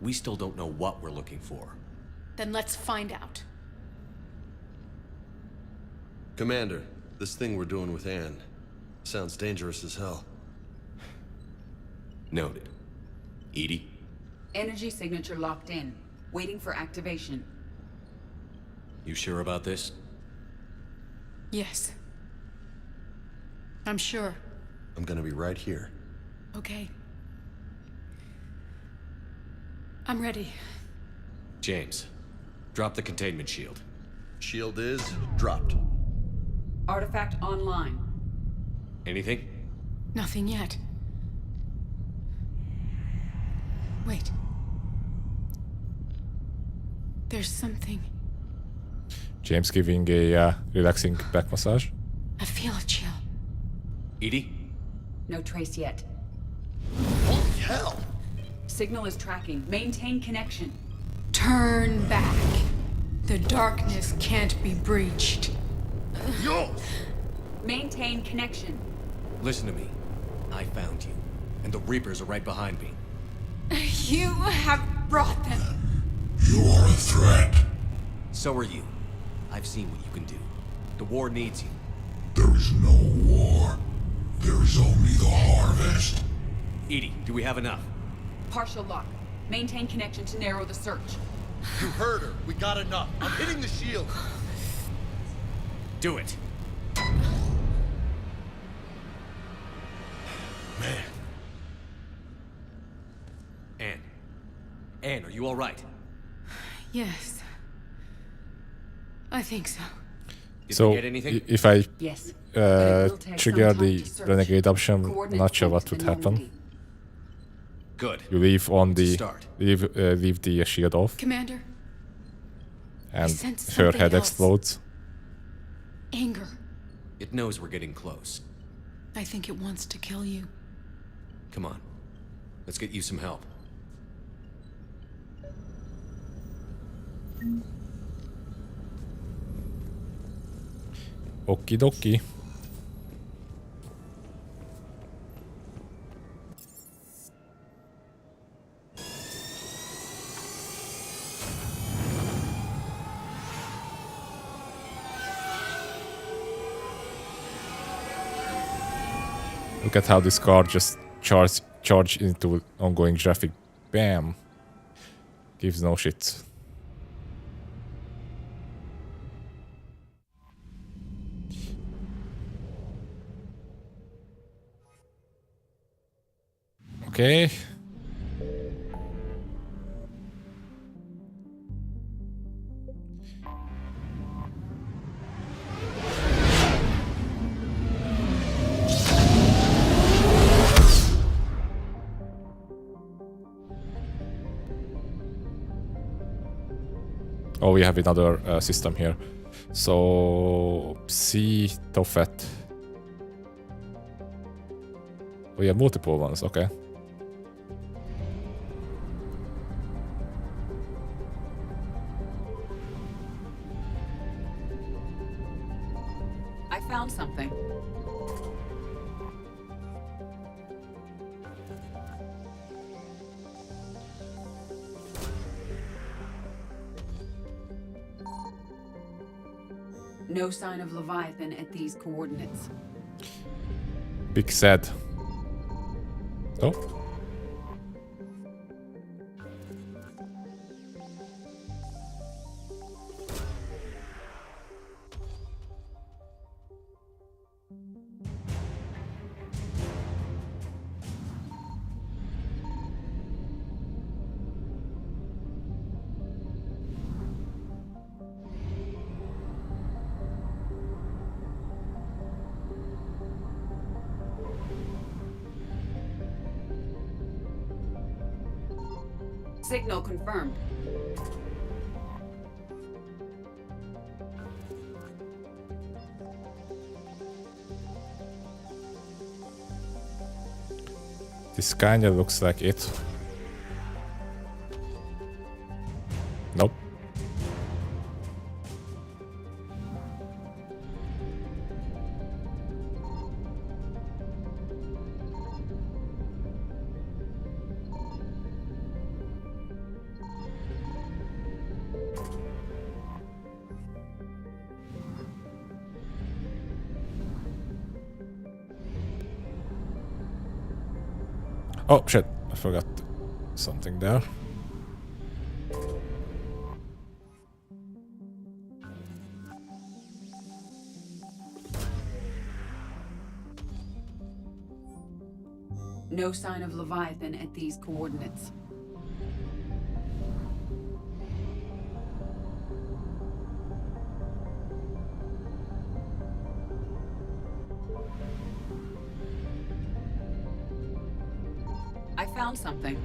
Speaker 13: We still don't know what we're looking for.
Speaker 9: Then let's find out.
Speaker 3: Commander, this thing we're doing with Anne sounds dangerous as hell.
Speaker 13: Noted. Edie?
Speaker 14: Energy signature locked in, waiting for activation.
Speaker 13: You sure about this?
Speaker 9: Yes. I'm sure.
Speaker 3: I'm gonna be right here.
Speaker 9: Okay. I'm ready.
Speaker 13: James, drop the containment shield.
Speaker 3: Shield is dropped.
Speaker 14: Artifact online.
Speaker 13: Anything?
Speaker 9: Nothing yet. Wait. There's something.
Speaker 1: James giving a relaxing back massage.
Speaker 9: I feel a chill.
Speaker 13: Edie?
Speaker 14: No trace yet.
Speaker 3: Holy hell!
Speaker 14: Signal is tracking. Maintain connection.
Speaker 9: Turn back. The darkness can't be breached.
Speaker 3: Yo!
Speaker 14: Maintain connection.
Speaker 13: Listen to me. I found you, and the Reapers are right behind me.
Speaker 9: You have brought them.
Speaker 7: You are a threat.
Speaker 13: So are you. I've seen what you can do. The war needs you.
Speaker 7: There is no war. There is only the harvest.
Speaker 13: Edie, do we have enough?
Speaker 14: Partial lock. Maintain connection to narrow the search.
Speaker 3: You heard her. We got enough. I'm hitting the shield.
Speaker 13: Do it. Anne, are you all right?
Speaker 9: Yes. I think so.
Speaker 13: Did
Speaker 1: So
Speaker 13: we get anything?
Speaker 1: if I
Speaker 14: Yes, but it will take
Speaker 1: trigger
Speaker 14: some time
Speaker 1: the
Speaker 14: to search.
Speaker 1: renegade option, I'm
Speaker 14: Coordinates
Speaker 1: not sure
Speaker 14: point
Speaker 1: what
Speaker 14: to
Speaker 1: would
Speaker 14: the
Speaker 1: happen.
Speaker 14: Normandy.
Speaker 13: Good.
Speaker 1: You leave on
Speaker 13: It's a
Speaker 1: the
Speaker 13: start.
Speaker 1: leave the shield off,
Speaker 9: Commander,
Speaker 1: and
Speaker 9: sense
Speaker 1: her
Speaker 9: something
Speaker 1: head
Speaker 9: else.
Speaker 1: explodes.
Speaker 9: anger.
Speaker 13: It knows we're getting close.
Speaker 9: I think it wants to kill you.
Speaker 13: Come on. Let's get you some help.
Speaker 1: Okie dokie. Look at how this car just charge into ongoing traffic. Bam. Gives no shit. Okay. Oh, we have another system here. So, see Tofet. Oh, yeah, multiple ones. Okay.
Speaker 14: I found something. No sign of Leviathan at these coordinates.
Speaker 1: Big sad. Oh.
Speaker 14: Signal confirmed.
Speaker 1: This kinda looks like it. Nope. Oh shit, I forgot something there.
Speaker 14: No sign of Leviathan at these coordinates. I found something.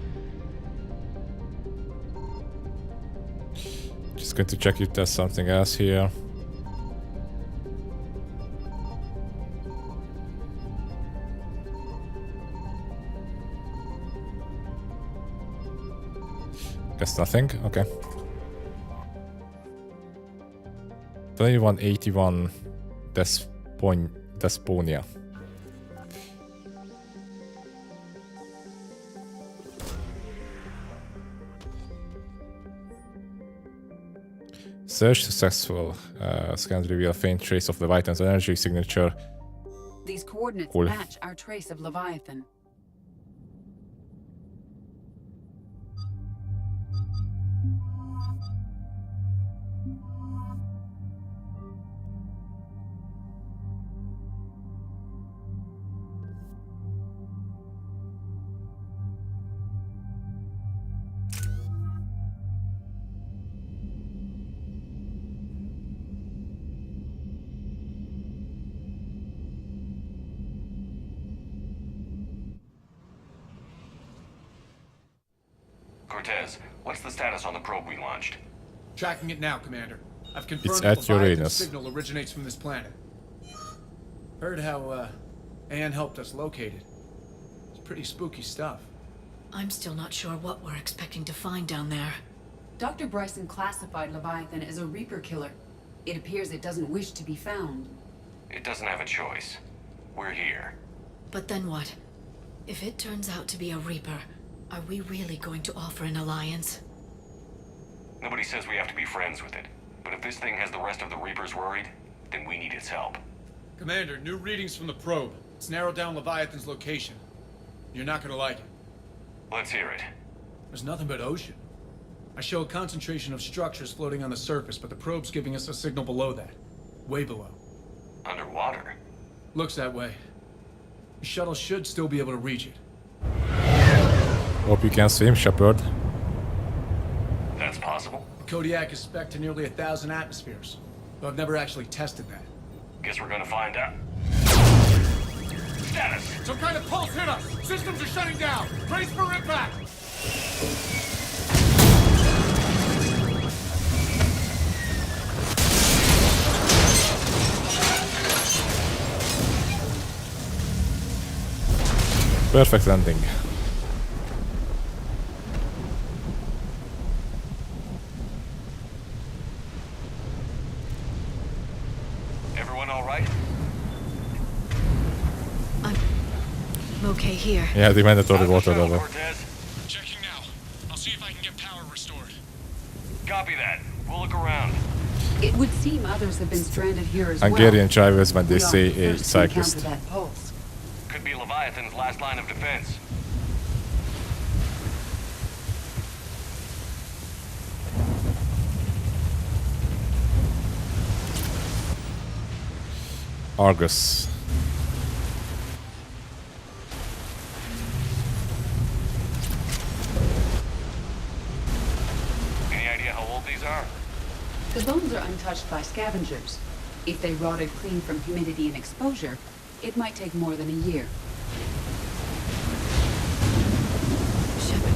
Speaker 1: Just going to check if there's something else here. Guess nothing. Okay. 2181 Desponia. Search successful. Scans reveal a faint trace of Leviathan's energy signature.
Speaker 14: These coordinates
Speaker 1: Cool.
Speaker 14: match our trace of Leviathan.
Speaker 5: Cortez, what's the status on the probe we launched?
Speaker 10: Tracking it now, Commander. I've confirmed
Speaker 1: It's
Speaker 10: that
Speaker 1: at
Speaker 10: Leviathan's
Speaker 1: Uranus.
Speaker 10: signal originates from this planet. Heard how, Anne helped us locate it. It's pretty spooky stuff.
Speaker 6: I'm still not sure what we're expecting to find down there.
Speaker 14: Dr. Bryson classified Leviathan as a Reaper killer. It appears it doesn't wish to be found.
Speaker 5: It doesn't have a choice. We're here.
Speaker 6: But then what? If it turns out to be a Reaper, are we really going to offer an alliance?
Speaker 5: Nobody says we have to be friends with it. But if this thing has the rest of the Reapers worried, then we need its help.
Speaker 10: Commander, new readings from the probe. It's narrowed down Leviathan's location. You're not gonna like it.
Speaker 5: Let's hear it.
Speaker 10: There's nothing but ocean. I show a concentration of structures floating on the surface, but the probe's giving us a signal below that. Way below.
Speaker 5: Underwater?
Speaker 10: Looks that way. The shuttle should still be able to reach it.
Speaker 1: Hope you can swim, Shepard.
Speaker 5: That's possible?
Speaker 10: The Kodiak is spec'd to nearly 1,000 atmospheres, but I've never actually tested that.
Speaker 5: Guess we're gonna find out. Status!
Speaker 10: Some kind of pulse hit us! Systems are shutting down! Brace for impact!
Speaker 1: Perfect landing.
Speaker 5: Everyone all right?
Speaker 6: I'm okay here.
Speaker 1: Yeah, the mandatory water level.
Speaker 5: Cortez?
Speaker 16: Checking now. I'll see if I can get power restored.
Speaker 5: Copy that. We'll look around.
Speaker 14: It would seem others have been stranded here as well.
Speaker 1: Hungarian drivers when they
Speaker 14: We
Speaker 1: say
Speaker 14: ought
Speaker 1: a
Speaker 14: first to encounter
Speaker 1: cyclist.
Speaker 14: that pulse.
Speaker 5: Could be Leviathan's last line of defense.
Speaker 1: Argus.
Speaker 5: Any idea how old these are?
Speaker 14: The bones are untouched by scavengers. If they rotted clean from humidity and exposure, it might take more than a year.
Speaker 6: Shepard,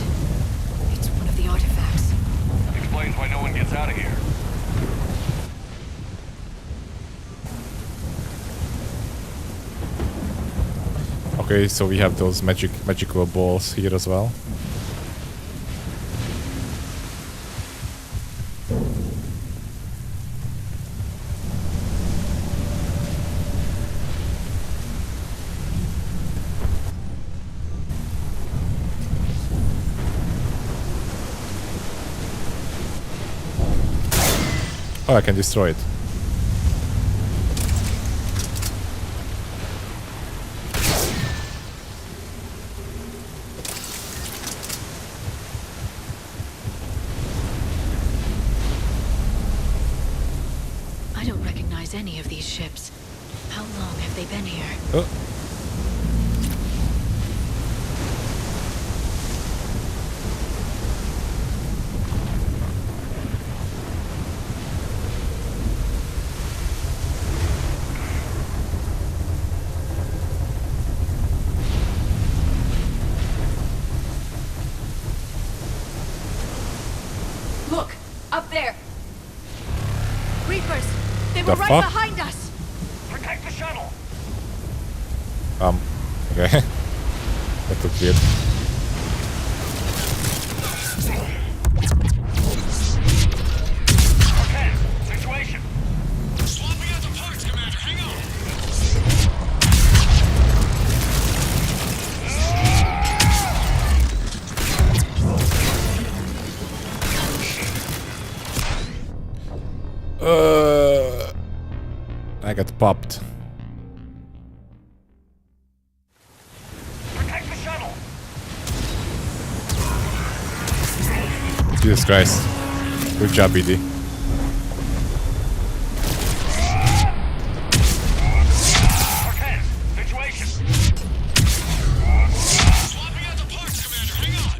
Speaker 6: it's one of the artifacts.
Speaker 5: Explains why no one gets out of here.
Speaker 1: Okay, so we have those magical balls here as well. Oh, I can destroy it.
Speaker 6: I don't recognize any of these ships. How long have they been here?
Speaker 1: Oh.
Speaker 14: Look! Up there!
Speaker 6: Reapers! They
Speaker 1: The
Speaker 6: were right
Speaker 1: fuck?
Speaker 6: behind us!
Speaker 5: Protect the shuttle!
Speaker 1: Okay. That looked weird.
Speaker 5: Cortez, situation!
Speaker 16: Swapping out the parts, Commander. Hang on.
Speaker 1: I got popped.
Speaker 5: Protect the shuttle!
Speaker 1: Jesus Christ. Good job, BD.
Speaker 5: Cortez, situation!
Speaker 16: Swapping out the parts, Commander. Hang on.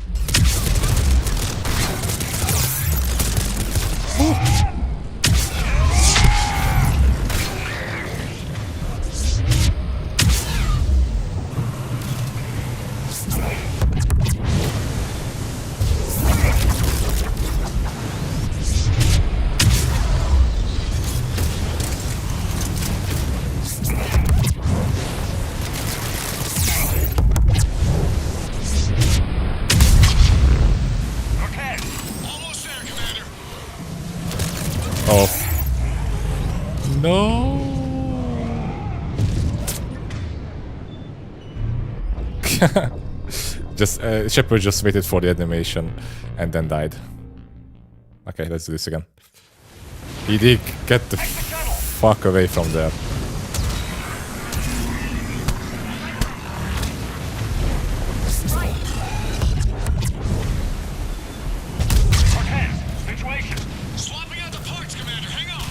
Speaker 1: Just Shepard just waited for the animation and then died. Okay, let's do this again. ED, get the fuck away from there.
Speaker 11: Situation. Swapping out the parts, Commander. Hang on.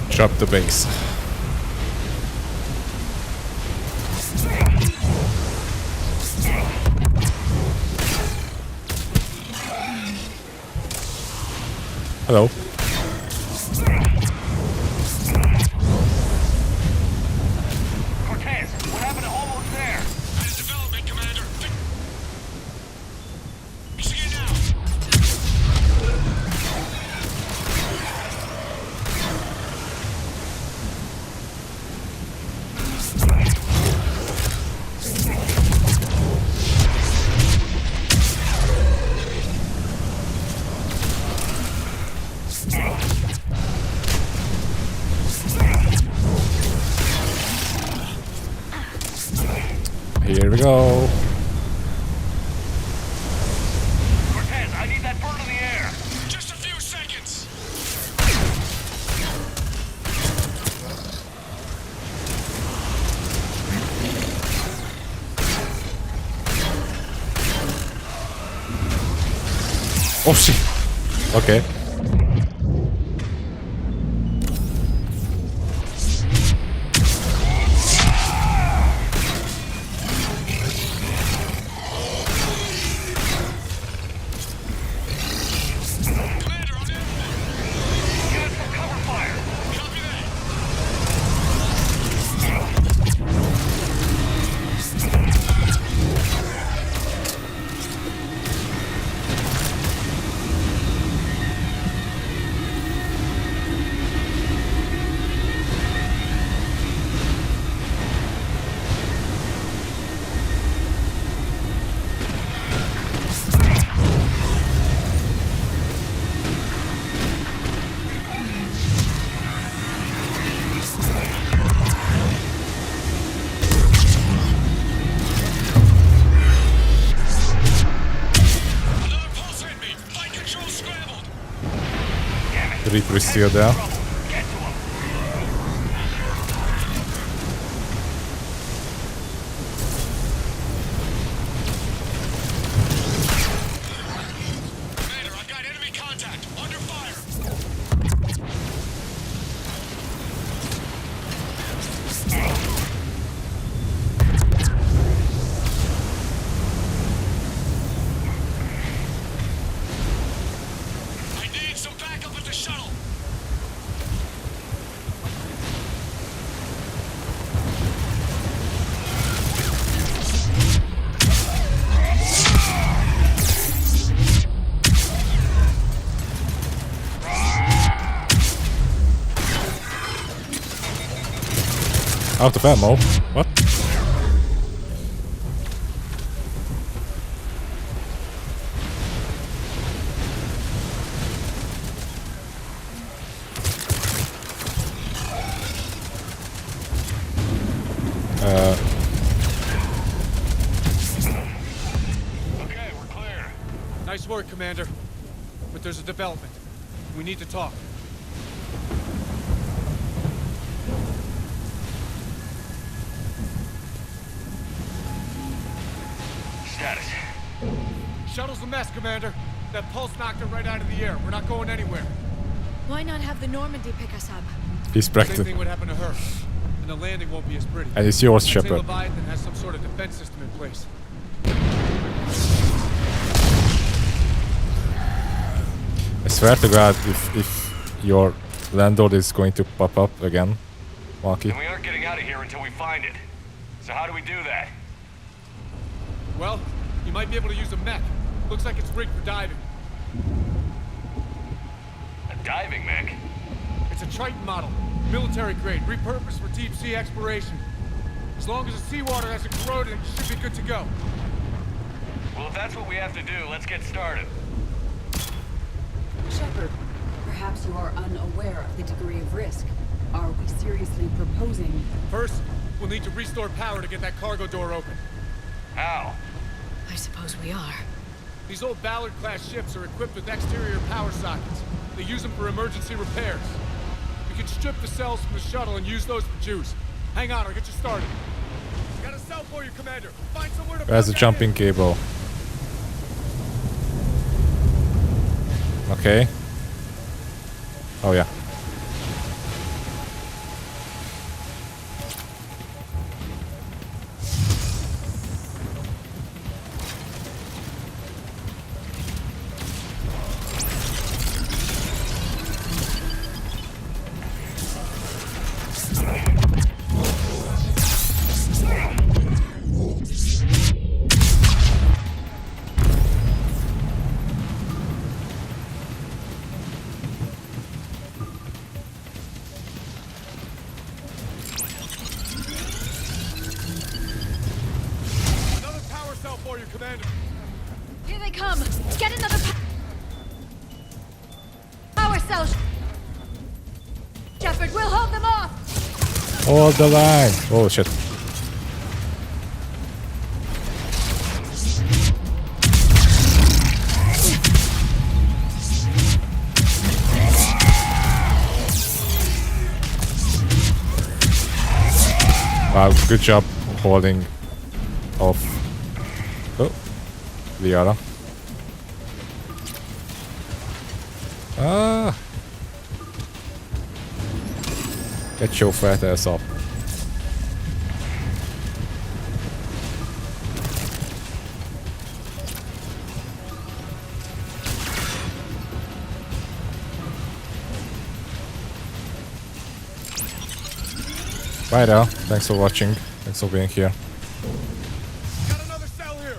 Speaker 1: Drop the base. Hello.
Speaker 11: Cortez, what happened to almost there? Out of development, Commander. Fixing it now.
Speaker 1: Here we go.
Speaker 11: Cortez, I need that bird in the air. Just a few seconds.
Speaker 1: Oh shit. Okay. The Reaper is still there. Out of ammo? What?
Speaker 10: Okay, we're clear. Nice work, Commander. But there's a development. We need to talk.
Speaker 11: Status.
Speaker 10: Shuttle's a mess, Commander. That pulse knocked it right out of the air. We're not going anywhere.
Speaker 12: Why not have the Normandy pick us up?
Speaker 1: He's
Speaker 10: Same
Speaker 1: practicing.
Speaker 10: thing would happen to her. And the landing won't be as pretty.
Speaker 1: And it's yours,
Speaker 10: I'd say
Speaker 1: Shepard.
Speaker 10: Leviathan has some sort of defense system in place.
Speaker 1: I swear to God, if your landlord is going to pop up again, Marky.
Speaker 11: And we aren't getting out of here until we find it. So how do we do that?
Speaker 10: Well, you might be able to use a mech. Looks like it's rigged for diving.
Speaker 11: A diving mech?
Speaker 10: It's a Triton model. Military grade, repurposed for deep sea exploration. As long as the seawater hasn't corroded, it should be good to go.
Speaker 11: Well, if that's what we have to do, let's get started.
Speaker 14: Shepard, perhaps you are unaware of the degree of risk. Are we seriously proposing?
Speaker 10: First, we'll need to restore power to get that cargo door open.
Speaker 11: How?
Speaker 6: I suppose we are.
Speaker 10: These old Ballard-class ships are equipped with exterior power sockets. They use them for emergency repairs. We can strip the cells from the shuttle and use those for juice. Hang on, I'll get you started. Got a cell for you, Commander. Find somewhere to...
Speaker 1: Where's the jumping cable? Okay. Oh yeah.
Speaker 6: Here they come! Get another power cell! Shepard, we'll hold them off!
Speaker 1: Hold the line! Oh shit. Wow, good job holding off. Oh, Liara. Ah! Get your fat ass up. Bye now. Thanks for watching. Thanks for being here.
Speaker 10: Got another cell here.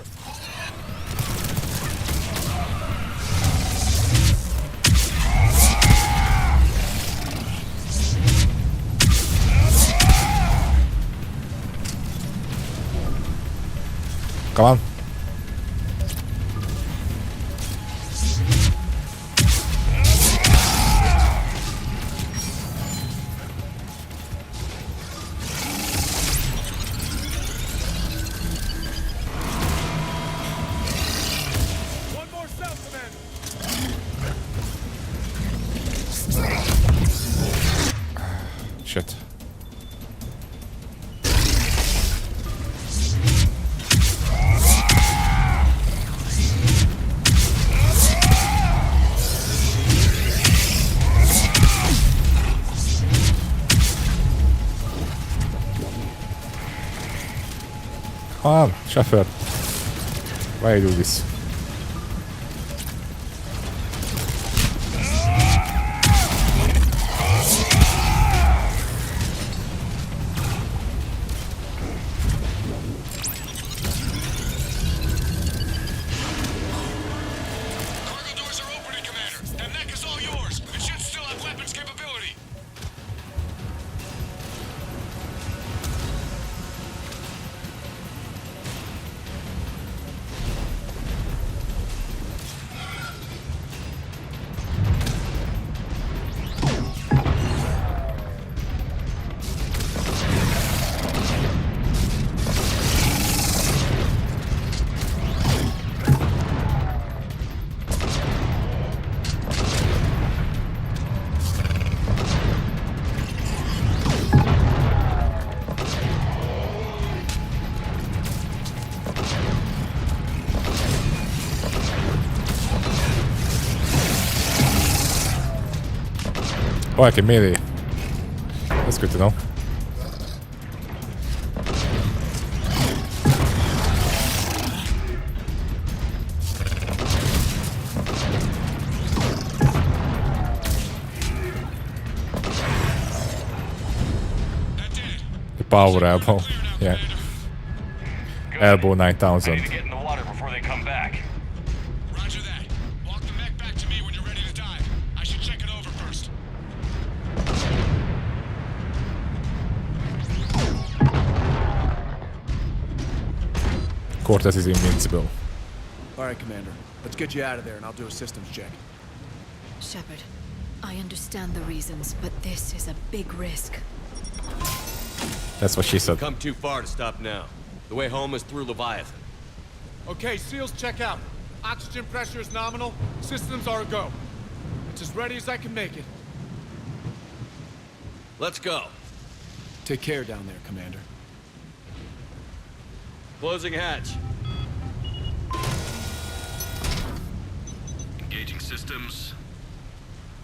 Speaker 1: Come on.
Speaker 10: One more cell, Commander.
Speaker 1: Shit. Come on, Shepard. Why you do this?
Speaker 11: Cargo doors are opening, Commander. That mech is all yours. It should still have weapons capability.
Speaker 1: Oh, I can melee. That's good to know. power elbow. Yeah. Elbow 9000.
Speaker 5: I need to get in the water before they come back.
Speaker 11: Roger that. Walk the mech back to me when you're ready to dive. I should check it over first.
Speaker 1: Cortez is invincible.
Speaker 15: All right, Commander. Let's get you out of there, and I'll do a systems check.
Speaker 6: Shepard, I understand the reasons, but this is a big risk.
Speaker 1: That's what she said.
Speaker 13: Come too far to stop now. The way home is through Leviathan.
Speaker 10: Okay, SEALs, check out. Oxygen pressure is nominal. Systems are a go. It's as ready as I can make it.
Speaker 13: Let's go.
Speaker 15: Take care down there, Commander.
Speaker 13: Closing hatch.
Speaker 16: Engaging systems.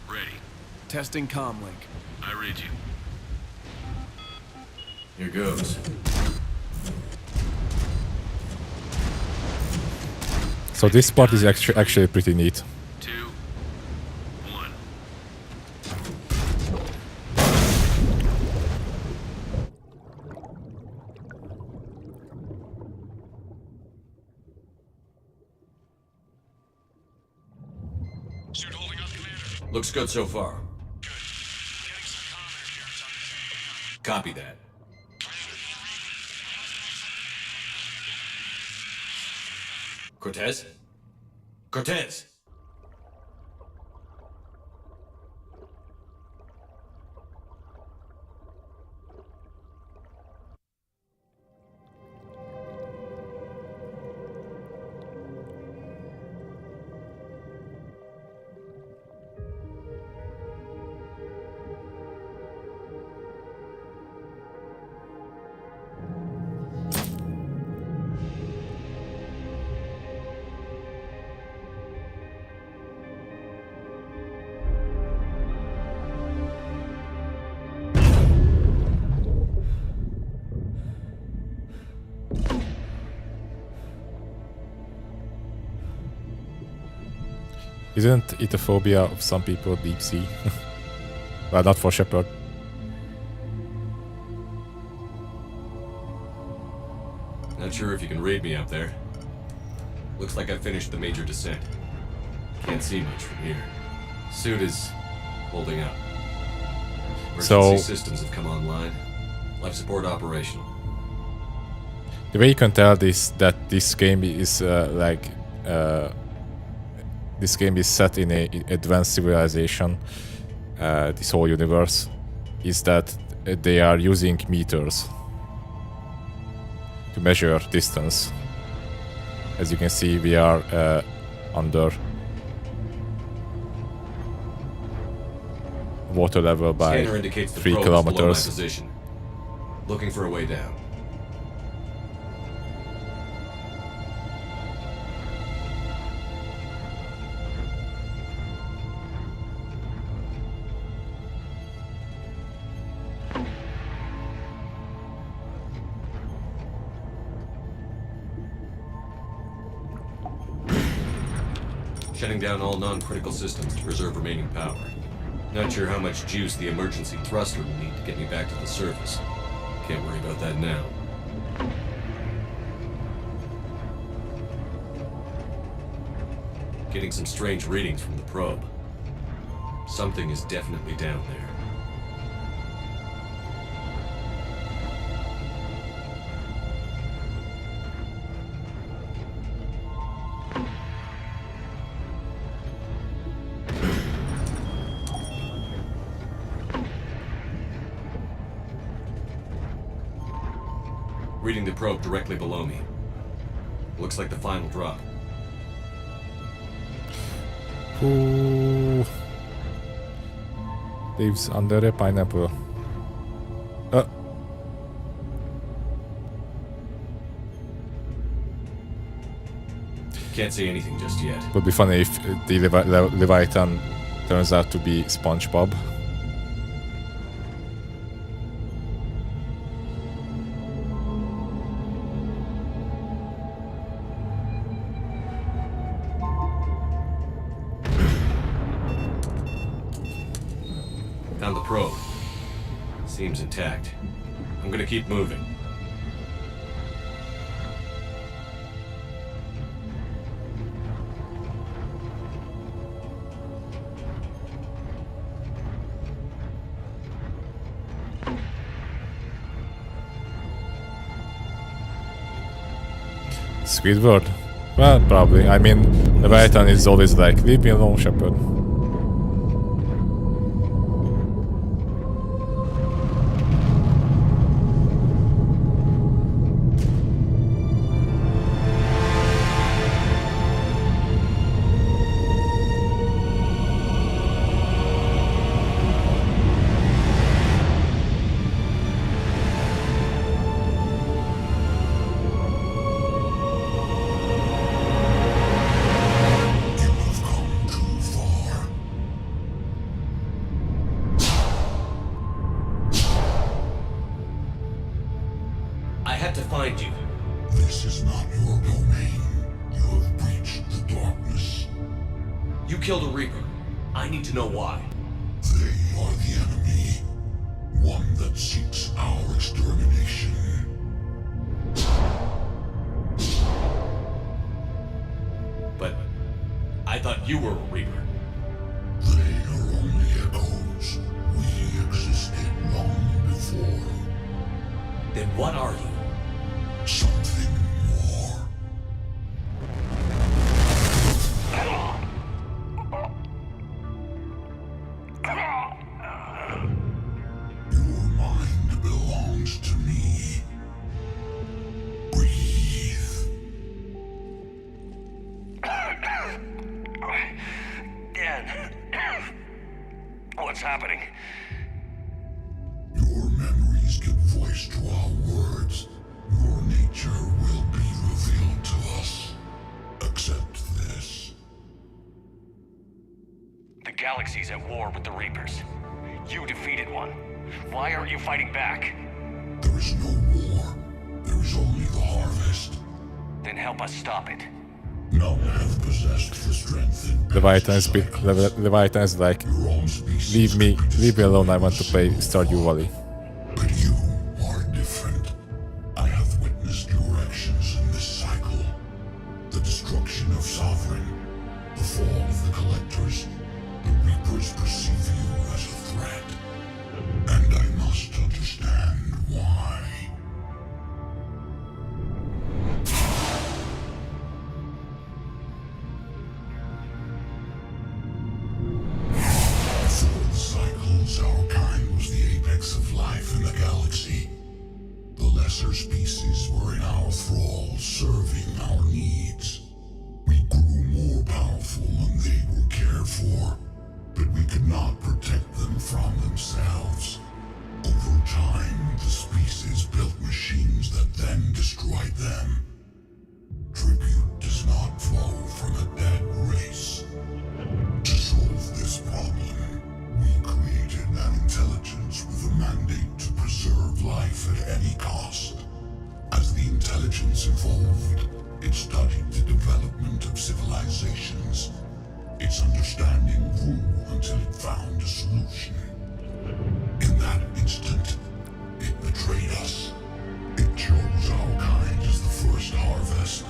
Speaker 16: Ready.
Speaker 15: Testing comlink.
Speaker 16: I read you.
Speaker 13: Here goes.
Speaker 1: So this part is actually pretty neat.
Speaker 16: 2, 1.
Speaker 11: Suit holding up, Commander.
Speaker 13: Looks good so far. Copy that. Cortez? Cortez!
Speaker 1: Isn't it a phobia of some people, deep sea? Well, not for Shepard.
Speaker 13: Not sure if you can read me up there. Looks like I finished the major descent. Can't see much from here. Suit is holding up. Emergency systems have come online. Life support operational.
Speaker 1: The way you can tell this this game is this game is set in a advanced civilization. This whole universe is that they are using meters to measure distance. As you can see, we are under water level by
Speaker 13: Scanner indicates the
Speaker 1: 3
Speaker 13: probe is below my
Speaker 1: kilometers.
Speaker 13: position. Looking for a way down. Shutting down all non-critical systems to preserve remaining power. Not sure how much juice the emergency thruster will need to get me back to the surface. Can't worry about that now. Getting some strange readings from the probe. Something is definitely down there. Reading the probe directly below me. Looks like the final drop.
Speaker 1: Who lives under a pineapple?
Speaker 13: Can't see anything just yet.
Speaker 1: Would be funny if the Leviathan turns out to be SpongeBob.
Speaker 13: Found the probe. Seems intact. I'm gonna keep moving.
Speaker 1: Squidward? Well, probably. I mean, the Leviathan is always like, leave me alone, Shepard.
Speaker 13: I had to find you.
Speaker 7: This is not your domain. You have breached the darkness.
Speaker 13: You killed a Reaper. I need to know why.
Speaker 7: They are the enemy. One that seeks our extermination.
Speaker 13: But I thought you were a Reaper.
Speaker 7: They are only echoes. We existed long before.
Speaker 13: Then what are you?
Speaker 7: Something more. Your mind belongs to me. Breathe.
Speaker 5: Dan. What's happening?
Speaker 7: Your memories give voice to our words. Your nature will be revealed to us. Accept this.
Speaker 5: The galaxy's at war with the Reapers. You defeated one. Why aren't you fighting back?
Speaker 7: There is no war. There is only the harvest.
Speaker 5: Then help us stop it.
Speaker 7: None have possessed the strength in
Speaker 1: Leviathan's like, leave me alone, I want to play Stardew Valley.
Speaker 7: But you are different. I have witnessed your actions in this cycle. The destruction of Sovereign, the fall of the Collectors. The Reapers perceive you as a threat. And I must understand why. Before the cycles, our kind was the apex of life in the galaxy. The lesser species were in our thrall, serving our needs. We grew more powerful and they were cared for, but we could not protect them from themselves. Over time, the species built machines that then destroyed them. Tribute does not flow from a dead race. To solve this problem, we created an intelligence with a mandate to preserve life at any cost. As the intelligence evolved, it studied the development of civilizations. Its understanding grew until it found a solution. In that instant, it betrayed us. It chose our kind as the first harvest.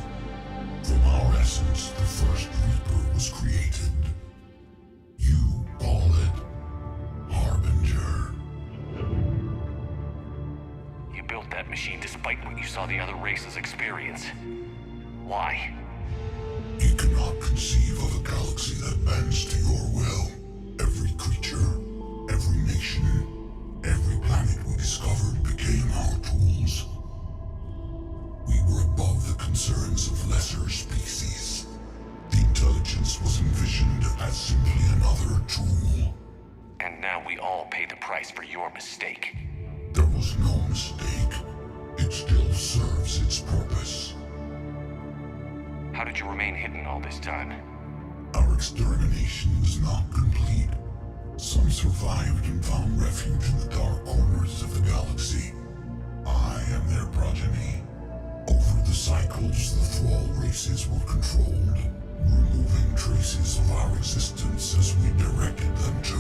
Speaker 7: From our essence, the first Reaper was created. You call it Harbinger.
Speaker 5: You built that machine despite what you saw the other races experience. Why?
Speaker 7: You cannot conceive of a galaxy that bends to your will. Every creature, every nation, every planet we discovered became our tools. We were above the concerns of lesser species. The intelligence was envisioned as simply another tool.
Speaker 5: And now we all pay the price for your mistake.
Speaker 7: There was no mistake. It still serves its purpose.
Speaker 5: How did you remain hidden all this time?
Speaker 7: Our extermination was not complete. Some survived and found refuge in the dark corners of the galaxy. I am their progeny. Over the cycles, the thrall races were controlled, removing traces of our existence as we directed them to.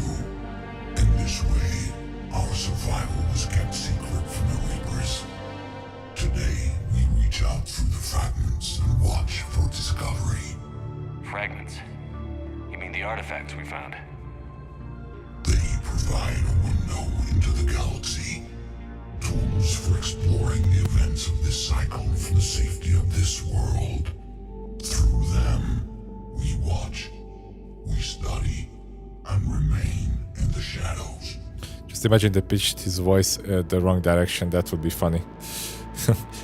Speaker 7: In this way, Our survival was kept secret from the Reapers. Today, we reach out through the fragments and watch for discovery.
Speaker 5: Fragments? You mean the artifacts we found?
Speaker 7: They provide a window into the galaxy. Tools for exploring the events of this cycle from the safety of this world. Through them, we watch, we study, and remain in the shadows.
Speaker 1: Just imagine they pitched his voice the wrong direction. That would be funny.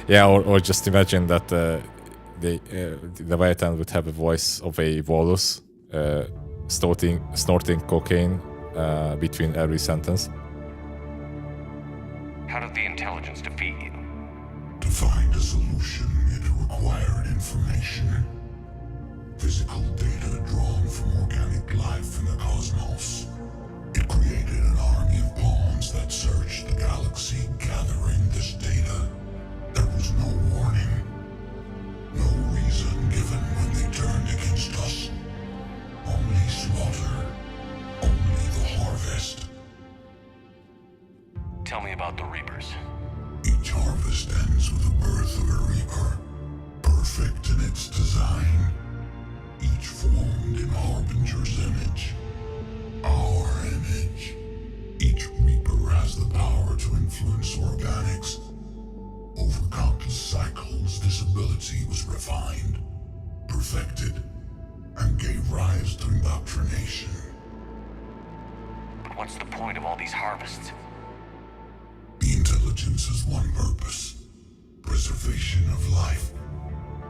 Speaker 1: Yeah, or just imagine that the Leviathan would have a voice of a walrus snorting cocaine between every sentence.
Speaker 5: How did the intelligence defeat you?
Speaker 7: To find a solution, it required information. Physical data drawn from organic life in the cosmos. It created an army of pawns that searched the galaxy, gathering this data. There was no warning. No reason given when they turned against us. Only slaughter. Only the harvest.
Speaker 5: Tell me about the Reapers.
Speaker 7: Each harvest ends with the birth of a Reaper. Perfect in its design. Each formed in Harbinger's image. Our image. Each Reaper has the power to influence organics. Over countless cycles, this ability was refined, perfected, and gave rise to indoctrination.
Speaker 5: But what's the point of all these harvests?
Speaker 7: The intelligence has one purpose: preservation of life.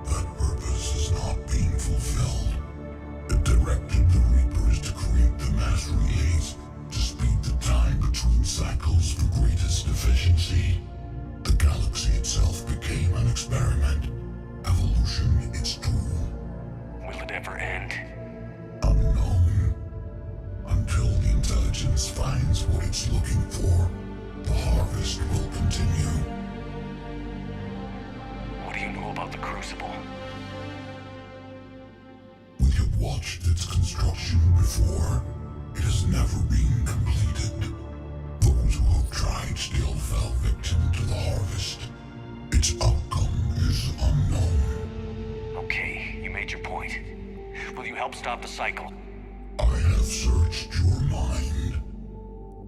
Speaker 7: That purpose is not being fulfilled. It directed the Reapers to create the mass relays to speed the time between cycles for greatest efficiency. The galaxy itself became an experiment. Evolution its tool.
Speaker 5: Will it ever end?
Speaker 7: Unknown. Until the intelligence finds what it's looking for, the harvest will continue.
Speaker 5: What do you know about the Crucible?
Speaker 7: We have watched its construction before. It has never been completed. Those who have tried still fell victim to the harvest. Its outcome is unknown.
Speaker 5: Okay, you made your point. Will you help stop the cycle?
Speaker 7: I have searched your mind.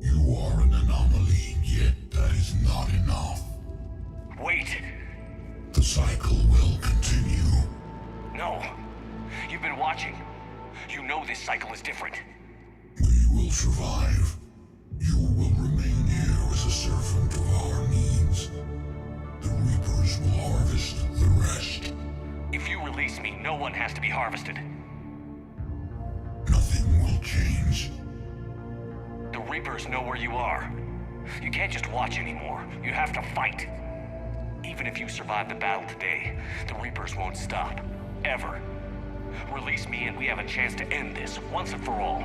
Speaker 7: You are an anomaly, yet that is not enough.
Speaker 5: Wait!
Speaker 7: The cycle will continue.
Speaker 5: No! You've been watching. You know this cycle is different.
Speaker 7: We will survive. You will remain here as a servant of our needs. The Reapers will harvest the rest.
Speaker 5: If you release me, no one has to be harvested.
Speaker 7: Nothing will change.
Speaker 5: The Reapers know where you are. You can't just watch anymore. You have to fight. Even if you survive the battle today, the Reapers won't stop. Ever. Release me and we have a chance to end this once and for all.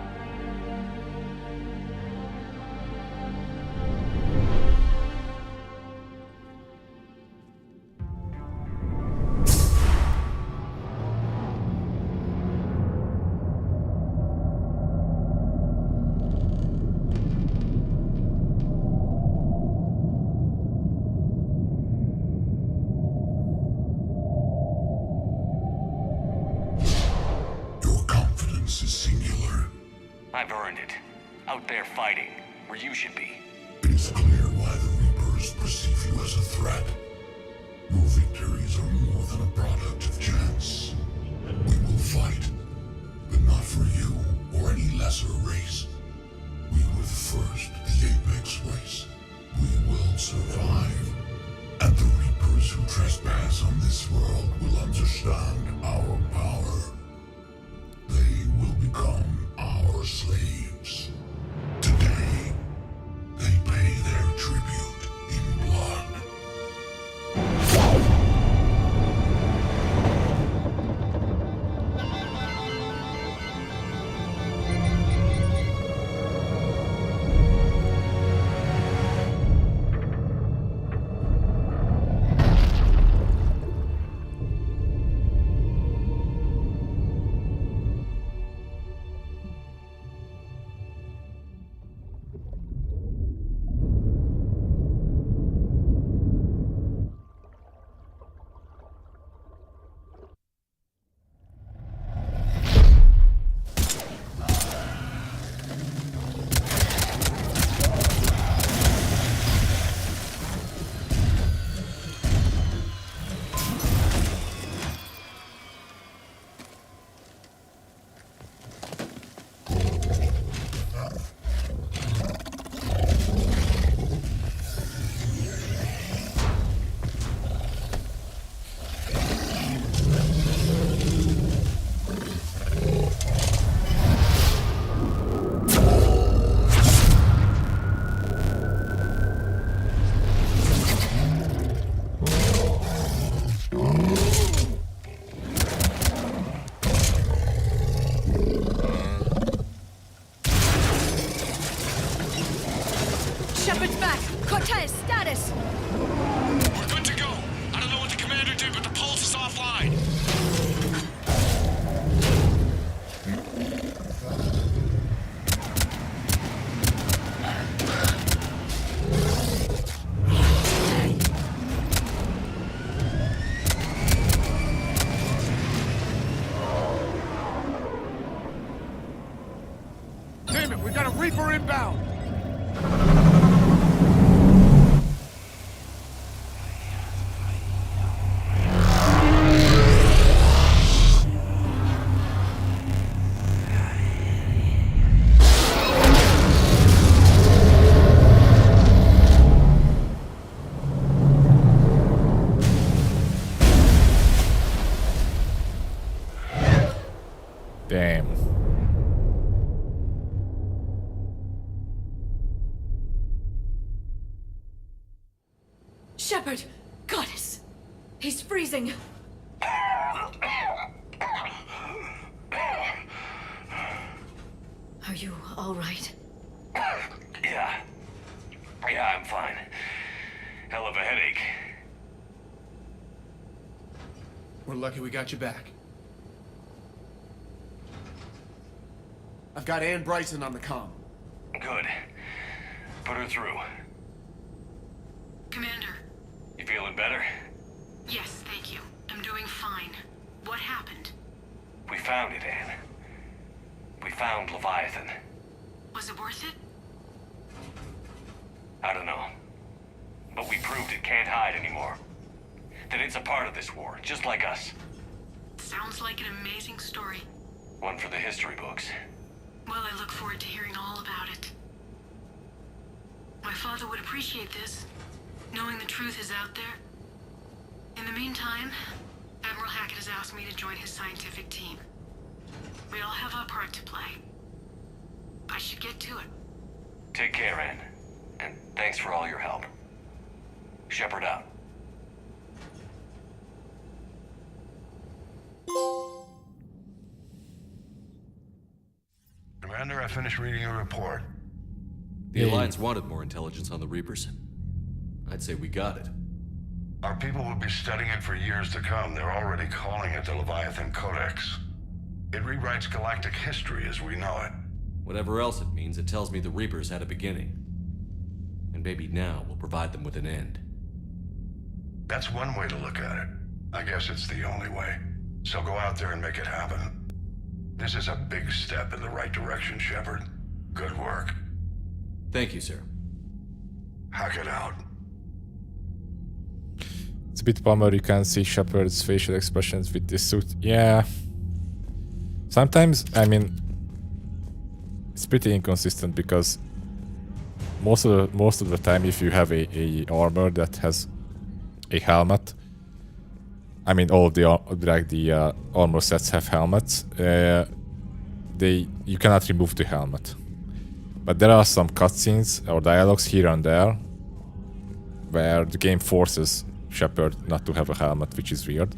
Speaker 5: I've earned it. Out there fighting, where you should be.
Speaker 7: It is clear why the Reapers perceive you as a threat. Your victories are more than a product of chance. We will fight, but not for you or any lesser race. We were the first, the Apex race. We will survive. And the Reapers who trespass on this world will understand our power. They will become our slaves. Today, they pay their tribute in blood.
Speaker 10: Reaper inbound!
Speaker 1: Damn.
Speaker 6: Shepard! Goddess! He's freezing! Are you all right?
Speaker 5: Yeah. Yeah, I'm fine. Hell of a headache.
Speaker 15: We're lucky we got you back. I've got Ann Bryson on the comm.
Speaker 5: Good. Put her through.
Speaker 4: Commander.
Speaker 5: You feeling better?
Speaker 4: Yes, thank you. I'm doing fine. What happened?
Speaker 5: We found it, Anne. We found Leviathan.
Speaker 4: Was it worth it?
Speaker 5: I don't know. But we proved it can't hide anymore. That it's a part of this war, just like us.
Speaker 4: Sounds like an amazing story.
Speaker 5: One for the history books.
Speaker 4: Well, I look forward to hearing all about it. My father would appreciate this, knowing the truth is out there. In the meantime, Admiral Hackett has asked me to join his scientific team. We all have our part to play. I should get to it.
Speaker 5: Take care, Anne. And thanks for all your help. Shepard out.
Speaker 11: Commander, I finished reading your report.
Speaker 13: The Alliance wanted more intelligence on the Reapers. I'd say we got it.
Speaker 11: Our people will be studying it for years to come. They're already calling it the Leviathan Codex. It rewrites galactic history as we know it.
Speaker 13: Whatever else it means, it tells me the Reapers had a beginning. And maybe now we'll provide them with an end.
Speaker 11: That's one way to look at it. I guess it's the only way. So go out there and make it happen. This is a big step in the right direction, Shepard. Good work.
Speaker 13: Thank you, sir.
Speaker 11: Hackett out.
Speaker 1: It's a bit bummer you can't see Shepard's facial expressions with this suit. Yeah. Sometimes, I mean, it's pretty inconsistent because most of the time, if you have a armor that has a helmet, I mean, all of the armor sets have helmets. You cannot remove the helmet, but there are some cutscenes or dialogues here and there where the game forces Shepard not to have a helmet, which is weird.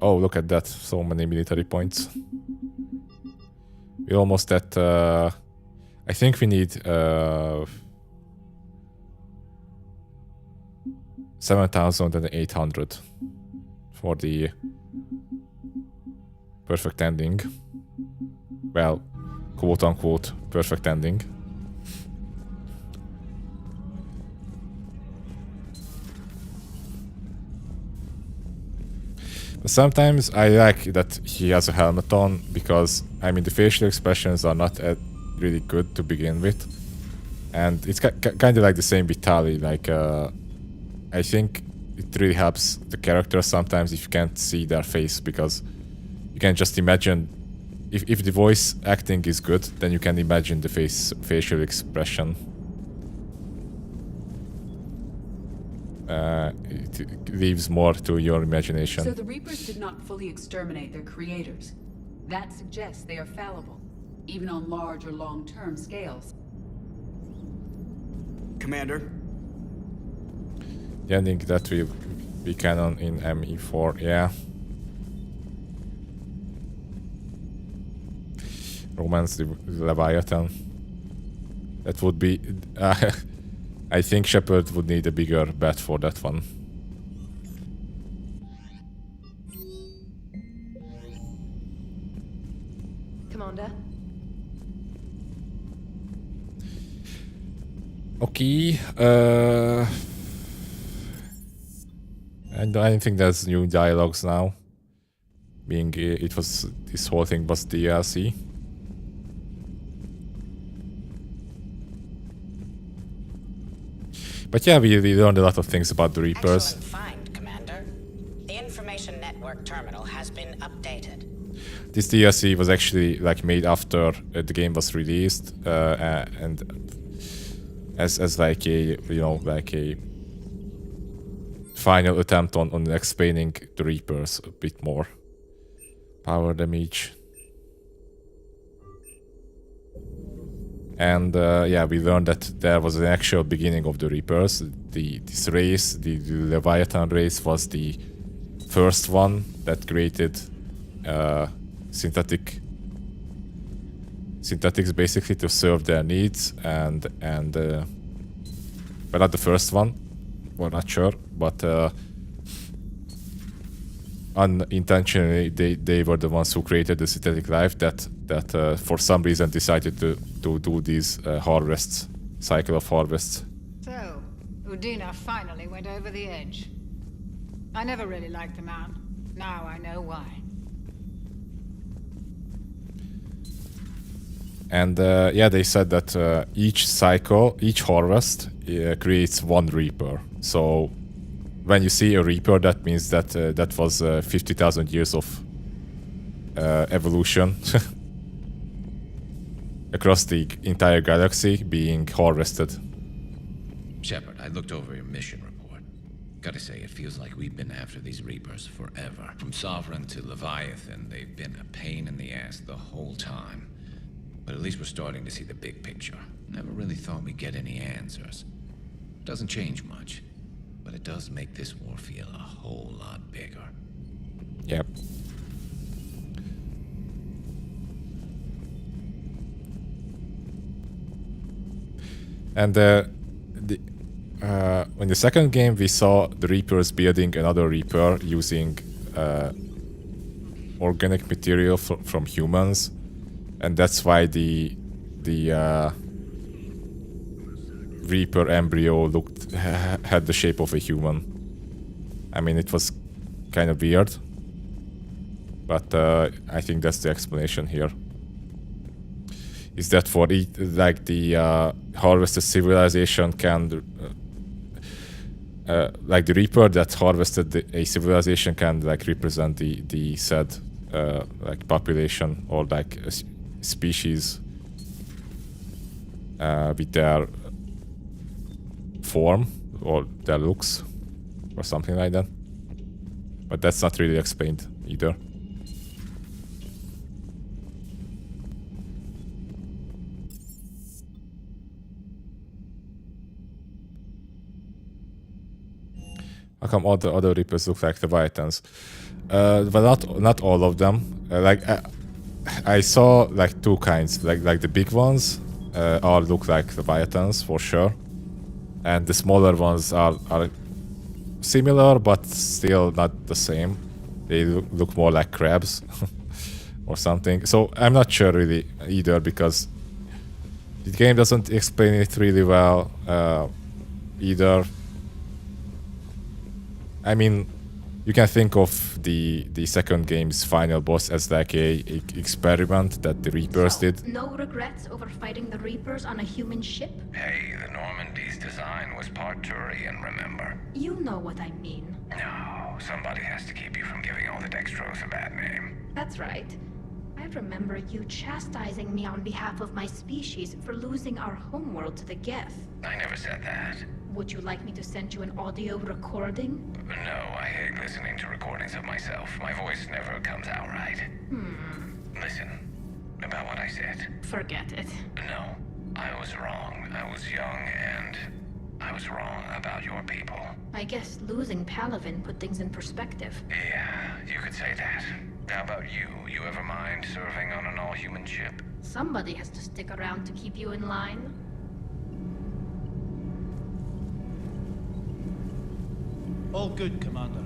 Speaker 1: Oh, look at that! So many military points. We almost at. I think we need 7,800 for the perfect ending. Well, quote-unquote perfect ending. But sometimes I like that he has a helmet on because, I mean, the facial expressions are not really good to begin with. And it's kind of like the same with Tali. Like, I think it really helps the character sometimes if you can't see their face, because you can just imagine if the voice acting is good, then you can imagine the facial expression. It leaves more to your imagination.
Speaker 14: So the Reapers did not fully exterminate their creators. That suggests they are fallible, even on large or long-term scales.
Speaker 15: Commander?
Speaker 1: Yeah, I think that will be canon in ME4, yeah. Romance the Leviathan. That would be... I think Shepard would need a bigger bet for that one.
Speaker 2: Commander?
Speaker 1: Okay, I don't think there's new dialogues now. Being it was this whole thing was DLC. But yeah, we learned a lot of things about the Reapers.
Speaker 17: Excellent find, Commander. The information network terminal has been updated.
Speaker 1: This DLC was actually like made after the game was released, and as like a like a final attempt on explaining the Reapers a bit more. Power damage. And yeah, we learned that there was an actual beginning of the Reapers. This race, the Leviathan race, was the first one that created synthetics basically to serve their needs, and but not the first one. We're not sure, but unintentionally they were the ones who created the synthetic life that for some reason decided to do these harvests, cycle of harvests.
Speaker 20: So, Udina finally went over the edge. I never really liked the man. Now I know why.
Speaker 1: And yeah, they said that each cycle, each harvest creates one Reaper. So when you see a Reaper, that means that that was 50,000 years of evolution across the entire galaxy being harvested.
Speaker 23: Shepard, I looked over your mission report. Gotta say, it feels like we've been after these Reapers forever. From Sovereign to Leviathan, they've been a pain in the ass the whole time. But at least we're starting to see the big picture. Never really thought we'd get any answers. Doesn't change much, but it does make this war feel a whole lot bigger.
Speaker 1: Yep. And in the second game, we saw the Reapers building another Reaper using organic material from humans, and that's why the Reaper embryo had the shape of a human. I mean, it was kind of weird, but I think that's the explanation here. Is that for like the harvested civilization can, like the Reaper that harvested a civilization can like represent the said like population or like a species with their form or their looks or something like that. But that's not really explained either. How come all the other Reapers look like the Leviathans? But not all of them. I saw like two kinds. Like the big ones all look like Leviathans for sure, and the smaller ones are similar but still not the same. They look more like crabs or something. So I'm not sure really either, because the game doesn't explain it really well either. I mean, you can think of the second game's final boss as like a experiment that the Reapers did.
Speaker 24: No regrets over fighting the Reapers on a human ship?
Speaker 5: Hey, the Normandy's design was part Turian, remember?
Speaker 24: You know what I mean.
Speaker 5: No, somebody has to keep you from giving all the Dextros a bad name.
Speaker 24: That's right. I remember you chastising me on behalf of my species for losing our homeworld to the Geth.
Speaker 5: I never said that.
Speaker 24: Would you like me to send you an audio recording?
Speaker 5: No, I hate listening to recordings of myself. My voice never comes out right. Listen, about what I said.
Speaker 24: Forget it.
Speaker 5: No, I was wrong. I was young and I was wrong about your people.
Speaker 24: I guess losing Palavin put things in perspective.
Speaker 5: Yeah, you could say that. How about you? You ever mind serving on an all-human ship?
Speaker 24: Somebody has to stick around to keep you in line.
Speaker 25: All good, Commander.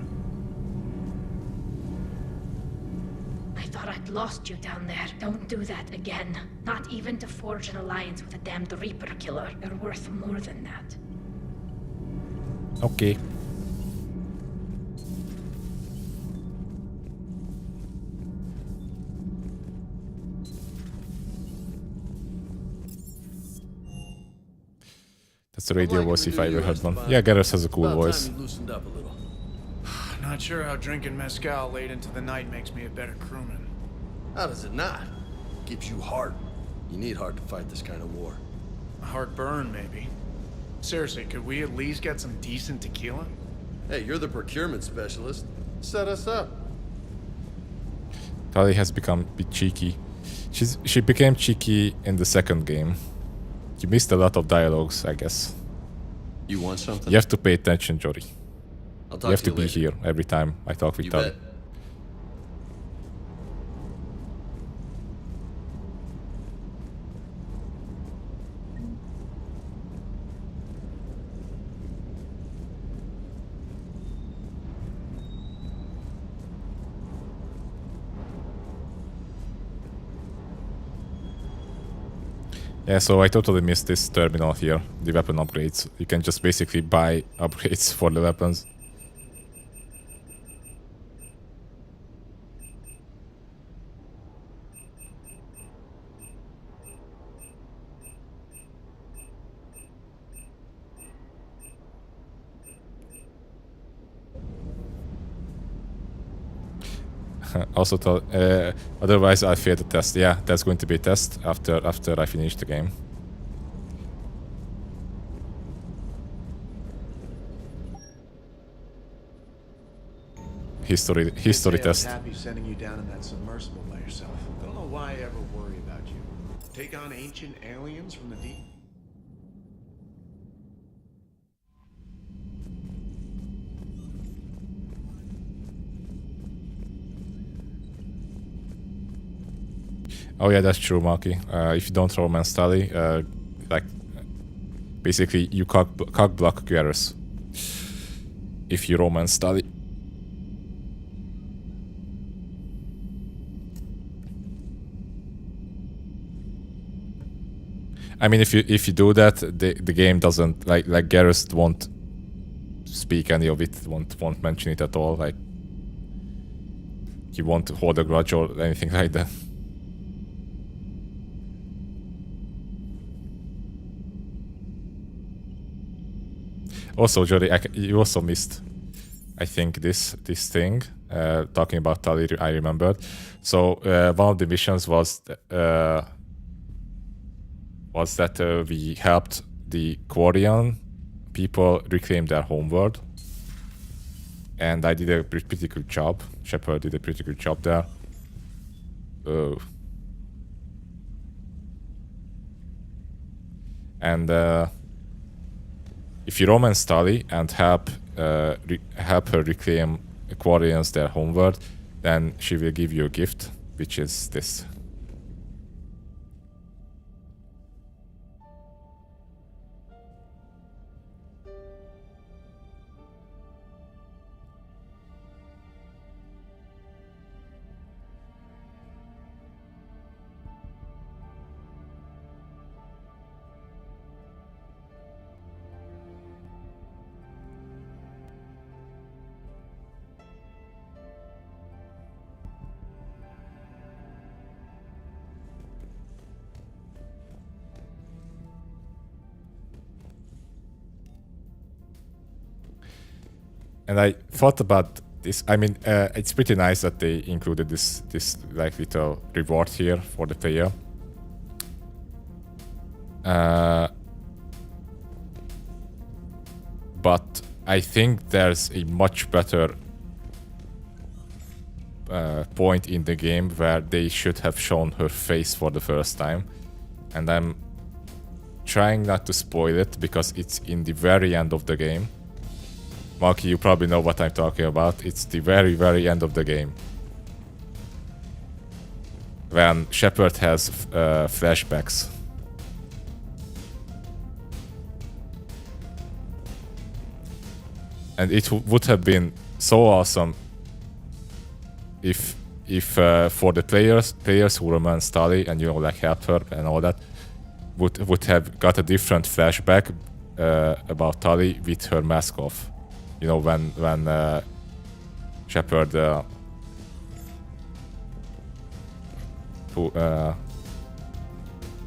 Speaker 24: I thought I'd lost you down there. Don't do that again. Not even to forge an alliance with a damned Reaper killer. You're worth more than that.
Speaker 1: Okay. That's the radio voice if I ever heard one. Yeah, Garrus has a cool voice.
Speaker 15: Time you loosened up a little. Not sure how drinking mezcal late into the night makes me a better crewman.
Speaker 3: How does it not? Gives you heart. You need heart to fight this kind of war.
Speaker 15: A heartburn, maybe. Seriously, could we at least get some decent tequila?
Speaker 3: Hey, you're the procurement specialist. Set us up.
Speaker 1: Tali has become a bit cheeky. She became cheeky in the second game. You missed a lot of dialogues, I guess.
Speaker 3: You want something?
Speaker 1: You have to pay attention, Jory.
Speaker 3: I'll talk
Speaker 1: You have
Speaker 3: to
Speaker 1: to
Speaker 3: you
Speaker 1: be
Speaker 3: later.
Speaker 1: here every time I talk with
Speaker 3: You
Speaker 1: Tali.
Speaker 3: bet.
Speaker 1: Yeah, so I totally missed this terminal here, the weapon upgrades. You can just basically buy upgrades for the weapons. Also, otherwise I failed the test. Yeah, that's going to be a test after I finish the game. History
Speaker 15: I was
Speaker 1: test.
Speaker 15: happy sending you down in that submersible by yourself. Don't know why I ever worry about you. Take on ancient aliens from the deep.
Speaker 1: Oh yeah, that's true, Marky. If you don't romance Tali, like basically you cock block Garrus. If you romance Tali. I mean, if you do that, the game doesn't like Garrus won't speak any of it, won't mention it at all. Like he won't hold a grudge or anything like that. Also, Jody, you also missed, I think, this thing. Talking about Tali, I remembered. So one of the missions was that we helped the Quarian people reclaim their homeworld, and I did a pretty good job. Shepard did a pretty good job there. And if you romance Tali and help her reclaim Quarians their homeworld, then she will give you a gift, which is this. And I thought about this. I mean, it's pretty nice that they included this like little reward here for the player. But I think there's a much better point in the game where they should have shown her face for the first time, and I'm trying not to spoil it because it's in the very end of the game. Marky, you probably know what I'm talking about. It's the very, very end of the game. When Shepard has flashbacks. And it would have been so awesome if for the players who romance Tali and, you know, like help her and all that, would have got a different flashback about Tali with her mask off. You know, when Shepard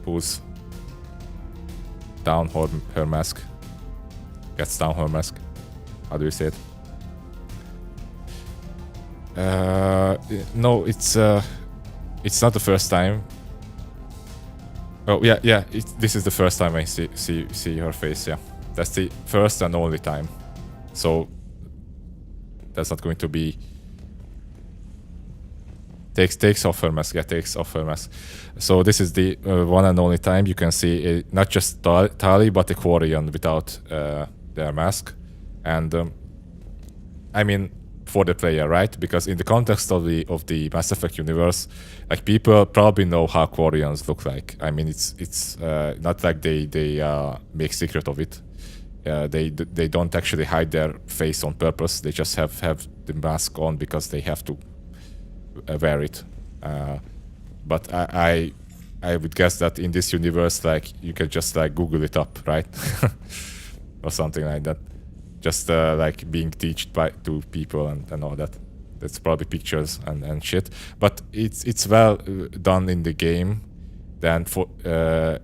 Speaker 1: pulls down her mask. gets down her mask. How do you say it? No, it's not the first time. Oh yeah. This is the first time I see her face. Yeah, that's the first and only time. So that's not going to be. Takes off her mask. Yeah, takes off her mask. So this is the one and only time you can see not just Tali but a Quarian without their mask, and I mean for the player, right? Because in the context of the Mass Effect universe, like people probably know how Quarians look like. I mean, it's not like they make secret of it. They don't actually hide their face on purpose. They just have the mask on because they have to wear it. But I would guess that in this universe, like you can just like Google it up, right? Or something like that. Just like being taught to people and all that. That's probably pictures and shit. But it's well done in the game. Then for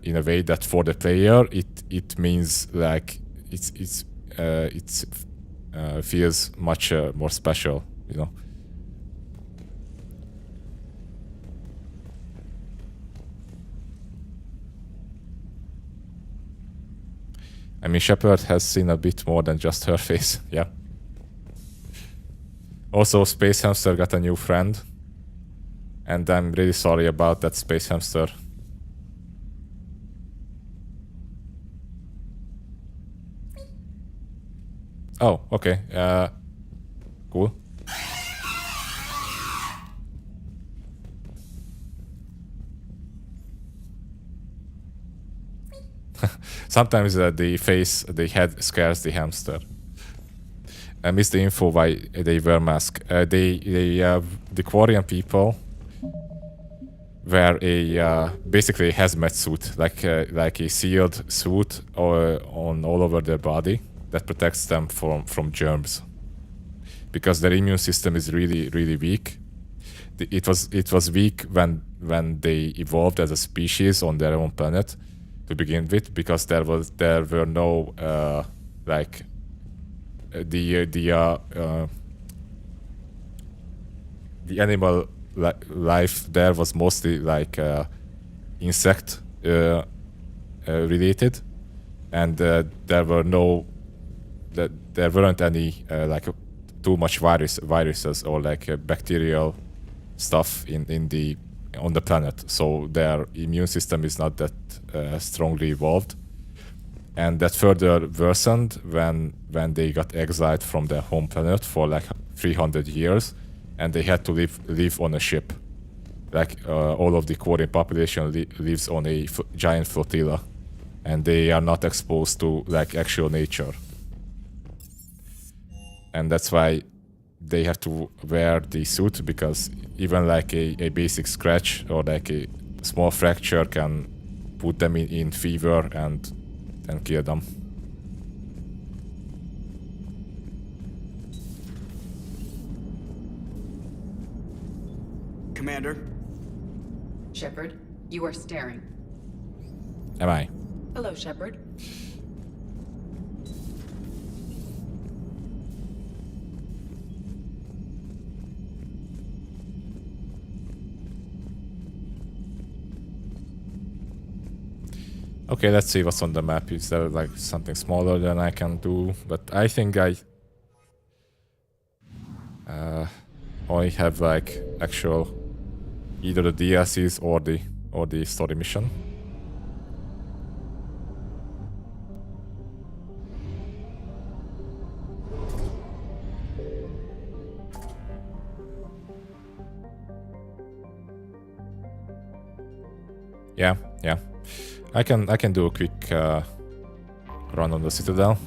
Speaker 1: in a way that for the player it means like it feels much more special, you know. I mean, Shepard has seen a bit more than just her face, yeah. Also, Space Hamster got a new friend. And I'm really sorry about that, Space Hamster. Oh, okay. Cool. Sometimes the head scares the hamster. I missed the info why they wear masks. The Quarian people wear basically a hazmat suit, like a sealed suit on all over their body that protects them from germs, because their immune system is really weak. It was weak when they evolved as a species on their own planet to begin with, because there were no the animal life there was mostly like insect related, and there weren't any like too much viruses or like bacterial stuff on the planet, so their immune system is not that strongly evolved, and that further worsened when they got exiled from their home planet for like 300 years, and they had to live on a ship. Like all of the Quarian population lives on a giant flotilla, and they are not exposed to like actual nature, and that's why they have to wear the suit, because even like a basic scratch or like a small fracture can put them in fever and kill them.
Speaker 8: Commander?
Speaker 14: Shepard, you are staring.
Speaker 1: Am I?
Speaker 14: Hello, Shepard.
Speaker 1: Okay, let's see what's on the map. Is there like something smaller than I can do? But I think I only have like actual either the DLCs or the story mission. Yeah. I can do a quick run on the Citadel.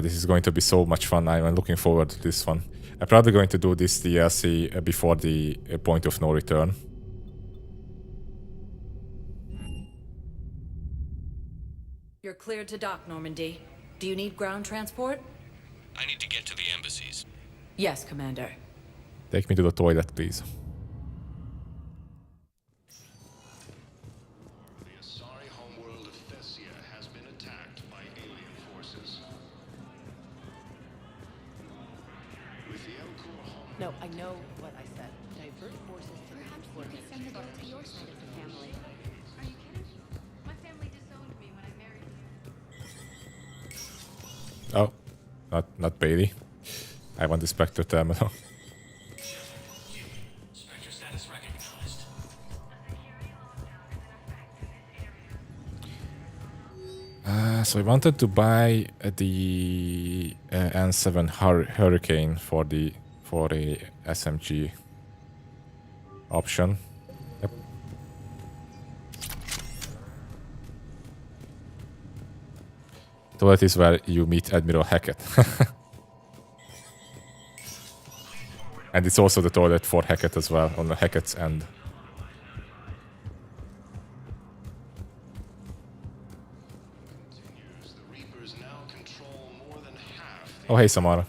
Speaker 1: This is going to be so much fun. I'm looking forward to this one. I'm probably going to do this DLC before the point of no return.
Speaker 8: You're cleared to dock, Normandy. Do you need ground transport?
Speaker 16: I need to get to the embassies.
Speaker 8: Yes, Commander.
Speaker 1: Take me to the toilet, please.
Speaker 16: The Asari homeworld of Thessia has been attacked by alien forces. With the Elcor home...
Speaker 8: No, I know what I said. Divert forces to the coordinates.
Speaker 18: Send the girl to your side of the family.
Speaker 24: Are you kidding? My family disowned me when I married you.
Speaker 1: Oh, not Bailey. I want the Spectre terminal.
Speaker 16: Spectre status recognized.
Speaker 1: So I wanted to buy the N7 Hurricane for a SMG option. Yep. So that is where you meet Admiral Hackett. And it's also the toilet for Hackett as well, on the Hackett's end. Oh, hey, Samara.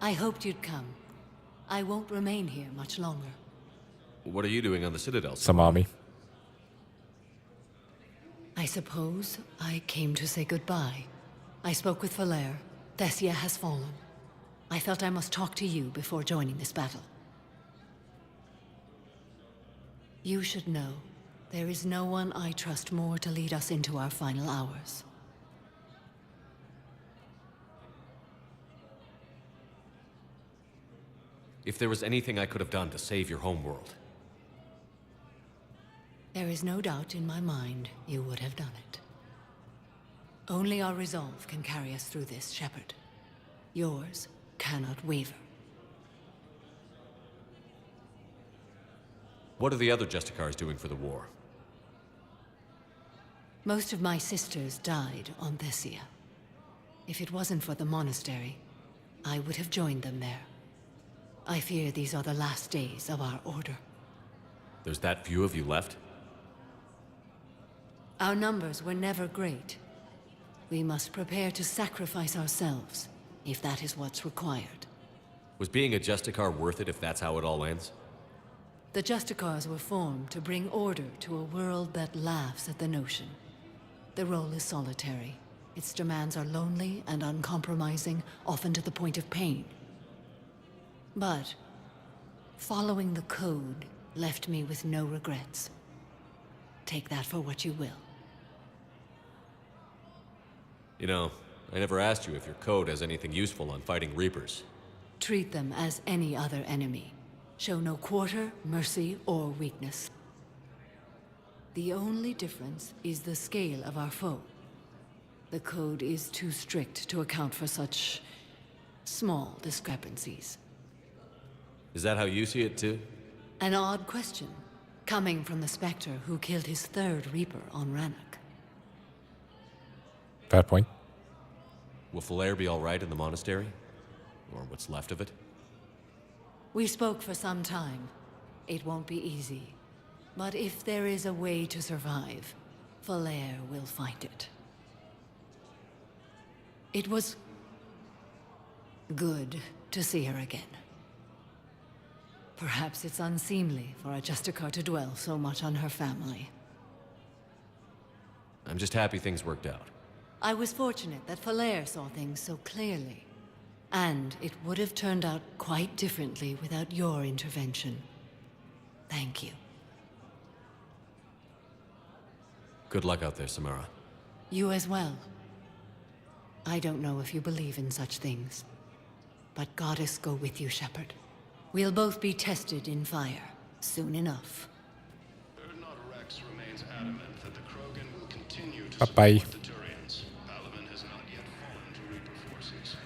Speaker 6: I hoped you'd come. I won't remain here much longer.
Speaker 13: What are you doing on the Citadel?
Speaker 1: Samami.
Speaker 6: I suppose I came to say goodbye. I spoke with Valere. Thessia has fallen. I felt I must talk to you before joining this battle. You should know, there is no one I trust more to lead us into our final hours.
Speaker 13: If there was anything I could have done to save your homeworld.
Speaker 6: There is no doubt in my mind you would have done it. Only our resolve can carry us through this, Shepard. Yours cannot waver.
Speaker 13: What are the other Justicars doing for the war?
Speaker 6: Most of my sisters died on Thessia. If it wasn't for the monastery, I would have joined them there. I fear these are the last days of our order.
Speaker 13: There's that few of you left?
Speaker 6: Our numbers were never great. We must prepare to sacrifice ourselves, if that is what's required.
Speaker 13: Was being a Justicar worth it if that's how it all ends?
Speaker 6: The Justicars were formed to bring order to a world that laughs at the notion. The role is solitary. Its demands are lonely and uncompromising, often to the point of pain. But following the code left me with no regrets. Take that for what you will.
Speaker 13: You know, I never asked you if your code has anything useful on fighting Reapers.
Speaker 6: Treat them as any other enemy. Show no quarter, mercy, or weakness. The only difference is the scale of our foe. The code is too strict to account for such small discrepancies.
Speaker 13: Is that how you see it too?
Speaker 6: An odd question, coming from the Spectre who killed his third Reaper on Rannoch.
Speaker 1: Fair point.
Speaker 13: Will Falere be all right in the monastery? Or what's left of it?
Speaker 6: We spoke for some time. It won't be easy. But if there is a way to survive, Falere will find it. It was good to see her again. Perhaps it's unseemly for a Justicar to dwell so much on her family.
Speaker 13: I'm just happy things worked out.
Speaker 6: I was fortunate that Falere saw things so clearly. And it would have turned out quite differently without your intervention. Thank you.
Speaker 13: Good luck out there, Samara.
Speaker 6: You as well. I don't know if you believe in such things, but Goddess go with you, Shepard. We'll both be tested in fire, soon enough.
Speaker 16: Rex remains adamant that the Krogan will continue to
Speaker 1: Bye-bye.
Speaker 16: support the Turians. Palaven has not yet fallen to Reaper forces.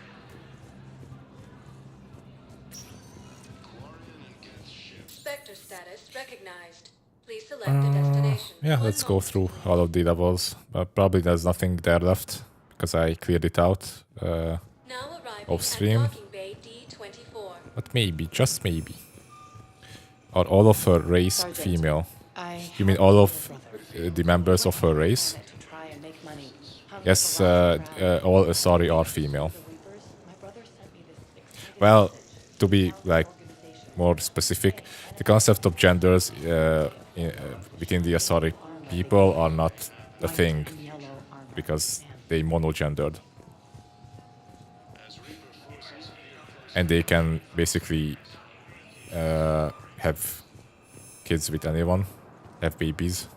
Speaker 8: Spectre status recognized. Please select a destination.
Speaker 1: Yeah, let's go through all of the levels. But probably there's nothing there left, because I cleared it out off stream. But maybe, just maybe. Are all of her race female? You mean all of the members of her race? Yes, all Asari are female. Well, to be like more specific, the concept of genders within the Asari people are not a thing because they monogendered. And they can basically have kids with anyone, have babies,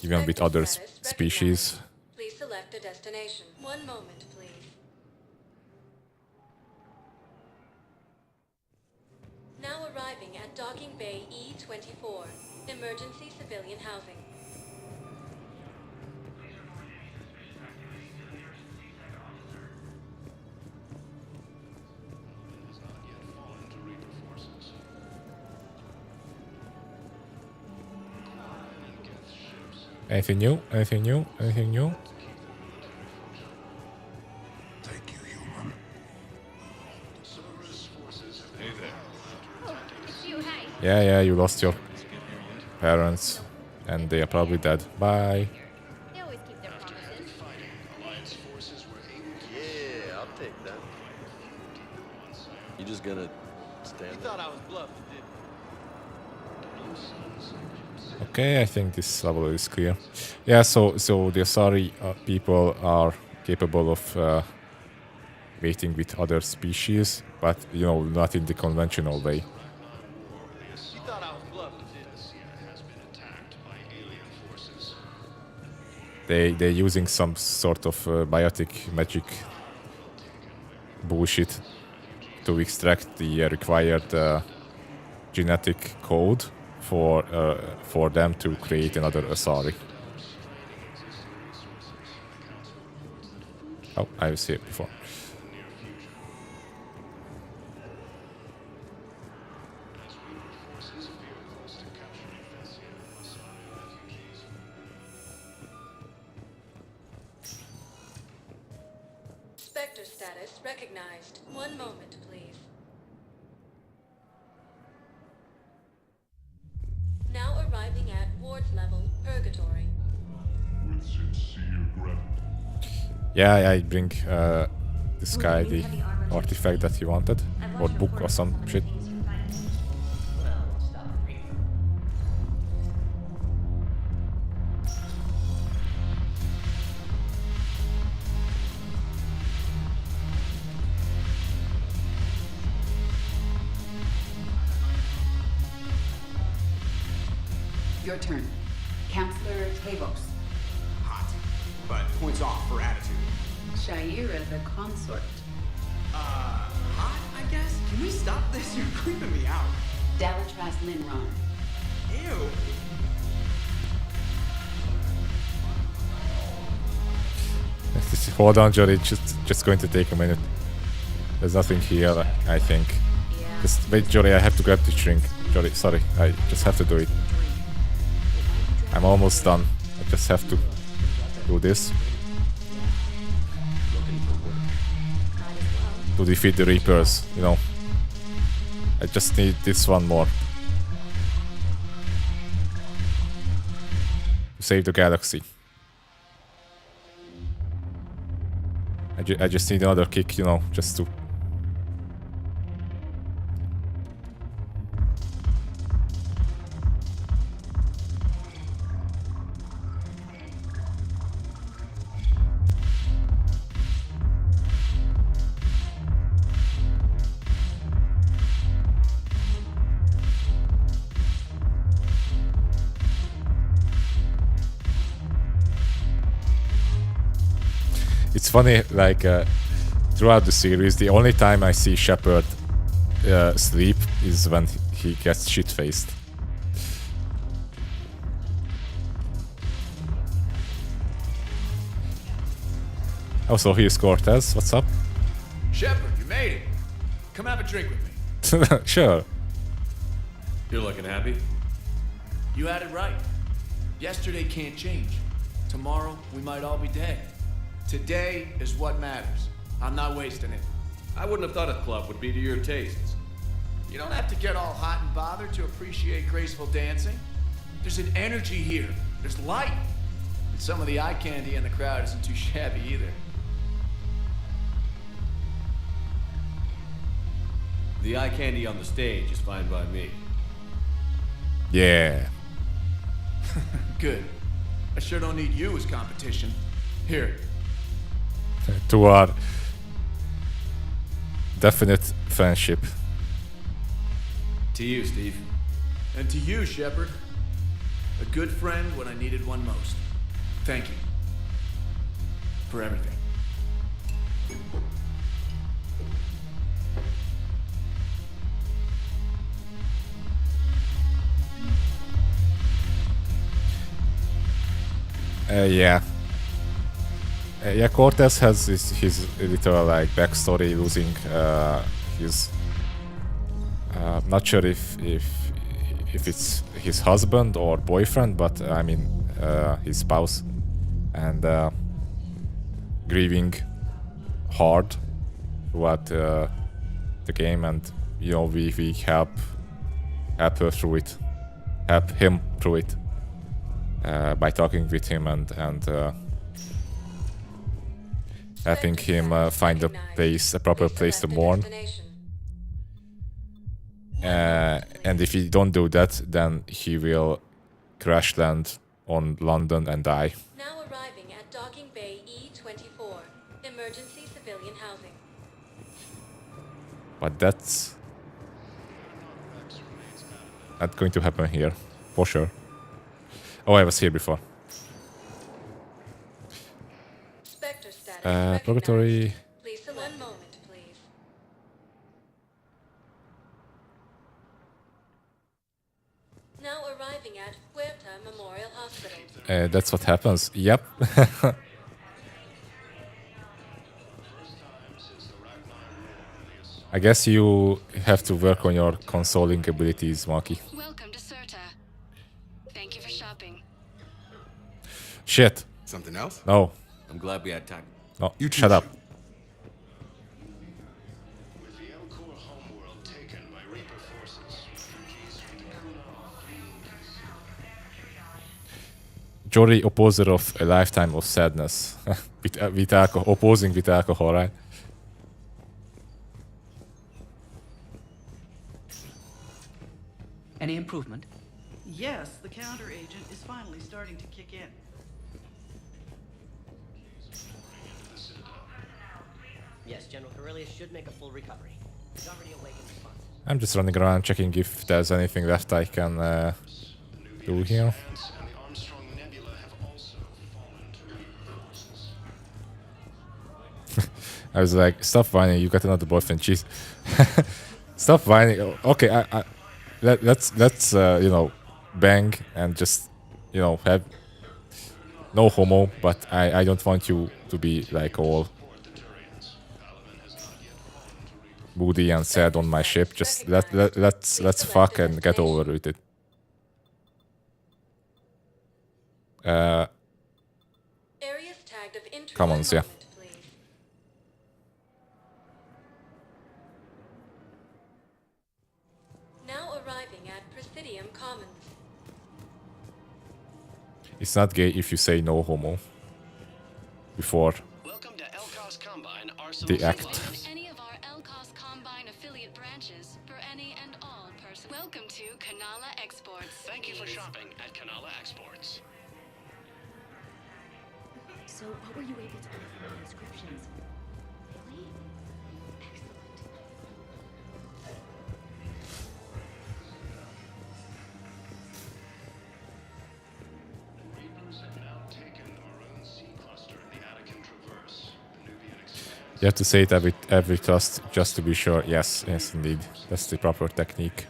Speaker 1: even with other species.
Speaker 9: Please select a destination. One moment, please. Now arriving at Docking Bay E-24, emergency civilian housing.
Speaker 1: Anything new? Anything new? Anything new?
Speaker 7: Thank you, human.
Speaker 16: Hey there.
Speaker 18: It's you, hey.
Speaker 1: Yeah, you lost your parents, and they are probably dead. Bye.
Speaker 18: They always keep their promises.
Speaker 3: Yeah, I'll take that. You just gonna stand there?
Speaker 15: Thought I was bluffing, didn't
Speaker 1: Okay, I think this level is clear. Yeah, so the Asari people are capable of mating with other species, but not in the conventional way.
Speaker 15: You thought I was bluffing, didn't
Speaker 1: They're using some sort of biotic magic bullshit to extract the required genetic code for them to create another Asari. Oh, I was here before.
Speaker 9: Spectre status recognized. One moment, please. Now arriving at Ward's level, Purgatory.
Speaker 7: With sincere gratitude.
Speaker 1: Yeah, I bring this guy the artifact that he wanted, or book or some shit.
Speaker 14: Your turn. Counselor Tavos.
Speaker 12: Hot, but points off for attitude.
Speaker 14: Shaira the consort.
Speaker 12: Hot, I guess? Can we stop this? You're creeping me out.
Speaker 14: Dalatras Linron.
Speaker 12: Ew.
Speaker 1: Hold on, Jody. Just going to take a minute. There's nothing here, I think. Just wait, Jody. I have to grab the drink. Jody, sorry. I just have to do it. I'm almost done. I just have to do this to defeat the Reapers. I just need this one more to save the galaxy. I just need another kick, just to. It's funny, like, throughout the series, the only time I see Shepard sleep is when he gets shit-faced. Also, here's Cortez. What's up?
Speaker 10: Shepard, you made it. Come have a drink with me.
Speaker 1: Sure.
Speaker 13: You're looking happy?
Speaker 10: You had it right. Yesterday can't change. Tomorrow, we might all be dead. Today is what matters. I'm not wasting it.
Speaker 13: I wouldn't have thought a club would be to your tastes.
Speaker 10: You don't have to get all hot and bothered to appreciate graceful dancing. There's an energy here. There's light.
Speaker 15: But some of the eye candy in the crowd isn't too shabby either.
Speaker 13: The eye candy on the stage is fine by me.
Speaker 1: Yeah.
Speaker 15: Good. I sure don't need you as competition. Here.
Speaker 1: To our definite friendship.
Speaker 13: To you, Steve.
Speaker 15: And to you, Shepard. A good friend when I needed one most. Thank you. For everything.
Speaker 1: Yeah. Yeah, Cortez has his little like backstory, losing his. Not sure if it's his husband or boyfriend, but I mean his spouse, and grieving hard throughout the game, and you know we help her through it, help him through it by talking with him and helping him find a proper place to mourn. And if he don't do that, then he will crash land on London and die.
Speaker 9: Now arriving at Docking Bay E24, emergency civilian housing.
Speaker 1: But that's not going to happen here, for sure. Oh, I was here before.
Speaker 9: Spectre status
Speaker 1: Purgatory.
Speaker 9: Please select 1 moment, please. Now arriving at Puerta Memorial Hospital.
Speaker 1: That's what happens. Yep. I guess you have to work on your consoling abilities, Monkey.
Speaker 4: Welcome to Serta. Thank you for shopping.
Speaker 1: Shit.
Speaker 11: Something else?
Speaker 1: No.
Speaker 13: I'm glad we had time.
Speaker 1: No, you shut up. Jory, opposer of a lifetime of sadness. with alcohol, opposing with alcohol, right?
Speaker 19: Any improvement?
Speaker 8: Yes, the counter agent is finally starting to kick in.
Speaker 21: Yes, General Corellius should make a full recovery. He's already awakened response.
Speaker 1: I'm just running around checking if there's anything left I can do here. I was like, stop whining, you got another boyfriend, jeez. Stop whining. Okay, let's you know, bang and just, you know, have no homo, but I don't want you to be like all moody and sad on my ship. Just let's fuck and get over with it. Come on, yeah.
Speaker 9: Now arriving at Presidium Commons.
Speaker 1: It's not gay if you say no homo before the act.
Speaker 4: Any of our LCOS Combine affiliate branches for any and all persons. Welcome to Kanala Exports.
Speaker 16: Thank you for shopping at Kanala Exports.
Speaker 18: So, what were you able to get from the inscriptions? Really? Excellent.
Speaker 16: Reapers have now taken the Maroon Sea cluster in the Attican Traverse. The Nubian expanse.
Speaker 1: You have to say it every thrust just to be sure. Yes, yes, indeed. That's the proper technique.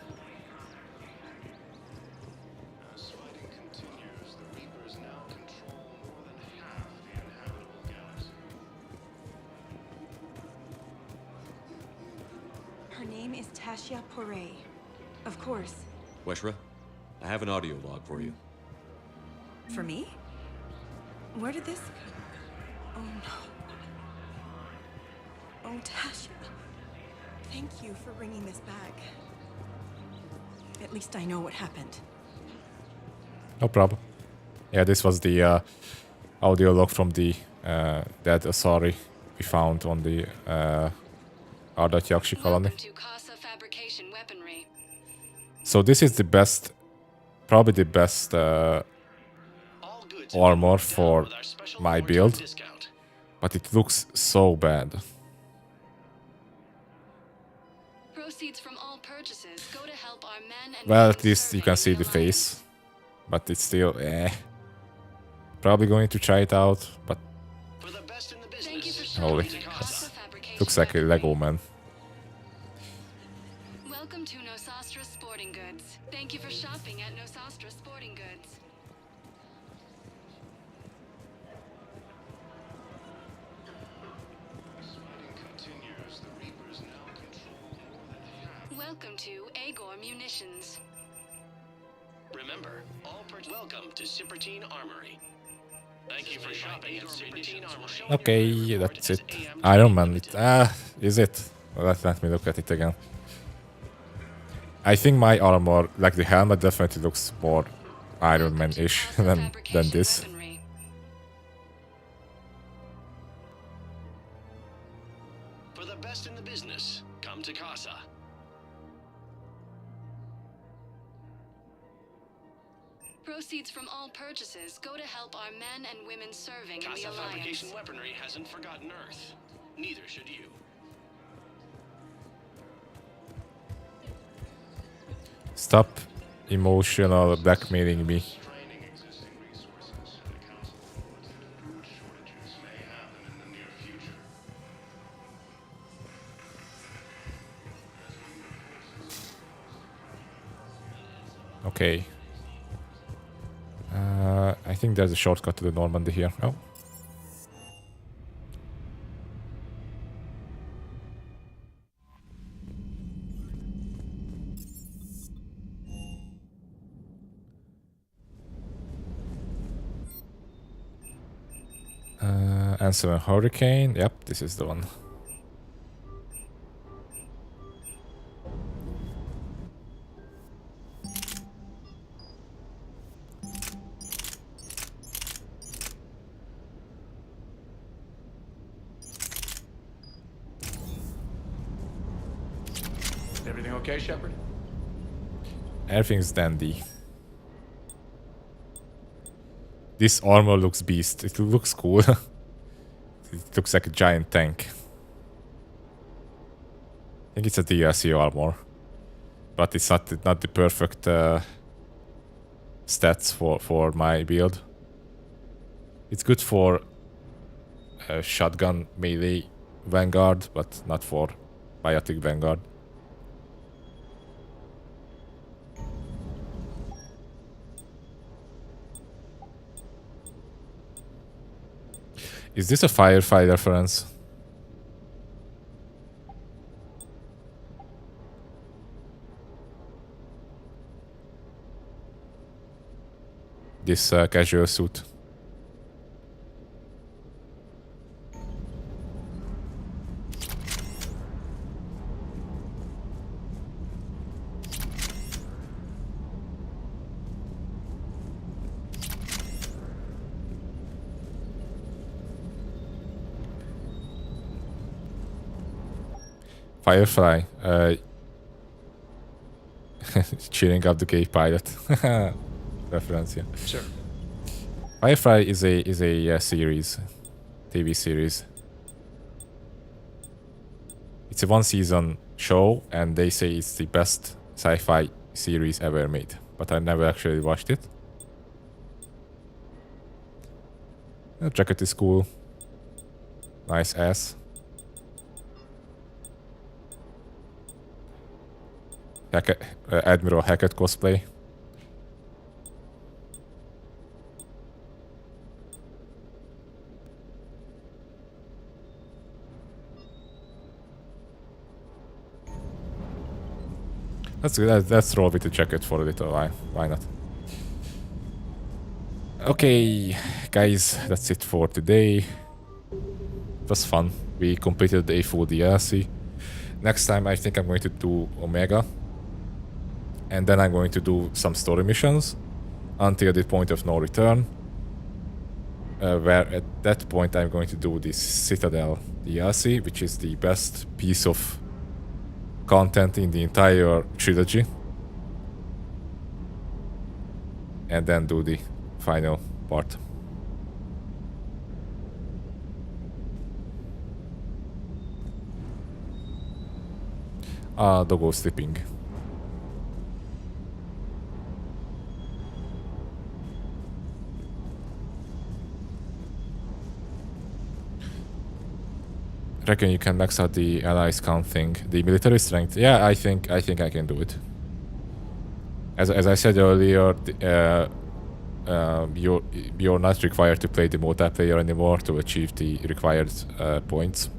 Speaker 16: As fighting continues, the Reapers now control more than half the inhabitable galaxy.
Speaker 22: Her name is Tasha Poray. Of course.
Speaker 13: Weshra, I have an audio log for you.
Speaker 22: For me? Where did this... Oh no. Oh, Tasha. Thank you for bringing this back. At least I know what happened.
Speaker 1: No problem. Yeah, this was the audio log from the dead Asari we found on the Ardat Yakshi colony. So this is the best, probably the best armor for my build, but it looks so bad. Well, at least you can see the face, but it's still probably going to try it out, but holy, looks like a Lego man.
Speaker 4: Welcome to Nosastra Sporting Goods. Thank you for shopping at Nosastra Sporting Goods. Welcome to Agor Munitions.
Speaker 2: Remember, welcome to Sippertine Armory. Thank you for shopping at Sippertine Armory.
Speaker 1: Okay, that's it. Iron Man. Is it? Well, let me look at it again. I think my armor, like the helmet, definitely looks more Iron Man-ish than this.
Speaker 2: For the best in the business, come to Casa.
Speaker 4: Proceeds from all purchases go to help our men and women serving in the
Speaker 2: Casa
Speaker 4: Alliance.
Speaker 2: Fabrication Weaponry hasn't forgotten Earth. Neither should you.
Speaker 1: Stop emotional blackmailing me. Okay. I think there's a shortcut to the Normandy here. Oh. Answer a hurricane. Yep, this is the one.
Speaker 15: Everything okay, Shepard?
Speaker 1: Everything's dandy. This armor looks beast. It looks cool. It looks like a giant tank. I think it's a DLC armor, but it's not the perfect stats for my build. It's good for shotgun melee Vanguard, but not for biotic Vanguard. Is this a Firefly reference? This casual suit. Firefly, cheering up the gay pilot reference. Yeah.
Speaker 15: Sure.
Speaker 1: Firefly is a series, TV series. It's a one-season show, and they say it's the best sci-fi series ever made. But I never actually watched it. The jacket is cool. Nice ass. Admiral Hackett cosplay. That's good. Let's roll with the jacket for a little while. Why not? Okay, guys, that's it for today. It was fun. We completed a full DLC. Next time, I think I'm going to do Omega. And then I'm going to do some story missions until the point of no return. where at that point I'm going to do this Citadel DLC, which is the best piece of content in the entire trilogy, and then do the final part. Doggo sleeping. Reckon you can max out the allies counting the military strength? Yeah, I think I can do it. As I said earlier, you're not required to play the multiplayer anymore to achieve the required points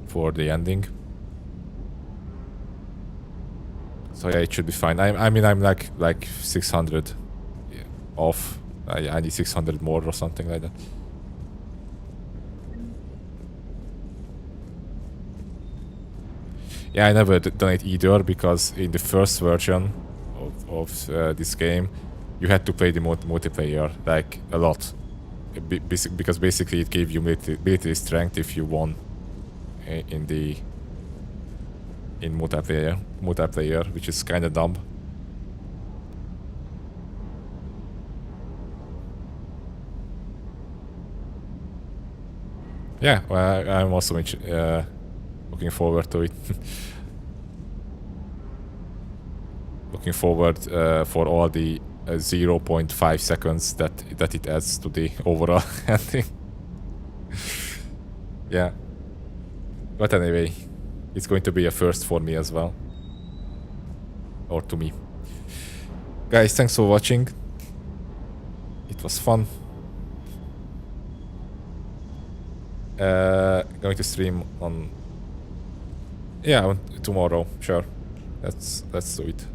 Speaker 1: for the ending. So yeah, it should be fine. I mean I'm like 600 off. I need 600 more or something like that. Yeah, I never done it either, because in the first version of this game, you had to play the multiplayer like a lot, because basically it gave you military strength if you won in multiplayer, which is kind of dumb. Yeah, well, I'm also looking forward to it. Looking forward for all the 0.5 seconds that it adds to the overall ending. Yeah. But anyway, it's going to be a first for me as well. Or to me. Guys, thanks for watching. It was fun. Going to stream on... Yeah, tomorrow, sure. Let's do it.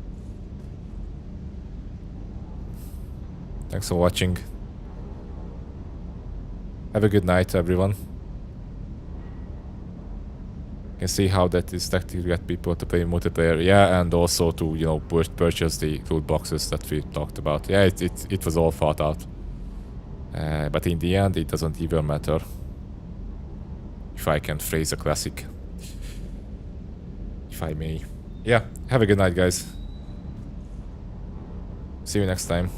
Speaker 1: Thanks for watching. Have a good night, everyone. You can see how that is tactic to get people to play multiplayer. Yeah, and also to, you know, purchase the loot boxes that we talked about. Yeah, it was all thought out. But in the end, it doesn't even matter. If I can phrase a classic. If I may. Yeah, have a good night, guys. See you next time.